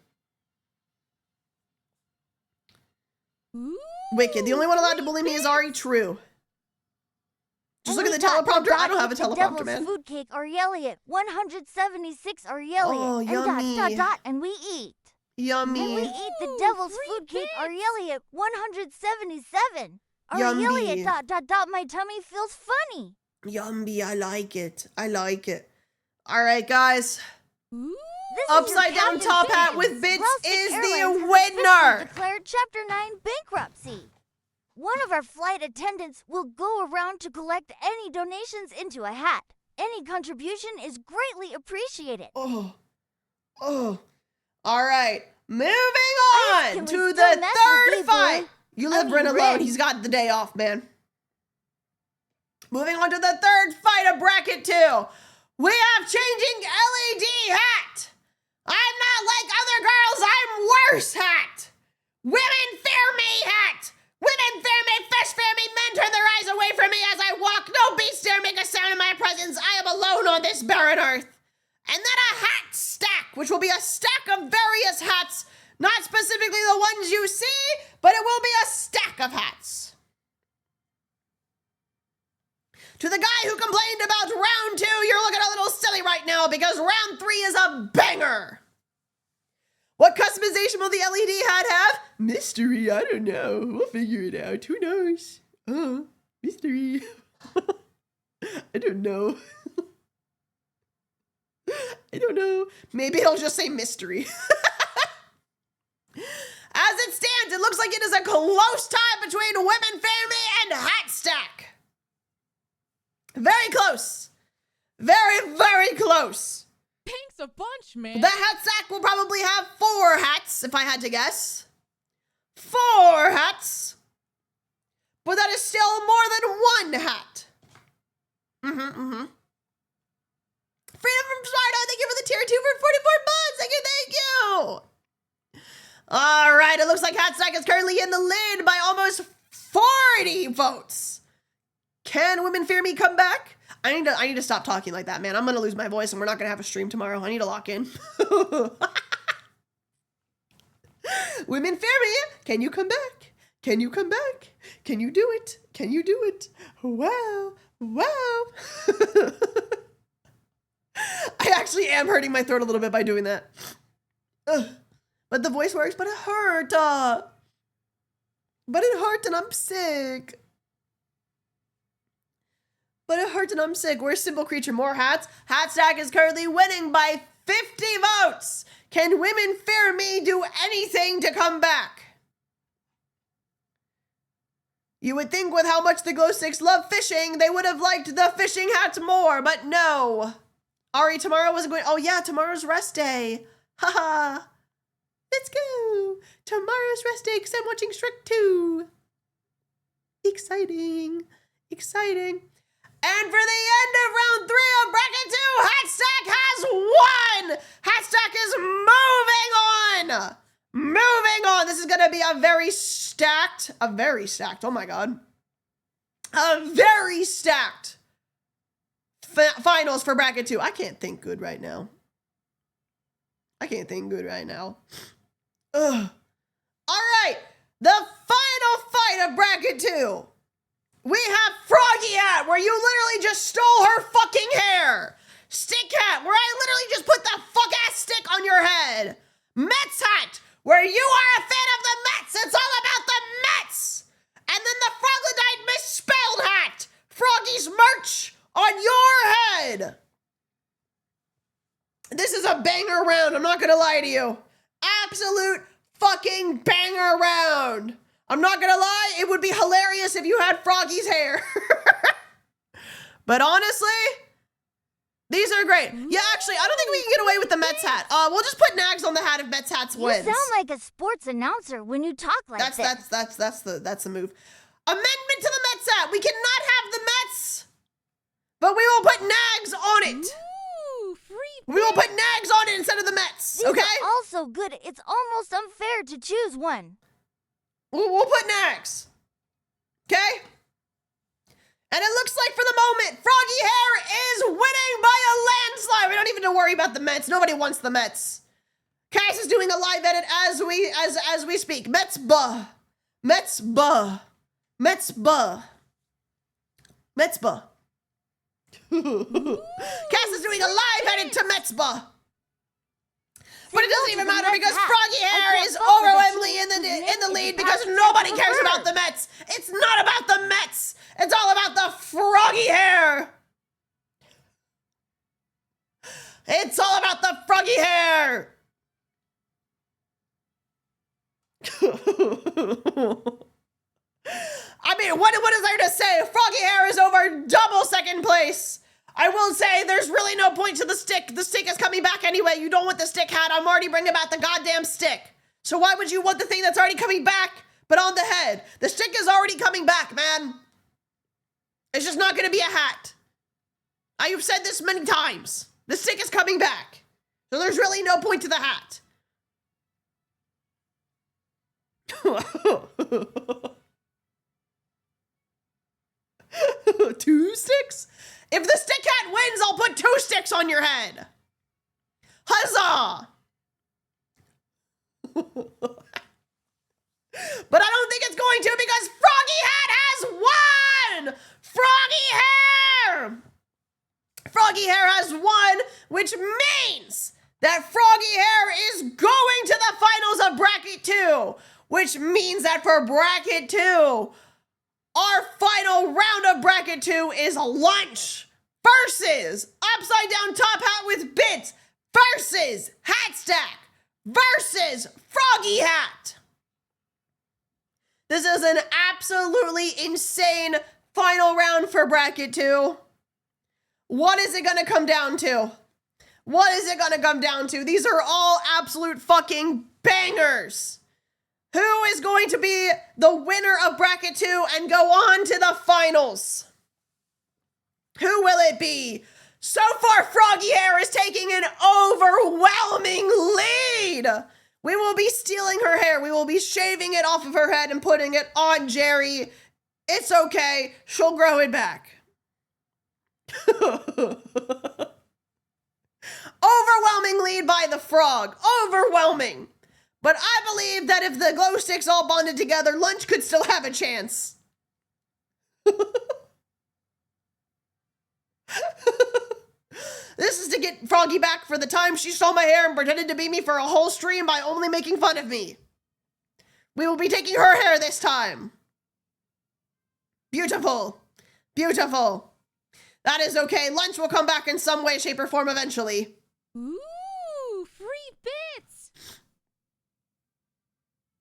Speaker 2: Wicked. The only one allowed to bully me is Ari. True. Just look at the teleprompter. I don't have a teleprompter, man.
Speaker 3: Food cake, Arielle, 176 Arielle.
Speaker 2: Oh, yummy.
Speaker 3: And and we eat.
Speaker 2: Yummy.
Speaker 3: And we eat the devil's food cake, Arielle, 177.
Speaker 2: Yummy.
Speaker 3: Arielle, my tummy feels funny.
Speaker 2: Yummy. I like it. I like it. All right, guys.
Speaker 3: This
Speaker 2: Upside down top hat with bits is the winner.
Speaker 3: Declared Chapter 9 bankruptcy. One of our flight attendants will go around to collect any donations into a hat. Any contribution is greatly appreciated.
Speaker 2: Oh. All right. Moving on to the third fight. You leave Ren alone. He's got the day off, man. Moving on to the third fight of bracket 2. We have changing LED hat. I'm not like other girls. I'm worse hat. Women fear me hat. Women fear me, fish fear me, men turn their eyes away from me as I walk. No beast dare make a sound in my presence. I am alone on this barren earth. And then a hat stack, which will be a stack of various hats. Not specifically the ones you see, but it will be a stack of hats. To the guy who complained about round 2, you're looking a little silly right now because round 3 is a banger. What customization will the LED hat have? Mystery, I don't know. We'll figure it out. Who knows? Oh, mystery. I don't know. I don't know. Maybe it'll just say mystery. As it stands, it looks like it is a close tie between Women Family and Hat Stack. Very close. Very, very close.
Speaker 1: Thanks a bunch, man.
Speaker 2: The Hat Stack will probably have 4 hats, if I had to guess. 4 hats. But that is still more than 1 hat. Freedom from Sparta, thank you for the tier 2 for 44 months. Thank you. All right, it looks like Hat Stack is currently in the lead by almost 40 votes. Can Women Fear Me come back? I need to stop talking like that, man. I'm gonna lose my voice and we're not gonna have a stream tomorrow. I need to lock in. Women Fear Me, can you come back? Can you come back? Can you do it? Can you do it? Wow. I actually am hurting my throat a little bit by doing that. Ugh. But the voice works, but it hurt. But it hurt and I'm sick. Where's Simple Creature? More hats? Hat Stack is currently winning by 50 votes. Can Women Fear Me do anything to come back? You would think with how much the Glowsticks love fishing, they would have liked the fishing hats more, but no. Ari, tomorrow wasn't going. Oh yeah, tomorrow's rest day. Haha. Let's go. Tomorrow's rest day because I'm watching Shrek 2. Exciting. And for the end of round 3 of bracket 2, Hat Stack has won. Hat Stack is moving on. This is going to be a very stacked, oh my God. A very stacked finals for bracket 2. I can't think good right now. Ugh. All right, the final fight of bracket 2. We have Froggy Hat, where you literally just stole her fucking hair. Stick Hat, where I literally just put the fuck-ass stick on your head. Mets Hat, where you are a fan of the Mets. It's all about the Mets. And then the Froglodyte misspelled hat. Froggy's merch on your head. This is a banger round. I'm not going to lie to you. Absolute fucking banger round. I'm not going to lie. It would be hilarious if you had Froggy's hair. But honestly, these are great. Yeah, actually, I don't think we can get away with the Mets hat. We'll just put Nags on the hat if Mets hats wins.
Speaker 3: You sound like a sports announcer when you talk like this.
Speaker 2: That's the move. Amendment to the Mets hat. We cannot have the Mets, but we will put Nags on it.
Speaker 1: Ooh, free.
Speaker 2: We will put Nags on it instead of the Mets.
Speaker 3: These
Speaker 2: Okay.
Speaker 3: are also good. It's almost unfair to choose one.
Speaker 2: We'll put Nags. Okay. And it looks like for the moment, Froggy Hair is winning by a landslide. We don't even have to worry about the Mets. Nobody wants the Mets. Cass is doing a live edit as we speak. Mets buh. Cass is doing a live edit to Mets buh. But it doesn't even matter because Froggy Hair is overwhelmingly in the lead because nobody cares about the Mets. It's not about the Mets. It's all about the Froggy Hair. It's all about the Froggy Hair. I mean, what is there to say? Froggy Hair is over double second place. I will say there's really no point to the stick. The stick is coming back anyway. You don't want the stick hat. I'm already bringing back the goddamn stick. So why would you want the thing that's already coming back, but on the head? The stick is already coming back, man. It's just not going to be a hat. I've said this many times. The stick is coming back. So there's really no point to the hat. Two sticks? If the stick hat wins, I'll put 2 sticks on your head. Huzzah! But I don't think it's going to because Froggy Hat has won! Froggy Hair has won, which means that Froggy Hair is going to the finals of Bracket 2, which means that for Bracket 2, our final round of Bracket 2 is lunch. versus upside down top hat with bits versus hat stack versus froggy hat. This is an absolutely insane final round for bracket 2. What is it going to come down to? What is it going to come down to? These are all absolute fucking bangers. Who is going to be the winner of bracket 2 and go on to the finals? Who will it be? So far, Froggy Hair is taking an overwhelming lead. We will be stealing her hair. We will be shaving it off of her head and putting it on Jerry. It's okay. She'll grow it back. Overwhelming lead by the frog. Overwhelming. But I believe that if the glow sticks all bonded together, Lunch could still have a chance. This is to get Froggy back for the time she stole my hair and pretended to be me for a whole stream by only making fun of me. We will be taking her hair this time. Beautiful. Beautiful. That is okay. Lunch will come back in some way, shape, or form eventually.
Speaker 1: Ooh, free bits.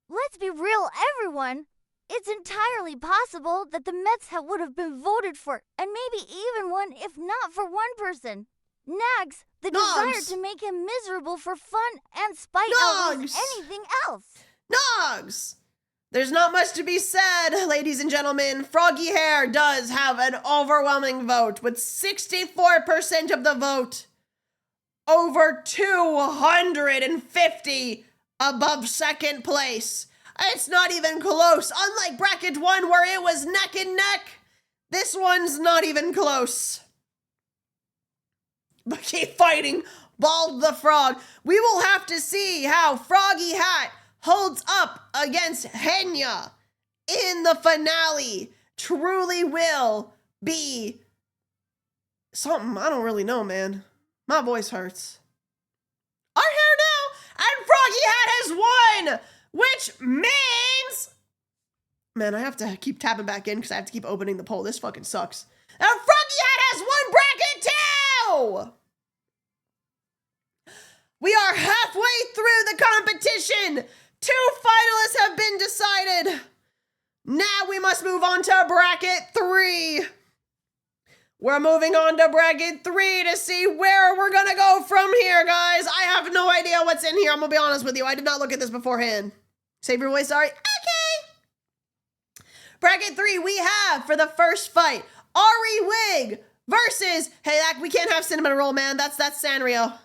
Speaker 3: Let's be real, everyone. It's entirely possible that the Mets would have been voted for, and maybe even won if not for one person. Nags, the desire to make him miserable for fun and spite outweighs anything else.
Speaker 2: Nogs! There's not much to be said, ladies and gentlemen. Froggy Hair does have an overwhelming vote with 64% of the vote. Over 250 above second place. It's not even close. Unlike bracket 1 where it was neck and neck, this one's not even close. But keep fighting, Bald the Frog. We will have to see how Froggy Hat holds up against Henya in the finale. Truly will be something. I don't really know, man. My voice hurts. Our hair now, and Froggy Hat has won, which means, man, I have to keep tapping back in because I have to keep opening the poll. This fucking sucks. And Froggy Hat has won bracket 2. We are halfway through the competition. 2 finalists have been decided. Now we must move on to bracket 3. We're moving on to bracket 3 to see where we're gonna go from here, guys. I have no idea what's in here. I'm gonna be honest with you. I did not look at this beforehand. Save your voice, sorry. Okay. Bracket 3, we have for the first fight, Ari Wig versus, hey, we can't have cinnamon roll, man. That's Sanrio.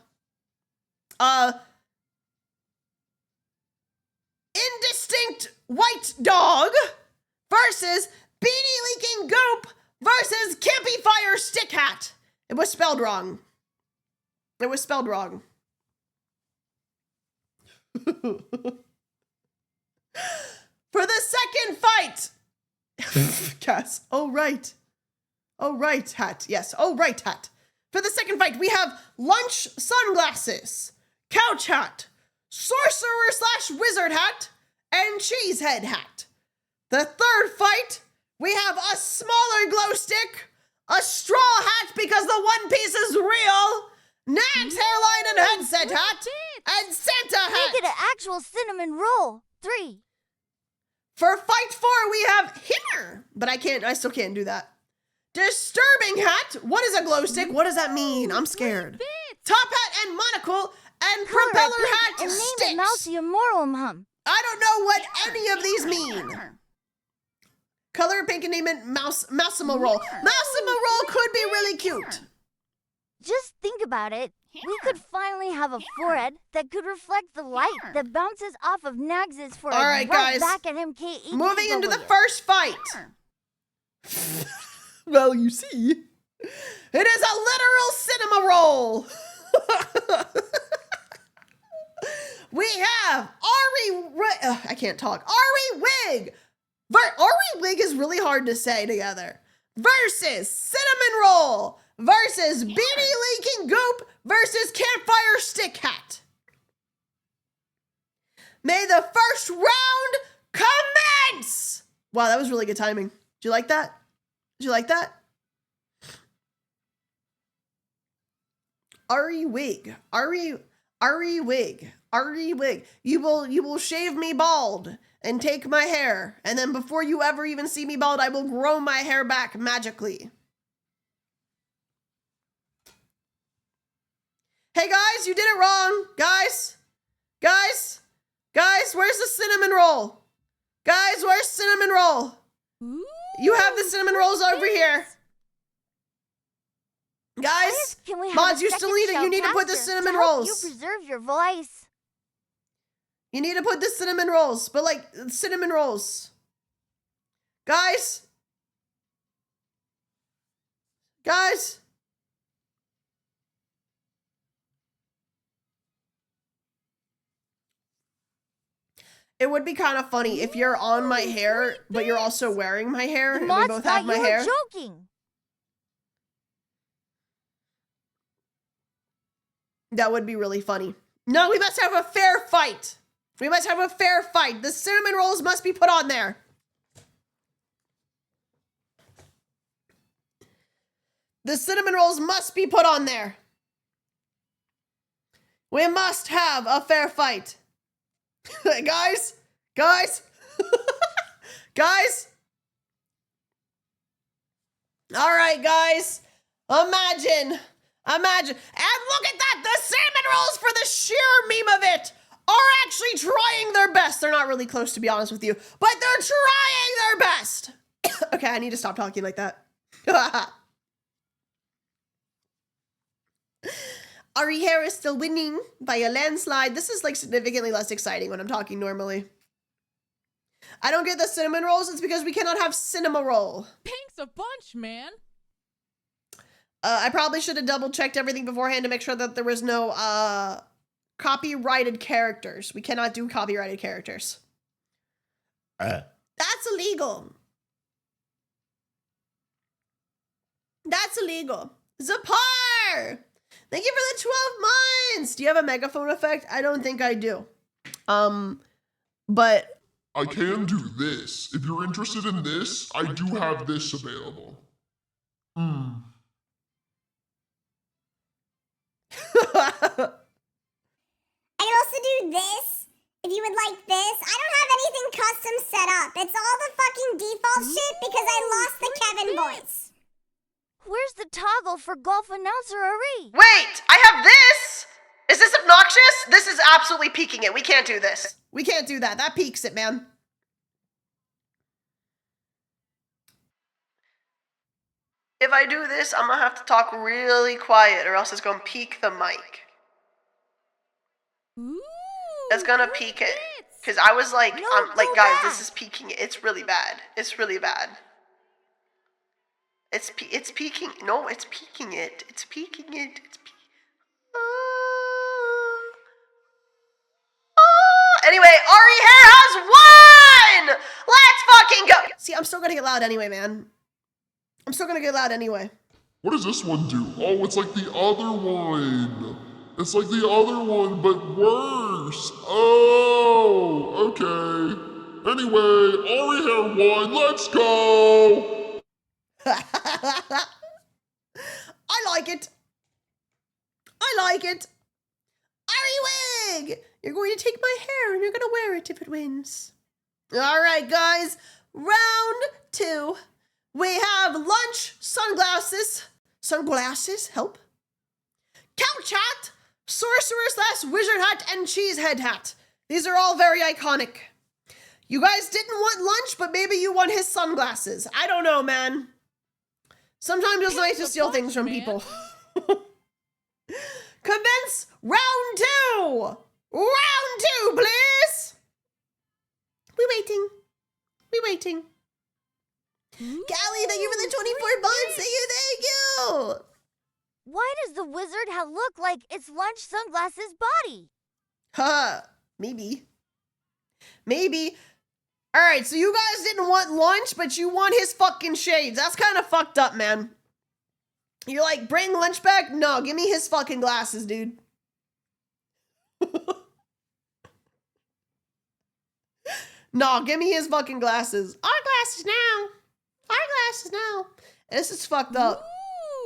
Speaker 2: Indistinct White Dog versus Beanie Leaking Goop versus Campy Fire Stick Hat. It was spelled wrong. It was spelled wrong. For the second fight. Cass. Oh, right. Oh, right, Hat. Yes. Oh, right, Hat. For the second fight, we have Lunch Sunglasses, Couch Hat, Sorcerer/Wizard Hat, and Cheesehead Hat. The third fight, we have a smaller glow stick, a straw hat because the one piece is real, Nag's hairline and headset hat, and Santa hat.
Speaker 3: Make it an actual cinnamon roll. 3.
Speaker 2: For fight 4, we have Hinner, but I still can't do that. Disturbing hat. What is a glow stick? What does that mean? I'm scared. Top hat and monocle and propeller hat
Speaker 3: and
Speaker 2: sticks.
Speaker 3: name it Mousy Morum Hum.
Speaker 2: I don't know what any of these mean. Color pink and name it Massimo Roll. Massimo Roll could be really cute.
Speaker 3: Just think about it. We could finally have a forehead that could reflect the light that bounces off of Nags's forehead.
Speaker 2: All right, guys.
Speaker 3: Back at him, K-E-W.
Speaker 2: Moving into the first fight. Well, you see, it is a literal cinema roll. We have I can't talk. Ari Wig. Ari Wig is really hard to say together. Versus Cinnamon Roll. Versus Beanie Leaking Goop. Versus Campfire Stick Hat. May the first round commence. Wow, that was really good timing. Did you like that? Did you like that? Ari wig. Ari wig. Ari wig. You will shave me bald and take my hair. And then before you ever even see me bald, I will grow my hair back magically. Hey guys, you did it wrong. Guys, where's the cinnamon roll? Guys, where's cinnamon roll?
Speaker 1: Ooh,
Speaker 2: You have the cinnamon rolls over here. Guys,
Speaker 3: Can we have
Speaker 2: mods,
Speaker 3: a
Speaker 2: you still
Speaker 3: second
Speaker 2: need it. You need to put the
Speaker 3: shoutcaster
Speaker 2: cinnamon
Speaker 3: to help
Speaker 2: rolls.
Speaker 3: You preserve your voice.
Speaker 2: You need to put the cinnamon rolls, but like cinnamon rolls. Guys. It would be kind of funny if you're on my hair, but you're also wearing my hair,
Speaker 3: The
Speaker 2: and we
Speaker 3: mods
Speaker 2: both
Speaker 3: thought
Speaker 2: have my
Speaker 3: you
Speaker 2: hair.
Speaker 3: were joking.
Speaker 2: That would be really funny. No, we must have a fair fight. We must have a fair fight. The cinnamon rolls must be put on there. The cinnamon rolls must be put on there. We must have a fair fight. Guys. Guys. All right, guys. Imagine. And look at that. The cinnamon rolls, for the sheer meme of it, are actually trying their best. They're not really close, to be honest with you, but they're trying their best. Okay, I need to stop talking like that. Ari hair is still winning by a landslide. This is like significantly less exciting when I'm talking normally. I don't get the cinnamon rolls. It's because we cannot have cinema roll.
Speaker 1: Pink's a bunch, man.
Speaker 2: I probably should have double checked everything beforehand to make sure that there was no copyrighted characters. We cannot do copyrighted characters. That's illegal. That's illegal. Zapar! Thank you for the 12 months! Do you have a megaphone effect? I don't think I do. But...
Speaker 7: I can do this. If you're interested in this, I do have this available.
Speaker 8: I can also do this, if you would like this. I don't have anything custom set up. It's all the fucking default shit because I lost the Kevin voice.
Speaker 3: Where's the toggle for golf announcer Ari?
Speaker 2: Wait! I have this! Is this obnoxious? This is absolutely peaking it. We can't do this. We can't do that. That peaks it, man. If I do this, I'm gonna have to talk really quiet or else it's gonna peak the mic.
Speaker 1: Ooh,
Speaker 2: It's gonna
Speaker 1: free
Speaker 2: peak it.
Speaker 1: bits.
Speaker 2: Because I was like,
Speaker 3: No,
Speaker 2: like,
Speaker 3: go
Speaker 2: guys,
Speaker 3: back.
Speaker 2: this is peaking it. It's really bad. It's really bad. It's peaking. No, it's peaking it. It's peaking it. It's peaking. Anyway, Ari Hair has won! Let's fucking go! See, I'm still gonna get loud anyway, man. I'm still gonna get loud anyway.
Speaker 7: What does this one do? Oh, it's like the other one. It's like the other one, but worse. Oh, okay. Anyway, Ari Hair won. Let's go.
Speaker 2: I like it. I like it. Ari Wig! You're going to take my hair and you're going to wear it if it wins. All right, guys. Round 2. We have lunch, sunglasses, help, couch hat, sorcerer / wizard hat, and cheesehead hat. These are all very iconic. You guys didn't want lunch, but maybe you want his sunglasses. I don't know, man. Sometimes it's nice to steal things from people. Commence round 2! Round 2, please! We waiting. Callie, thank you for the 24 months. Thank you.
Speaker 3: Why does the wizard hat look like it's Lunch Sunglasses' body?
Speaker 2: Maybe. All right, so you guys didn't want lunch, but you want his fucking shades. That's kind of fucked up, man. You're like, bring lunch back? No, give me his fucking glasses, dude. No, give me his fucking glasses. Our glasses now. This is fucked up.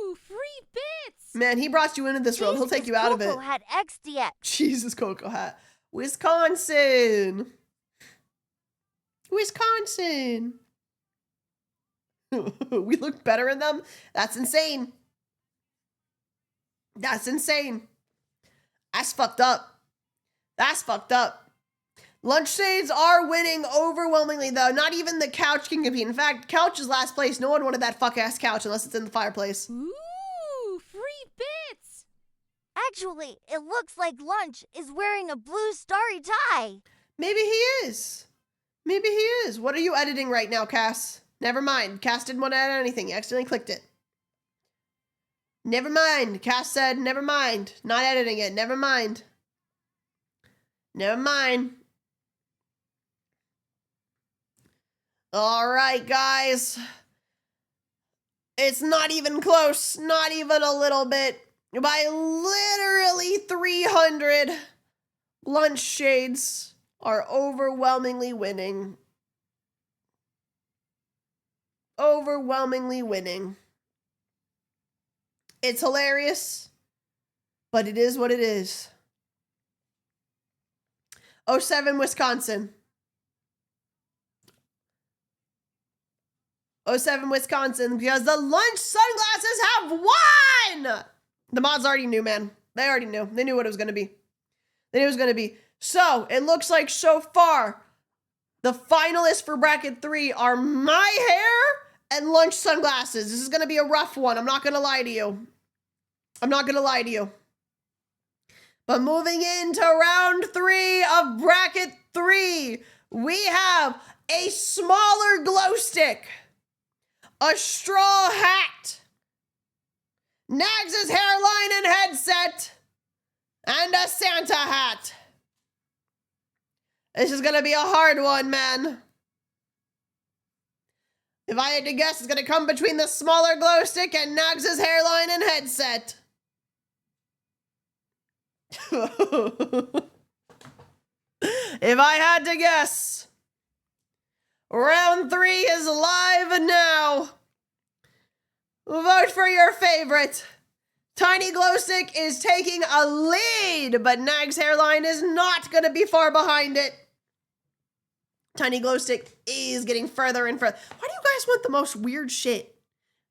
Speaker 1: Ooh, free bits.
Speaker 2: Man, he brought you into this world. He'll take you out of it.
Speaker 3: Coco had XDX.
Speaker 2: Jesus, Coco hat. Wisconsin. Wisconsin. We look better in them? That's insane. That's insane. That's fucked up. That's fucked up. Lunch shades are winning overwhelmingly, though. Not even the couch can compete. In fact, couch is last place. No one wanted that fuck-ass couch unless it's in the fireplace.
Speaker 1: Ooh, free bits.
Speaker 3: Actually, it looks like Lunch is wearing a blue starry tie.
Speaker 2: Maybe he is. Maybe he is. What are you editing right now, Cass? Never mind. Cass didn't want to edit anything. You accidentally clicked it. Never mind. Cass said, never mind. Not editing it. Never mind. Never mind. All right, guys. It's not even close. Not even a little bit. By literally 300, Lunch shades are overwhelmingly winning. Overwhelmingly winning. It's hilarious, but it is what it is. 07 Wisconsin. 07 Wisconsin, because the Lunch sunglasses have won! The mods already knew, man. They already knew. They knew what it was going to be. They knew it was going to be. So, it looks like so far, the finalists for bracket 3 are my hair and Lunch sunglasses. This is going to be a rough one. I'm not going to lie to you. I'm not going to lie to you. But moving into round 3 of bracket 3, we have a smaller glow stick, a straw hat, Nags' hairline and headset, and a Santa hat. This is going to be a hard one, man. If I had to guess, it's going to come between the smaller glow stick and Nags' hairline and headset. If I had to guess, round 3 is live now. Vote for your favorite. Tiny Glowstick is taking a lead, but Nags' hairline is not going to be far behind it. Tiny Glowstick is getting further and further. Why do you guys want the most weird shit?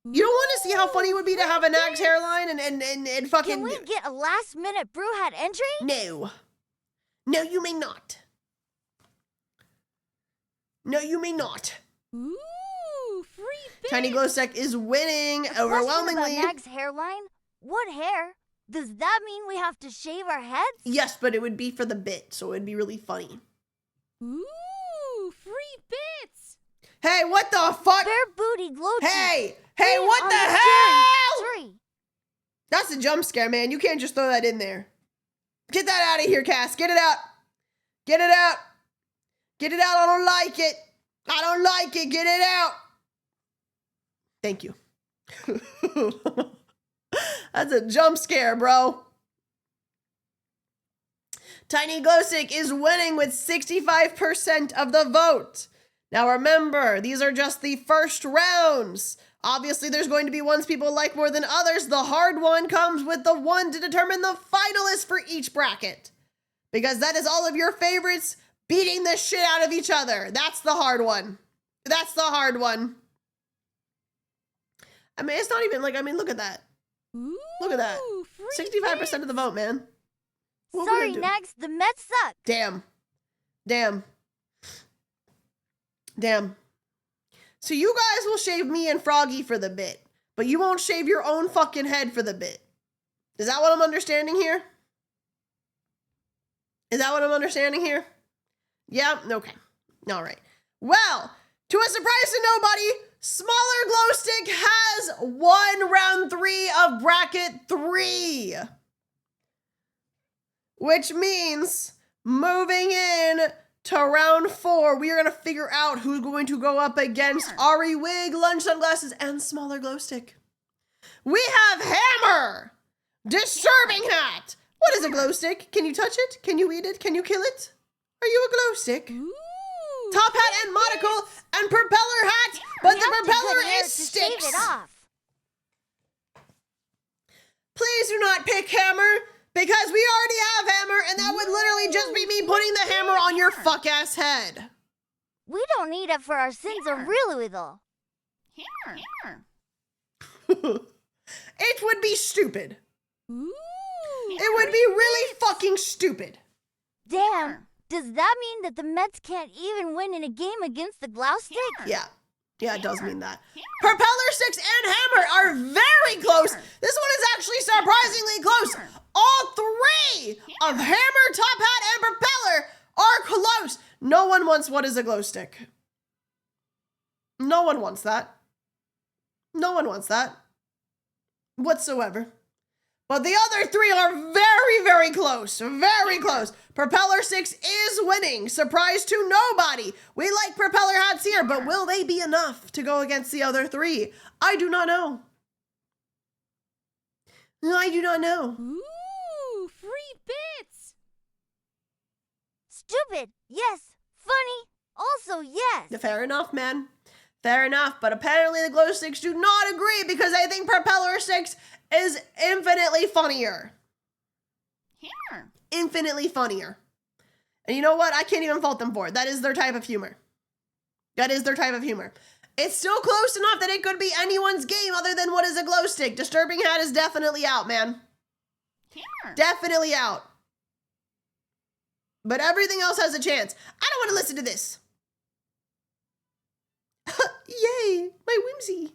Speaker 2: You don't want to see how funny it would be to have a Nags' hairline and fucking...
Speaker 3: Can we get a last-minute brew hat entry?
Speaker 2: No. No, you may not. No, you may not.
Speaker 1: Ooh, free bits.
Speaker 2: Tiny Glowstick is winning overwhelmingly.
Speaker 3: Question about Nags' hairline? What hair? Does that mean we have to shave our heads?
Speaker 2: Yes, but it would be for the bit, so it would be really funny.
Speaker 1: Ooh, free bits.
Speaker 2: Hey, what the fuck?
Speaker 3: Bare booty glow
Speaker 2: Hey,
Speaker 3: cheeks.
Speaker 2: what
Speaker 3: On
Speaker 2: the
Speaker 3: scary
Speaker 2: hell?
Speaker 3: tree.
Speaker 2: That's a jump scare, man. You can't just throw that in there. Get that out of here, Cass. Get it out. Get it out. Get it out. I don't like it. I don't like it. Get it out. Thank you. That's a jump scare, bro. Tiny Glowstick is winning with 65% of the vote. Now remember, these are just the first rounds. Obviously, there's going to be ones people like more than others. The hard one comes with the one to determine the finalists for each bracket. Because that is all of your favorites beating the shit out of each other. That's the hard one. That's the hard one. I mean, it's not even like, I mean, look at that.
Speaker 1: Ooh,
Speaker 2: Look at that. 65% of the vote, man. What are we
Speaker 3: Sorry,
Speaker 2: gonna do?
Speaker 3: Nags, the Mets suck.
Speaker 2: Damn. Damn. Damn. So you guys will shave me and Froggy for the bit, but you won't shave your own fucking head for the bit. Is that what I'm understanding here? Is that what I'm understanding here? Yeah? Okay. All right. Well, to a surprise to nobody, Smaller Glowstick has won round 3 of bracket 3. Which means moving in to round 4, we are going to figure out who's going to go up against Ari Wig, Lunch Sunglasses, and Smaller Glowstick. We have Hammer, Disturbing Hat. What is a Glowstick? Can you touch it? Can you eat it? Can you kill it? Are you a Glowstick?
Speaker 1: Ooh,
Speaker 2: Top hat and monocle and propeller hat, but
Speaker 3: We
Speaker 2: the
Speaker 3: have to
Speaker 2: propeller
Speaker 3: cut hair
Speaker 2: is
Speaker 3: to shave
Speaker 2: sticks.
Speaker 3: it off.
Speaker 2: Please do not pick Hammer, because we already have Hammer, and that would literally just be me putting the hammer on your fuck-ass head.
Speaker 3: We don't need it for our sins of really though.
Speaker 2: It would be stupid.
Speaker 1: Ooh.
Speaker 2: It would be really fucking stupid.
Speaker 3: Damn. Does that mean that the Mets can't even win in a game against the Glowstick?
Speaker 2: Yeah. Yeah, it does mean that. Propeller Sticks and Hammer are very close. This one is actually surprisingly close. All three of Hammer, Top Hat, and Propeller are close. No one wants what is a glow stick. No one wants that. No one wants that. Whatsoever. But the other three are very, very close. Very close. Propeller 6 is winning. Surprise to nobody. We like propeller hats here, but will they be enough to go against the other three? I do not know. I do not know.
Speaker 1: Ooh, free bits.
Speaker 3: Stupid. Yes. Funny. Also, yes.
Speaker 2: Fair enough, man. Fair enough, but apparently the glow sticks do not agree because they think Propeller 6 is infinitely funnier. Infinitely funnier. And you know what? I can't even fault them for it. That is their type of humor. That is their type of humor. It's still close enough that it could be anyone's game other than what is a glow stick. Disturbing Hat is definitely out, man. Definitely out. But everything else has a chance. I don't want to listen to this. Yay, my whimsy.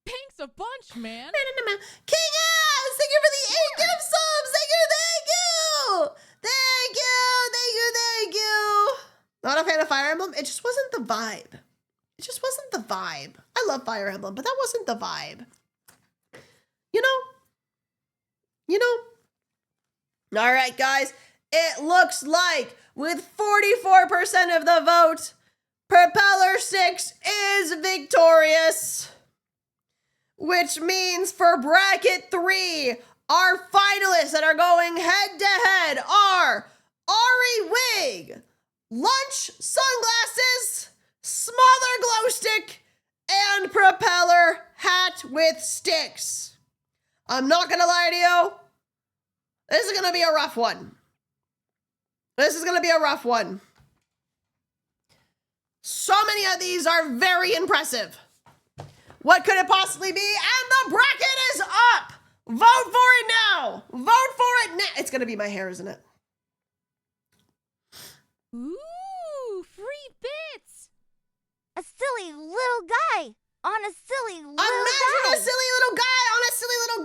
Speaker 1: Thanks a bunch, man.
Speaker 2: King Ass, thank you for the 8 gift subs. Thank you, thank you. Thank you, thank you, thank you. Not a fan of Fire Emblem. It just wasn't the vibe. It just wasn't the vibe. I love Fire Emblem, but that wasn't the vibe. You know? You know? All right, guys. It looks like with 44% of the vote, Propeller 6 is victorious. Which means for bracket 3, our finalists that are going head to head are Ari Wig, Lunch Sunglasses, Smaller Glow Stick, and Propeller Hat with Sticks. I'm not gonna lie to you. This is gonna be a rough one. This is gonna be a rough one. So many of these are very impressive. What could it possibly be? And the bracket is up. Vote for it now. Vote for it now. It's going to be my hair, isn't it?
Speaker 1: Ooh, free bits.
Speaker 3: A silly little guy on a silly little
Speaker 2: Imagine
Speaker 3: guy.
Speaker 2: a silly little guy on a silly little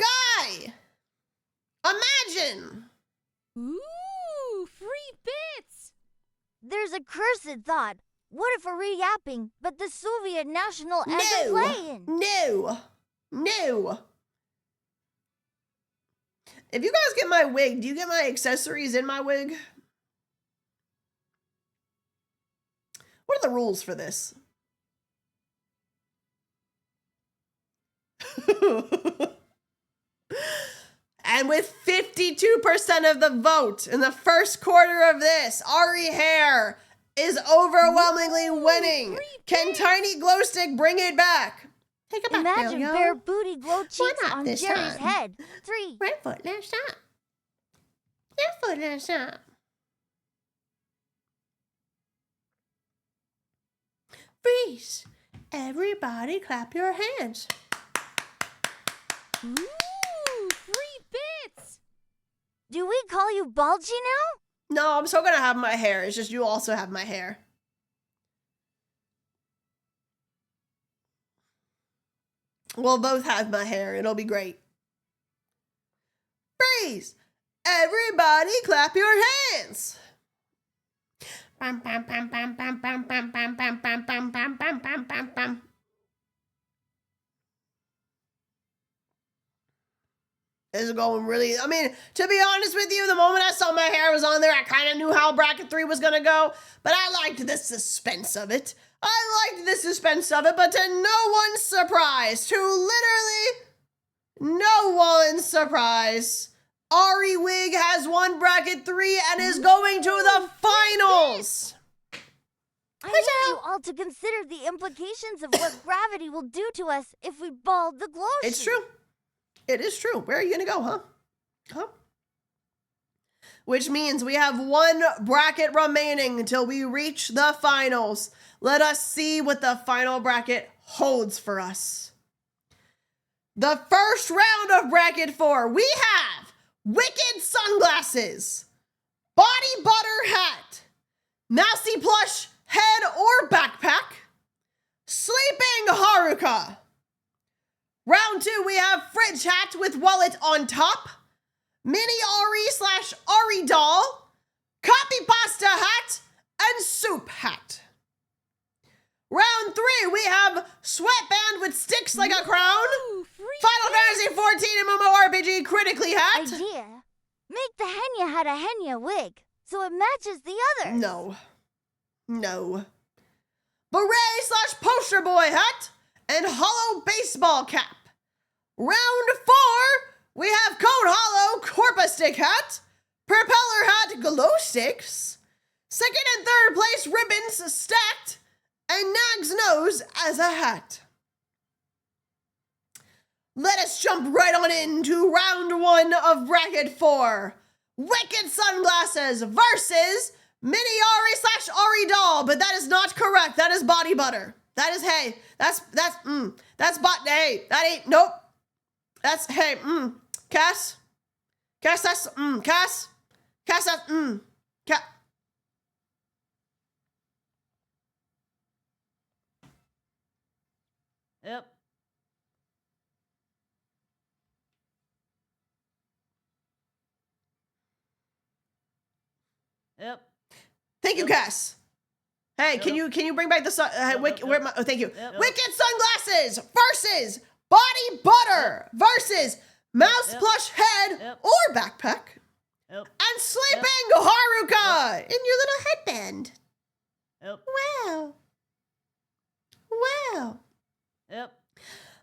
Speaker 2: guy. Imagine.
Speaker 1: Ooh, free bits.
Speaker 3: There's a cursed thought. What if we're re-yapping, but the Soviet national anthem playing?
Speaker 2: No. No. If you guys get my wig, do you get my accessories in my wig? What are the rules for this? And with 52% of the vote in the first quarter of this, Ari Hair is overwhelmingly winning. Can Tiny Glowstick bring it back? Take it back,
Speaker 3: Imagine
Speaker 2: Arielle.
Speaker 3: bare booty glow cheeks
Speaker 2: not
Speaker 3: on
Speaker 2: this
Speaker 3: Jerry's
Speaker 2: time?
Speaker 3: head. 3.
Speaker 2: Right foot, left stop. Left foot, left stop. Freeze. Everybody clap your hands.
Speaker 1: Ooh, free bits.
Speaker 3: Do we call you Bulgy now?
Speaker 2: No, I'm still gonna have my hair. It's just you also have my hair. We'll both have my hair. It'll be great. Freeze! Everybody clap your hands. Bam, bam, bam, bam, bam, bam, bam, bam, bam, bam, bam, bam, bam, bam, bam, bam. This is going really, I mean, to be honest with you, the moment I saw my hair was on there, I kind of knew how bracket 3 was going to go, but I liked the suspense of it. I liked the suspense of it, but to no one's surprise, to literally no one's surprise, Ari Wig has won bracket 3 and is going to the finals.
Speaker 3: I need you all to consider the implications of what gravity will do to us if we ball the glow
Speaker 2: It's
Speaker 3: sheet.
Speaker 2: true. It is true. Where are you gonna go, huh? Huh? Which means we have one bracket remaining until we reach the finals. Let us see what the final bracket holds for us. The first round of bracket 4, we have Wicked Sunglasses, Body Butter Hat, Mousy Plush Head or Backpack, Sleeping Haruka. Round 2, we have Fridge Hat with Wallet on top, Mini Ari/Ari Doll, Copy Pasta Hat, and Soup Hat. Round 3, we have Sweatband with Sticks Like a Crown, Final Fantasy 14 MMORPG Critically Hat.
Speaker 3: Idea. Make the Henya hat a Henya wig, so it matches the others.
Speaker 2: No. No. Beret/Poster Boy Hat, and Hollow Baseball Cap. Round 4, we have Code Hollow Corpus Stick Hat, Propeller Hat Glow Sticks, second and third place ribbons stacked, and Nag's Nose as a hat. Let us jump right on into round 1 of bracket 4. Wicked Sunglasses versus Mini Ari/Ari Doll, but that is not correct. That is Body Butter. That is, hey, that's hey, that ain't, nope. That's, hey, Cass, that's, Cass, that's, Cass. Yep. Yep. Thank you, Cass. Hey, can you bring back the sun? Thank you. Wicked Sunglasses versus Body Butter versus Mouse Plush Head or Backpack and Sleeping Haruka in your little headband. Wow. Wow.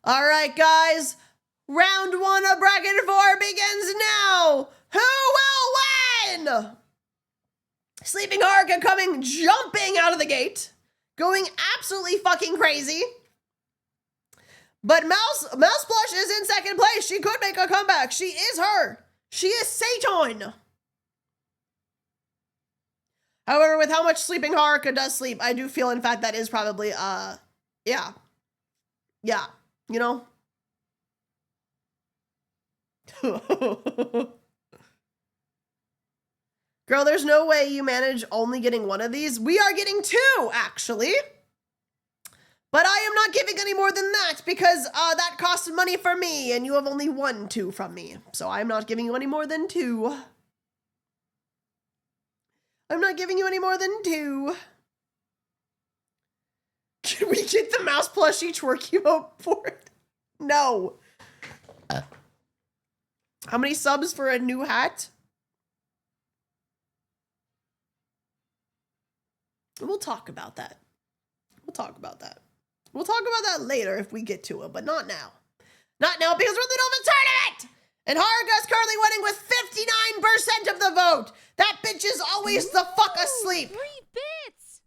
Speaker 2: All right, guys. Round 1 of bracket 4 begins now. Who will win? Sleeping Haruka jumping out of the gate, going absolutely fucking crazy. But Mouse Plush is in second place. She could make a comeback. She is her. She is Satan. However, with how much Sleeping Haruka does sleep, I do feel, in fact, that is probably, yeah, you know? Girl, there's no way you manage only getting one of these. We are getting 2, actually. But I am not giving any more than that because that costs money for me, and you have only 1 2 from me. So I'm not giving you any more than 2. I'm not giving you any more than 2. Can we get the mouse plushie twerk emote for it? No. How many subs for a new hat? We'll talk about that. We'll talk about that. We'll talk about that later if we get to it, but not now. Not now because we're in the middle of a tournament! And Haruka is currently winning with 59% of the vote. That bitch is always the fuck asleep.
Speaker 3: 3 bits!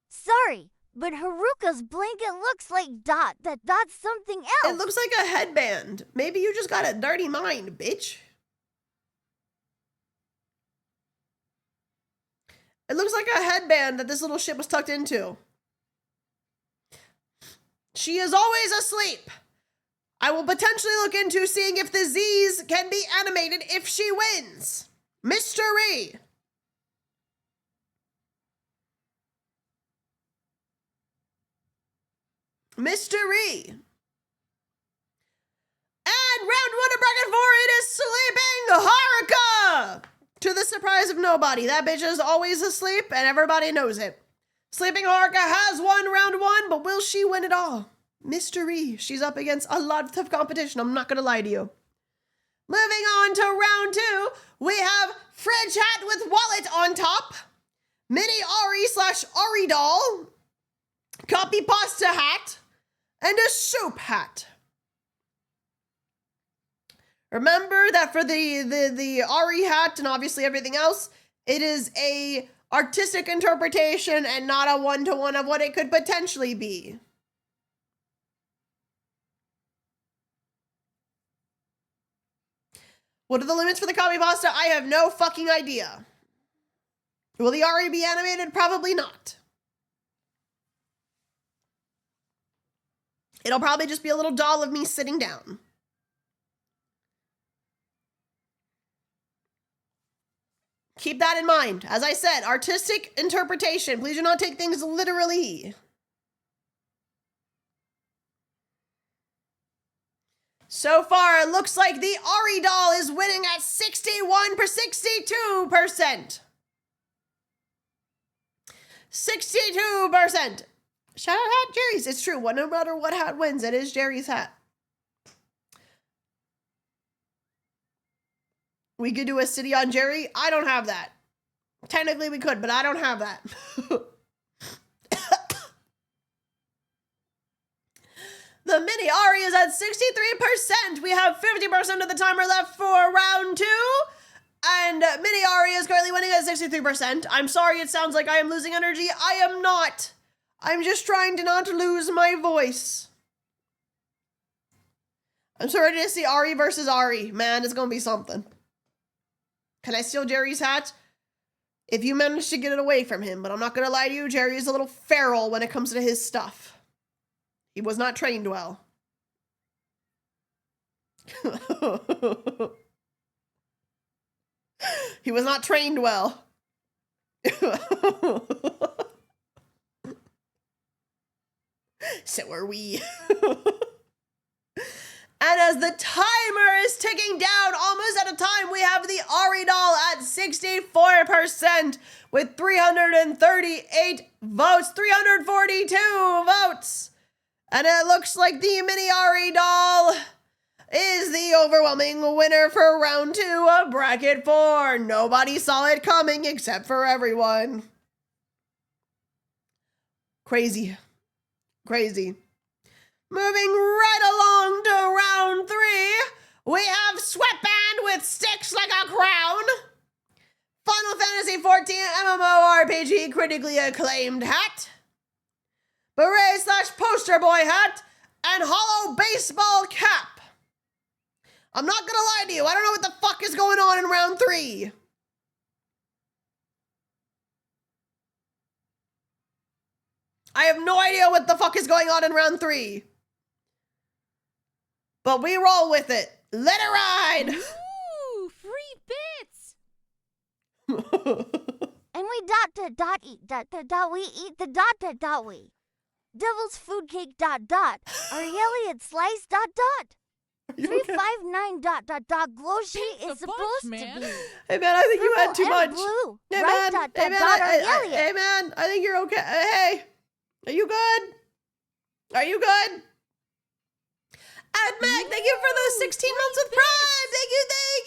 Speaker 3: Sorry, but Haruka's blanket looks like Dot. That's something else.
Speaker 2: It looks like a headband. Maybe you just got a dirty mind, bitch. It looks like a headband that this little shit was tucked into. She is always asleep. I will potentially look into seeing if the Z's can be animated if she wins. Mystery. Mystery. And round 1 of bracket 4, it is Sleeping Haruka. To the surprise of nobody, that bitch is always asleep and everybody knows it. Sleeping Haruka has won round 1, but will she win it all? Mystery. She's up against a lot of tough competition, I'm not gonna lie to you. Moving on to round 2, we have Fridge Hat with Wallet on top, Mini Ari/Ari Doll, Copy Pasta Hat, and a Soup Hat. Remember that for the Ari hat and obviously everything else, it is a artistic interpretation and not a one-to-one of what it could potentially be. What are the limits for the copy pasta? I have no fucking idea. Will the Ari be animated? Probably not. It'll probably just be a little doll of me sitting down. Keep that in mind. As I said, artistic interpretation. Please do not take things literally. So far, it looks like the Ari doll is winning at 62%. 62%. Shout out hat Jerry's. It's true. No matter what hat wins, it is Jerry's hat. We could do a city on Jerry. I don't have that. Technically we could, but I don't have that. The mini Ari is at 63%. We have 50% of the timer left for round 2. And mini Ari is currently winning at 63%. I'm sorry it sounds like I am losing energy. I am not. I'm just trying to not lose my voice. I'm so ready to see Ari versus Ari. Man, it's going to be something. Can I steal Jerry's hat? If you manage to get it away from him, but I'm not going to lie to you, Jerry is a little feral when it comes to his stuff. He was not trained well. He was not trained well. So are we. And as the timer is ticking down, almost out of time, we have the Ari doll at 64% with 338 votes, 342 votes. And it looks like the mini Ari doll is the overwhelming winner for round 2 of bracket 4. Nobody saw it coming except for everyone. Crazy. Crazy. Moving right along to round 3, we have Sweatband with Sticks Like a Crown, Final Fantasy XIV MMORPG critically acclaimed hat, Beret/Poster Boy hat, and Hollow Baseball Cap. I'm not gonna lie to you, I don't know what the fuck is going on in round 3. I have no idea what the fuck is going on in round 3. But we roll with it. Let it ride.
Speaker 1: Ooh, free bits.
Speaker 3: And we eat we. Devil's food cake Arielle at slice 359 Glowstick
Speaker 1: Pink's a
Speaker 3: is supposed
Speaker 1: bunch, man.
Speaker 3: to be.
Speaker 2: Hey man, I think you had too
Speaker 3: Purple and
Speaker 2: much.
Speaker 3: blue.
Speaker 2: Hey
Speaker 3: Right,
Speaker 2: man,
Speaker 3: Arielle.
Speaker 2: hey man, I think you're okay. Hey, are you good? Are you good? And Meg, thank you for those 16 months with Prime. Thank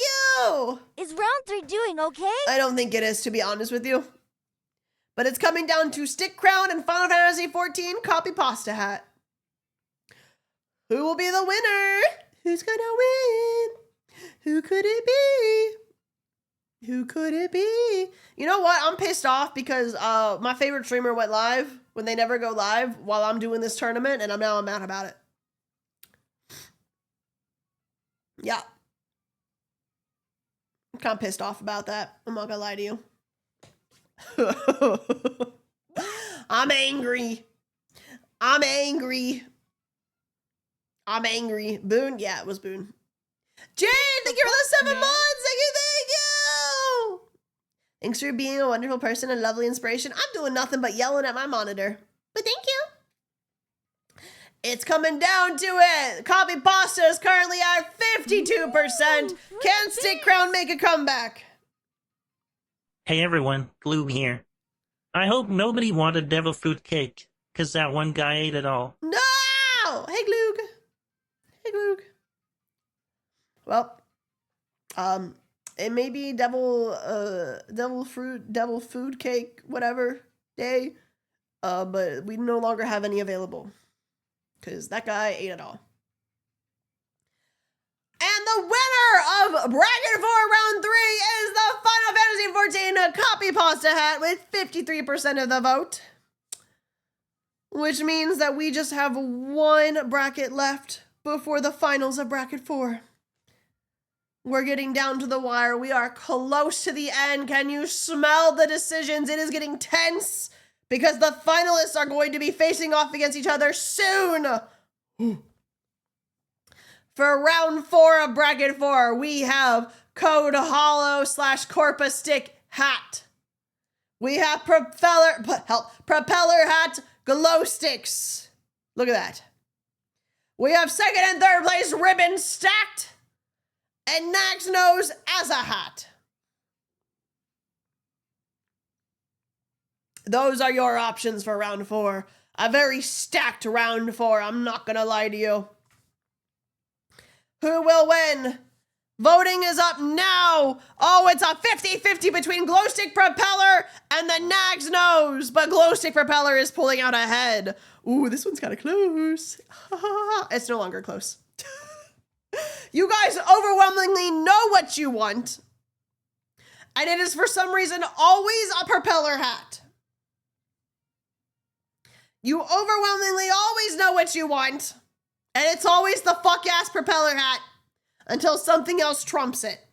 Speaker 2: you.
Speaker 3: Is round 3 doing okay?
Speaker 2: I don't think it is, to be honest with you. But it's coming down to Stick Crown and Final Fantasy XIV Copy Pasta Hat. Who will be the winner? Who's gonna win? Who could it be? Who could it be? You know what? I'm pissed off because my favorite streamer went live when they never go live while I'm doing this tournament, and I'm mad about it. Yeah. I'm kind of pissed off about that. I'm not gonna lie to you. I'm angry. I'm angry. I'm angry. Boone? Yeah, it was Boone. Jane, thank you for the 7 months. Thank you. Thanks for being a wonderful person and lovely inspiration. I'm doing nothing but yelling at my monitor. But thank you. It's coming down to it. Copy pasta is currently at 52%. Can Stick Crown make a comeback?
Speaker 5: Hey everyone, Glue here. I hope nobody wanted devil fruit cake, cause that one guy ate it all.
Speaker 2: No! Hey Gloog. Hey Gloog. Well, it may be devil food cake, whatever day, but we no longer have any available. Because that guy ate it all. And the winner of Bracket 4 Round 3 is the Final Fantasy XIV Copy Pasta Hat with 53% of the vote. Which means that we just have one bracket left before the finals of Bracket 4. We're getting down to the wire. We are close to the end. Can you smell the decisions? It is getting tense because the finalists are going to be facing off against each other soon. For round 4 of bracket 4, we have Code Hollow / Corpus Stick Hat. We have Propeller Hat Glow Sticks. Look at that. We have second and third place Ribbon Stacked and Nag's Nose as a hat. Those are your options for round 4. A very stacked round 4, I'm not gonna lie to you. Who will win? Voting is up now. Oh, it's a 50-50 between Glowstick Propeller and the Nag's Nose, but Glowstick Propeller is pulling out ahead. Ooh, this one's kind of close. It's no longer close. You guys overwhelmingly know what you want, and it is for some reason always a propeller hat. You overwhelmingly always know what you want, and it's always the fuck-ass propeller hat until something else trumps it.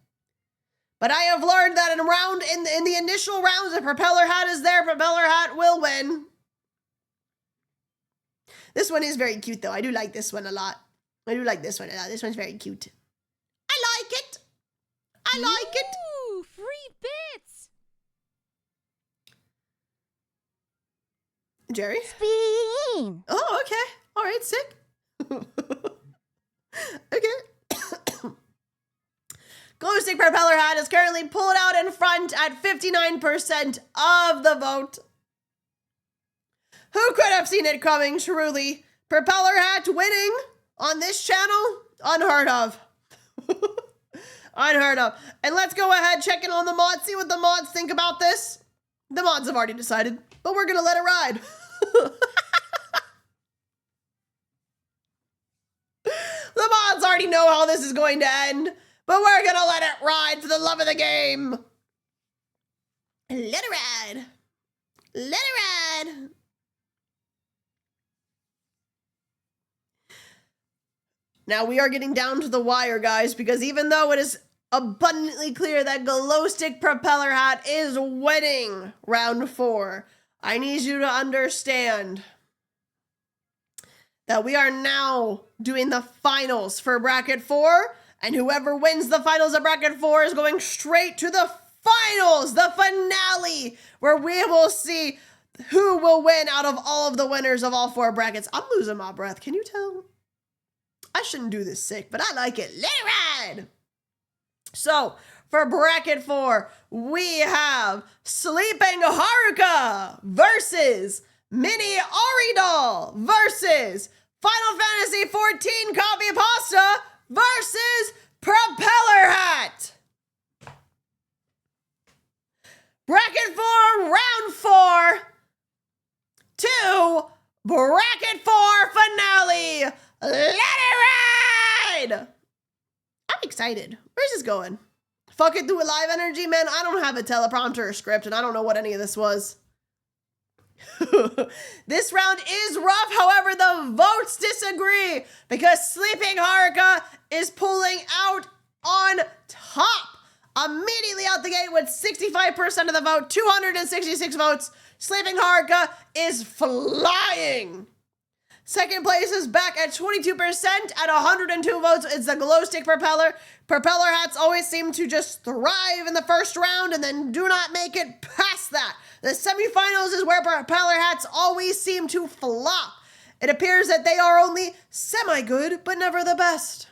Speaker 2: But I have learned that in the initial rounds, if propeller hat is there, propeller hat will win. This one is very cute, though. I do like this one a lot. I do like this one a lot. This one's very cute. I like it. I like it.
Speaker 1: Ooh, free bits.
Speaker 2: Jerry?
Speaker 3: Bean.
Speaker 2: Oh, okay. All right, sick. Okay. Glowstick Propeller Hat is currently pulled out in front at 59% of the vote. Who could have seen it coming, truly? Propeller Hat winning on this channel? Unheard of. Unheard of. And let's go ahead, check in on the mods, see what the mods think about this. The mods have already decided, but we're gonna let it ride. The mods already know how this is going to end, but we're gonna let it ride for the love of the game. Let it ride. Let it ride. Now we are getting down to the wire, guys, because even though it is abundantly clear that Glowstick Propeller Hat is winning round 4, I need you to understand that we are now doing the finals for bracket 4, and whoever wins the finals of bracket 4 is going straight to the finals, the finale, where we will see who will win out of all of the winners of all 4 brackets. I'm losing my breath. Can you tell? I shouldn't do this sick, but I like it. Let it ride. So, for bracket 4, we have Sleeping Haruka versus Mini Arielle versus Final Fantasy 14 Copy Pasta versus Propeller Hat. Bracket 4, round 4 to bracket 4 finale. Let it ride! I'm excited. Where's this going? Fuck it, do a live energy, man. I don't have a teleprompter or script, and I don't know what any of this was. This round is rough, however, the votes disagree because Sleeping Haruka is pulling out on top. Immediately out the gate with 65% of the vote, 266 votes. Sleeping Haruka is flying. Second place is back at 22% at 102 votes. It's the Glowstick Propeller. Propeller hats always seem to just thrive in the first round and then do not make it past that. The semifinals is where propeller hats always seem to flop. It appears that they are only semi-good, but never the best.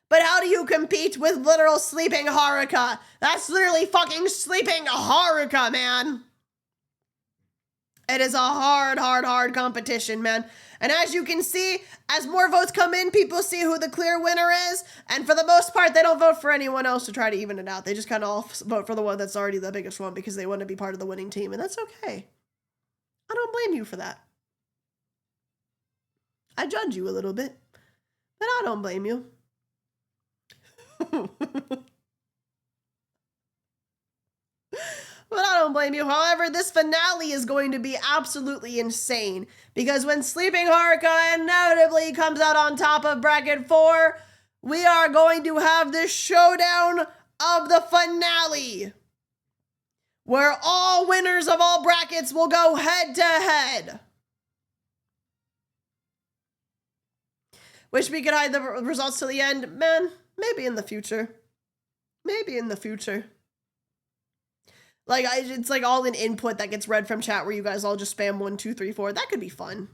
Speaker 2: But how do you compete with literal Sleeping Haruka? That's literally fucking Sleeping Haruka, man. It is a hard competition, man. And as you can see, as more votes come in, people see who the clear winner is. And for the most part, they don't vote for anyone else to try to even it out. They just kind of all vote for the one that's already the biggest one because they want to be part of the winning team. And that's okay. I don't blame you for that. I judge you a little bit, but I don't blame you. But I don't blame you. However, this finale is going to be absolutely insane because when Sleeping Haruka inevitably comes out on top of bracket 4, we are going to have the showdown of the finale, where all winners of all brackets will go head to head. Wish we could hide the results till the end. Man, maybe in the future. Maybe in the future. Like, it's like all an input that gets read from chat where you guys all just spam 1, 2, 3, 4. That could be fun.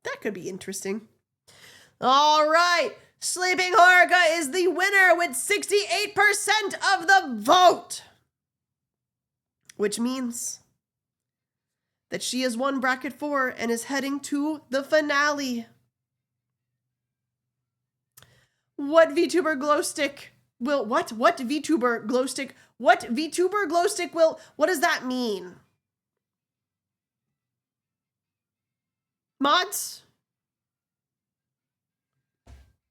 Speaker 2: That could be interesting. All right. Sleeping Haruka is the winner with 68% of the vote. Which means that she has won bracket 4 and is heading to the finale. What VTuber Glowstick will, what VTuber Glowstick, what VTuber Glowstick will, what does that mean? Mods?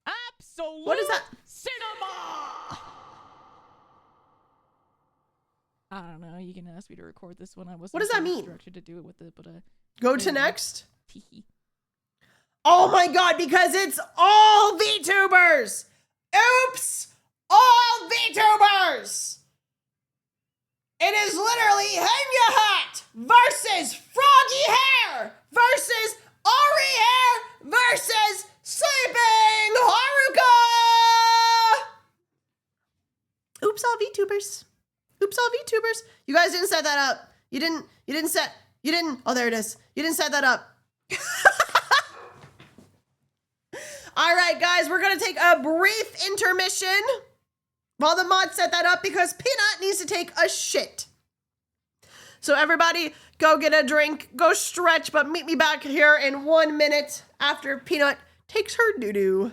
Speaker 1: Absolute
Speaker 2: What is that?
Speaker 1: cinema! I don't know. You can ask me to record this one. I wasn't
Speaker 2: What does that
Speaker 1: sure which
Speaker 2: mean?
Speaker 1: direction to do it with it, but
Speaker 2: Go to
Speaker 1: there you go.
Speaker 2: next?
Speaker 1: Teehee.
Speaker 2: Oh my god, because it's all VTubers! Oops! All VTubers! It is literally Henya Hat versus Froggy Hair versus Ari Hair versus Sleeping Haruka! Oops, all VTubers. Oops, all VTubers. You guys didn't set that up. You didn't, oh, there it is. You didn't set that up. All right, guys, we're going to take a brief intermission while the mods set that up because Peanut needs to take a shit. So everybody, go get a drink, go stretch, but meet me back here in 1 minute after Peanut takes her doo-doo.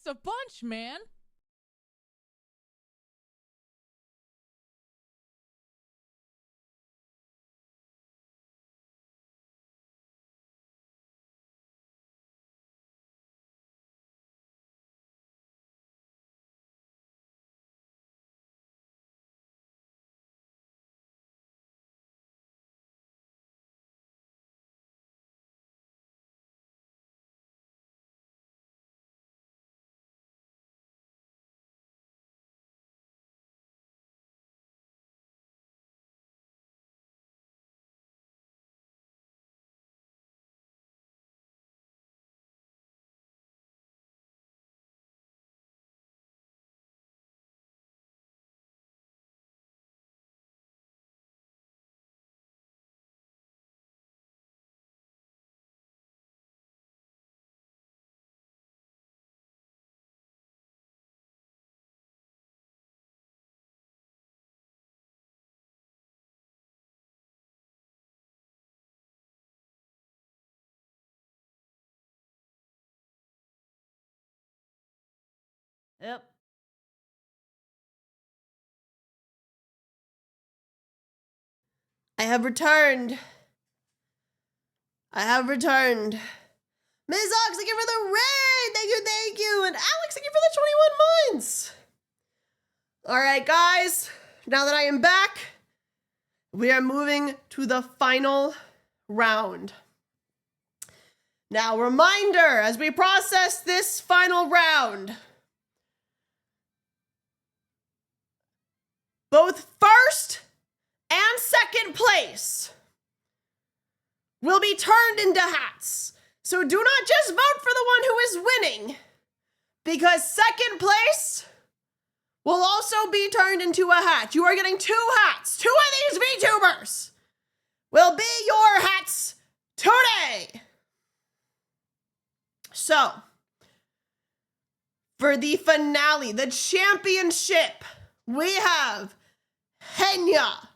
Speaker 1: Thanks a bunch, man.
Speaker 2: Yep. I have returned. I have returned. Ms. Ox, thank you for the raid. Thank you, thank you. And Alex, thank you for the 21 months. All right, guys. Now that I am back, we are moving to the final round. Now, reminder, as we process this final round, both first and second place will be turned into hats. So do not just vote for the one who is winning, because second place will also be turned into a hat. You are getting 2 hats. 2 of these VTubers will be your hats today. So, for the finale, the championship, we have Henya.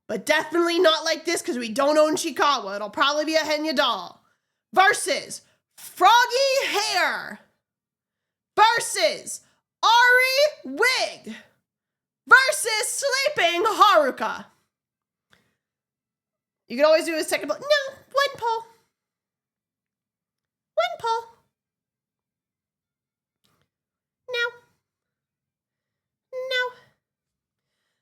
Speaker 2: But definitely not like this because we don't own Chikawa. It'll probably be a Henya doll. Versus Froggy Hair. Versus Ari Wig. Versus Sleeping Haruka. You can always do a second poll. No, one poll. One poll. No. No.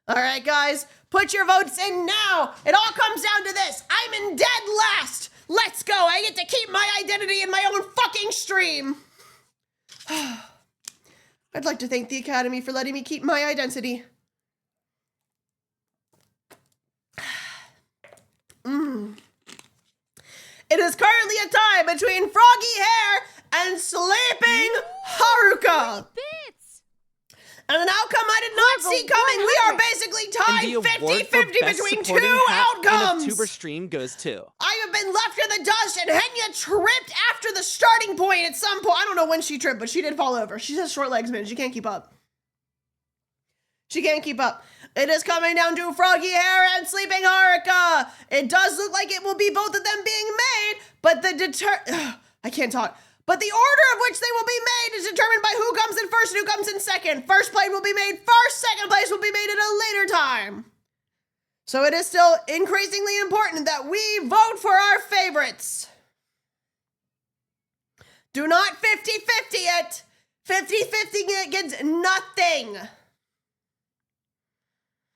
Speaker 2: All right, guys, put your votes in now. It all comes down to this. I'm in dead last. Let's go. I get to keep my identity in my own fucking stream. I'd like to thank the Academy for letting me keep my identity. It is currently a tie between Froggy Hair and Sleeping Haruka.
Speaker 1: Bits.
Speaker 2: And an outcome I did not see coming. We are basically tied 50-50 between 2 outcomes.
Speaker 9: And Tuber stream goes to.
Speaker 2: I have been left in the dust, and Henya tripped after the starting point at some point. I don't know when she tripped, but she did fall over. She has short legs, man. She can't keep up. She can't keep up. It is coming down to Froggy Hair and Sleeping Haruka. It does look like it will be both of them being made, but I can't talk. But the order of which they will be made is determined by who comes in first and who comes in second. First place will be made first, second place will be made at a later time. So it is still increasingly important that we vote for our favorites. Do not 50-50 it. 50-50 it gets nothing.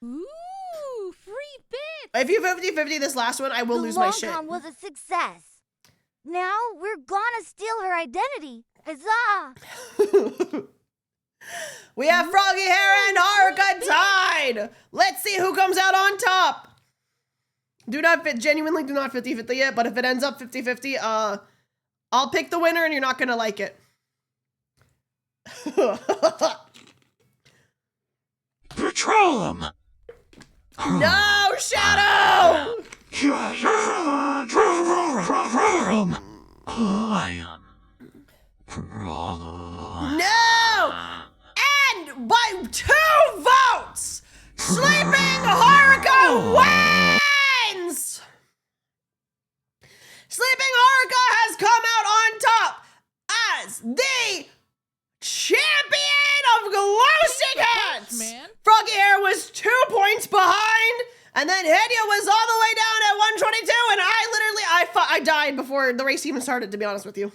Speaker 1: Ooh, free bits.
Speaker 2: If you 50-50 this last one, I will lose my shit.
Speaker 3: The long con was a success. Now we're gonna steal her identity. Huzzah!
Speaker 2: We have Froggy Hair and Haruka tied. Let's see who comes out on top. Genuinely do not 50-50 it, but if it ends up 50-50, I'll pick the winner and you're not gonna like it.
Speaker 4: Patrol him!
Speaker 2: No, Shadow! No! And by 2 votes, Sleeping Haruka wins! Sleeping Haruka has come out on top as the was 2 points behind, and then Henya was all the way down at 122, and I died before the race even started, to be honest with you.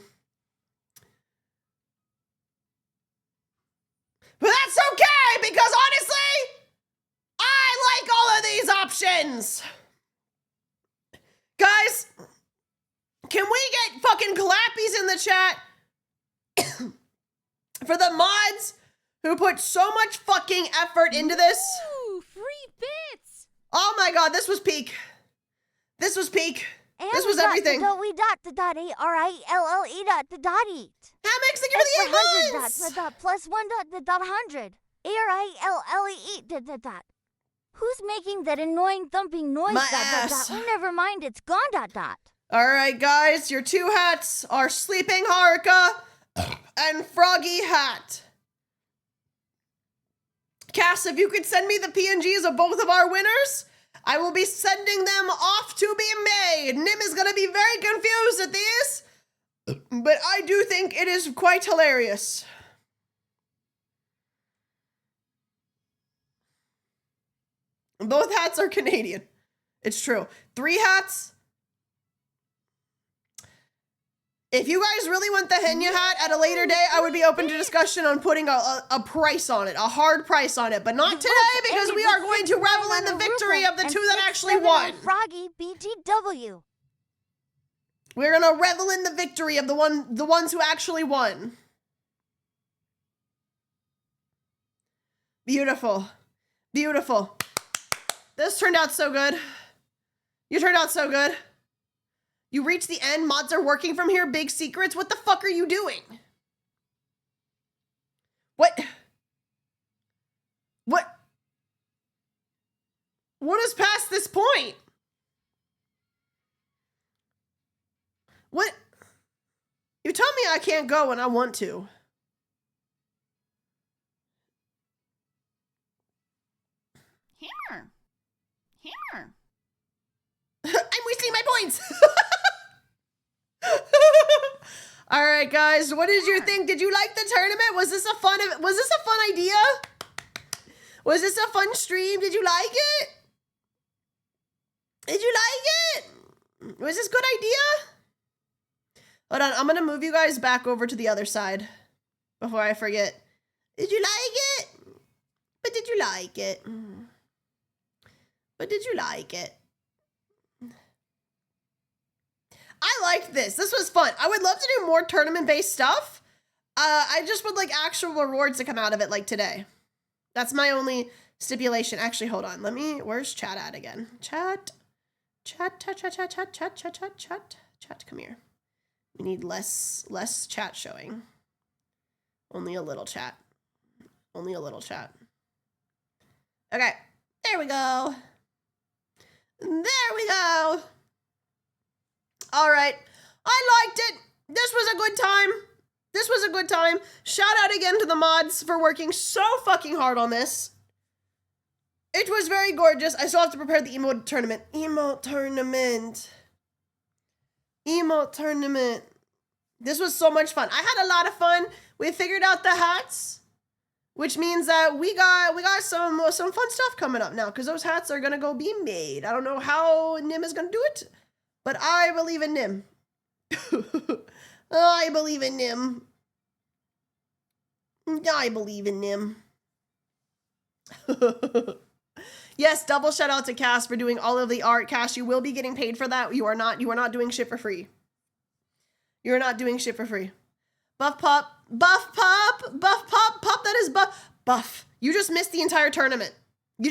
Speaker 2: But that's okay, because honestly, I like all of these options. Guys, can we get fucking clappies in the chat for the mods who put so much fucking effort into this?
Speaker 1: Ooh, free bits.
Speaker 2: Oh my god, this was peak. This was peak.
Speaker 3: And
Speaker 2: this was everything.
Speaker 3: We dot the dot A-R-I-L-L-E dot the dot eat.
Speaker 2: Hammocks, thank you for the 8
Speaker 3: dot
Speaker 2: months.
Speaker 3: the dot plus 1 dot the dot 100. A-R-I-L-L-E dot the dot. Who's making that annoying thumping noise?
Speaker 2: My
Speaker 3: dot, dot,
Speaker 2: ass.
Speaker 3: dot? Oh, never mind, it's gone dot dot.
Speaker 2: All right, guys, your 2 hats are Sleeping Haruka and Froggy Hat. Cass, if you could send me the PNGs of both of our winners, I will be sending them off to be made. Nim is going to be very confused at these, but I do think it is quite hilarious. Both hats are Canadian. It's true. 3 hats. If you guys really want the Henya hat at a later day, I would be open to discussion on putting a price on it, a hard price on it, but not today because we are going to revel in the victory of the 2 that actually won.
Speaker 3: Froggy BTW.
Speaker 2: We're gonna revel in the victory of the ones who actually won. Beautiful. Beautiful. This turned out so good. You turned out so good. You reached the end. Mods are working from here. Big secrets. What the fuck are you doing? What? What? What is past this point? What? You tell me I can't go when I want to.
Speaker 1: Here. Here.
Speaker 2: I'm wasting my points. All right, guys. What did you think? Did you like the tournament? Was this a fun idea? Was this a fun stream? Did you like it? Did you like it? Was this a good idea? Hold on. I'm gonna move you guys back over to the other side before I forget. Did you like it? But did you like it? But did you like it? I liked this. This was fun. I would love to do more tournament-based stuff. I just would like actual rewards to come out of it like today. That's my only stipulation. Actually, hold on. Where's chat at again? Chat, come here. We need less chat showing. Only a little chat. Only a little chat. Okay, there we go. There we go. All right. I liked it. This was a good time. This was a good time. Shout out again to the mods for working so fucking hard on this. It was very gorgeous. I still have to prepare the emote tournament. Emote tournament. Emote tournament. This was so much fun. I had a lot of fun. We figured out the hats, which means that we got some fun stuff coming up now because those hats are gonna go be made. I don't know how Nim is gonna do it, but I believe in Nim. I believe in Nim. I believe in Nim. Yes, double shout out to Cass for doing all of the art. Cass, you will be getting paid for that. You are not doing shit for free. You're not doing shit for free. Buff Pop, that is Buff. You just missed the entire tournament. We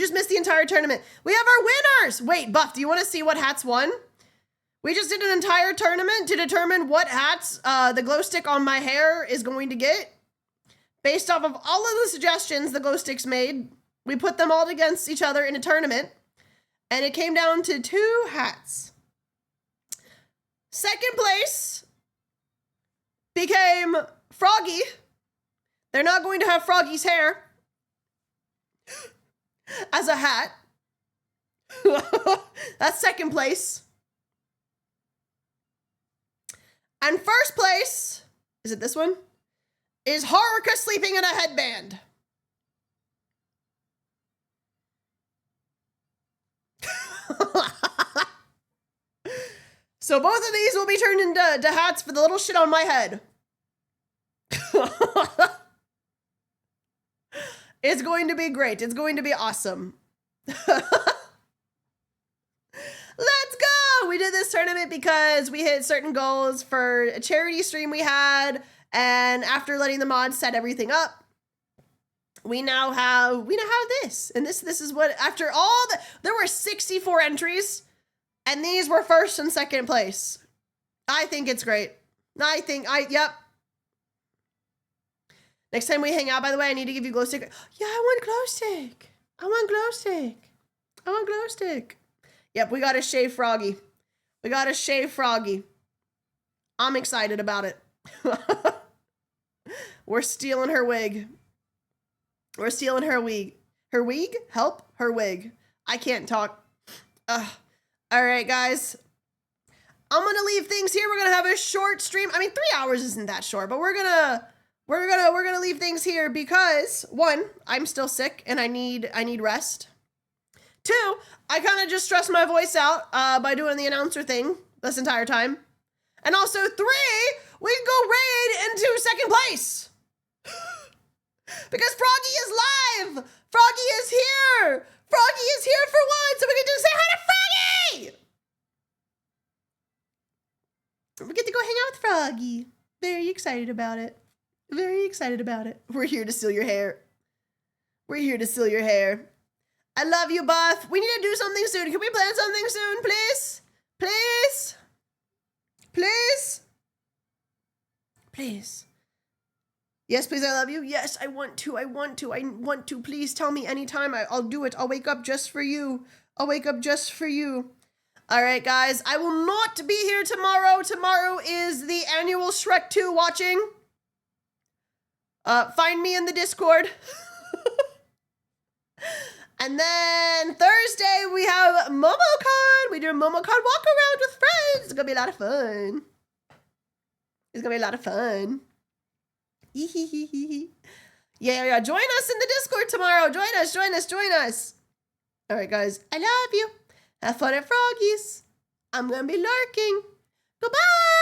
Speaker 2: have our winners. Wait, Buff, do you want to see what hats won? We just did an entire tournament to determine what hats the glow stick on my hair is going to get. Based off of all of the suggestions the glow sticks made, we put them all against each other in a tournament, and it came down to 2 hats. Second place became Froggy. They're not going to have Froggy's hair as a hat. That's second place. And first place, is it this one? Is Haruka sleeping in a headband. So both of these will be turned into hats for the little shit on my head. It's going to be great. It's going to be awesome. Let's go! We did this tournament because we hit certain goals for a charity stream we had, and after letting the mods set everything up, we now have this. And this is what, after all there were 64 entries, and these were first and second place. I think it's great. Yep. Next time we hang out, by the way, I need to give you Glowstick. Yeah, I want Glowstick. Yep, we gotta shave Froggy. I'm excited about it. We're stealing her wig. Her wig? Help? Her wig. I can't talk. All right, guys. I'm gonna leave things here. We're gonna have a short stream. I mean, 3 hours isn't that short, but we're gonna leave things here because 1, I'm still sick and I need rest. 2, I kind of just stressed my voice out by doing the announcer thing this entire time. And also 3, we can go raid into second place. Because Froggy is live. Froggy is here. Froggy is here for once, so we can just say hi to Froggy. We get to go hang out with Froggy. Very excited about it. We're here to steal your hair. I love you, Buff. We need to do something soon. Can we plan something soon, please? Please. Yes, please, I love you. Yes, I want to. Please tell me anytime. I'll do it. I'll wake up just for you. All right, guys. I will not be here tomorrow. Tomorrow is the annual Shrek 2 watching. Find me in the Discord. And then Thursday we have MomoCon. We do a MomoCon walk around with friends. It's gonna be a lot of fun. Yeah. Join us in the Discord tomorrow. Join us. All right, guys. I love you. Have fun at Froggies. I'm gonna be lurking. Goodbye.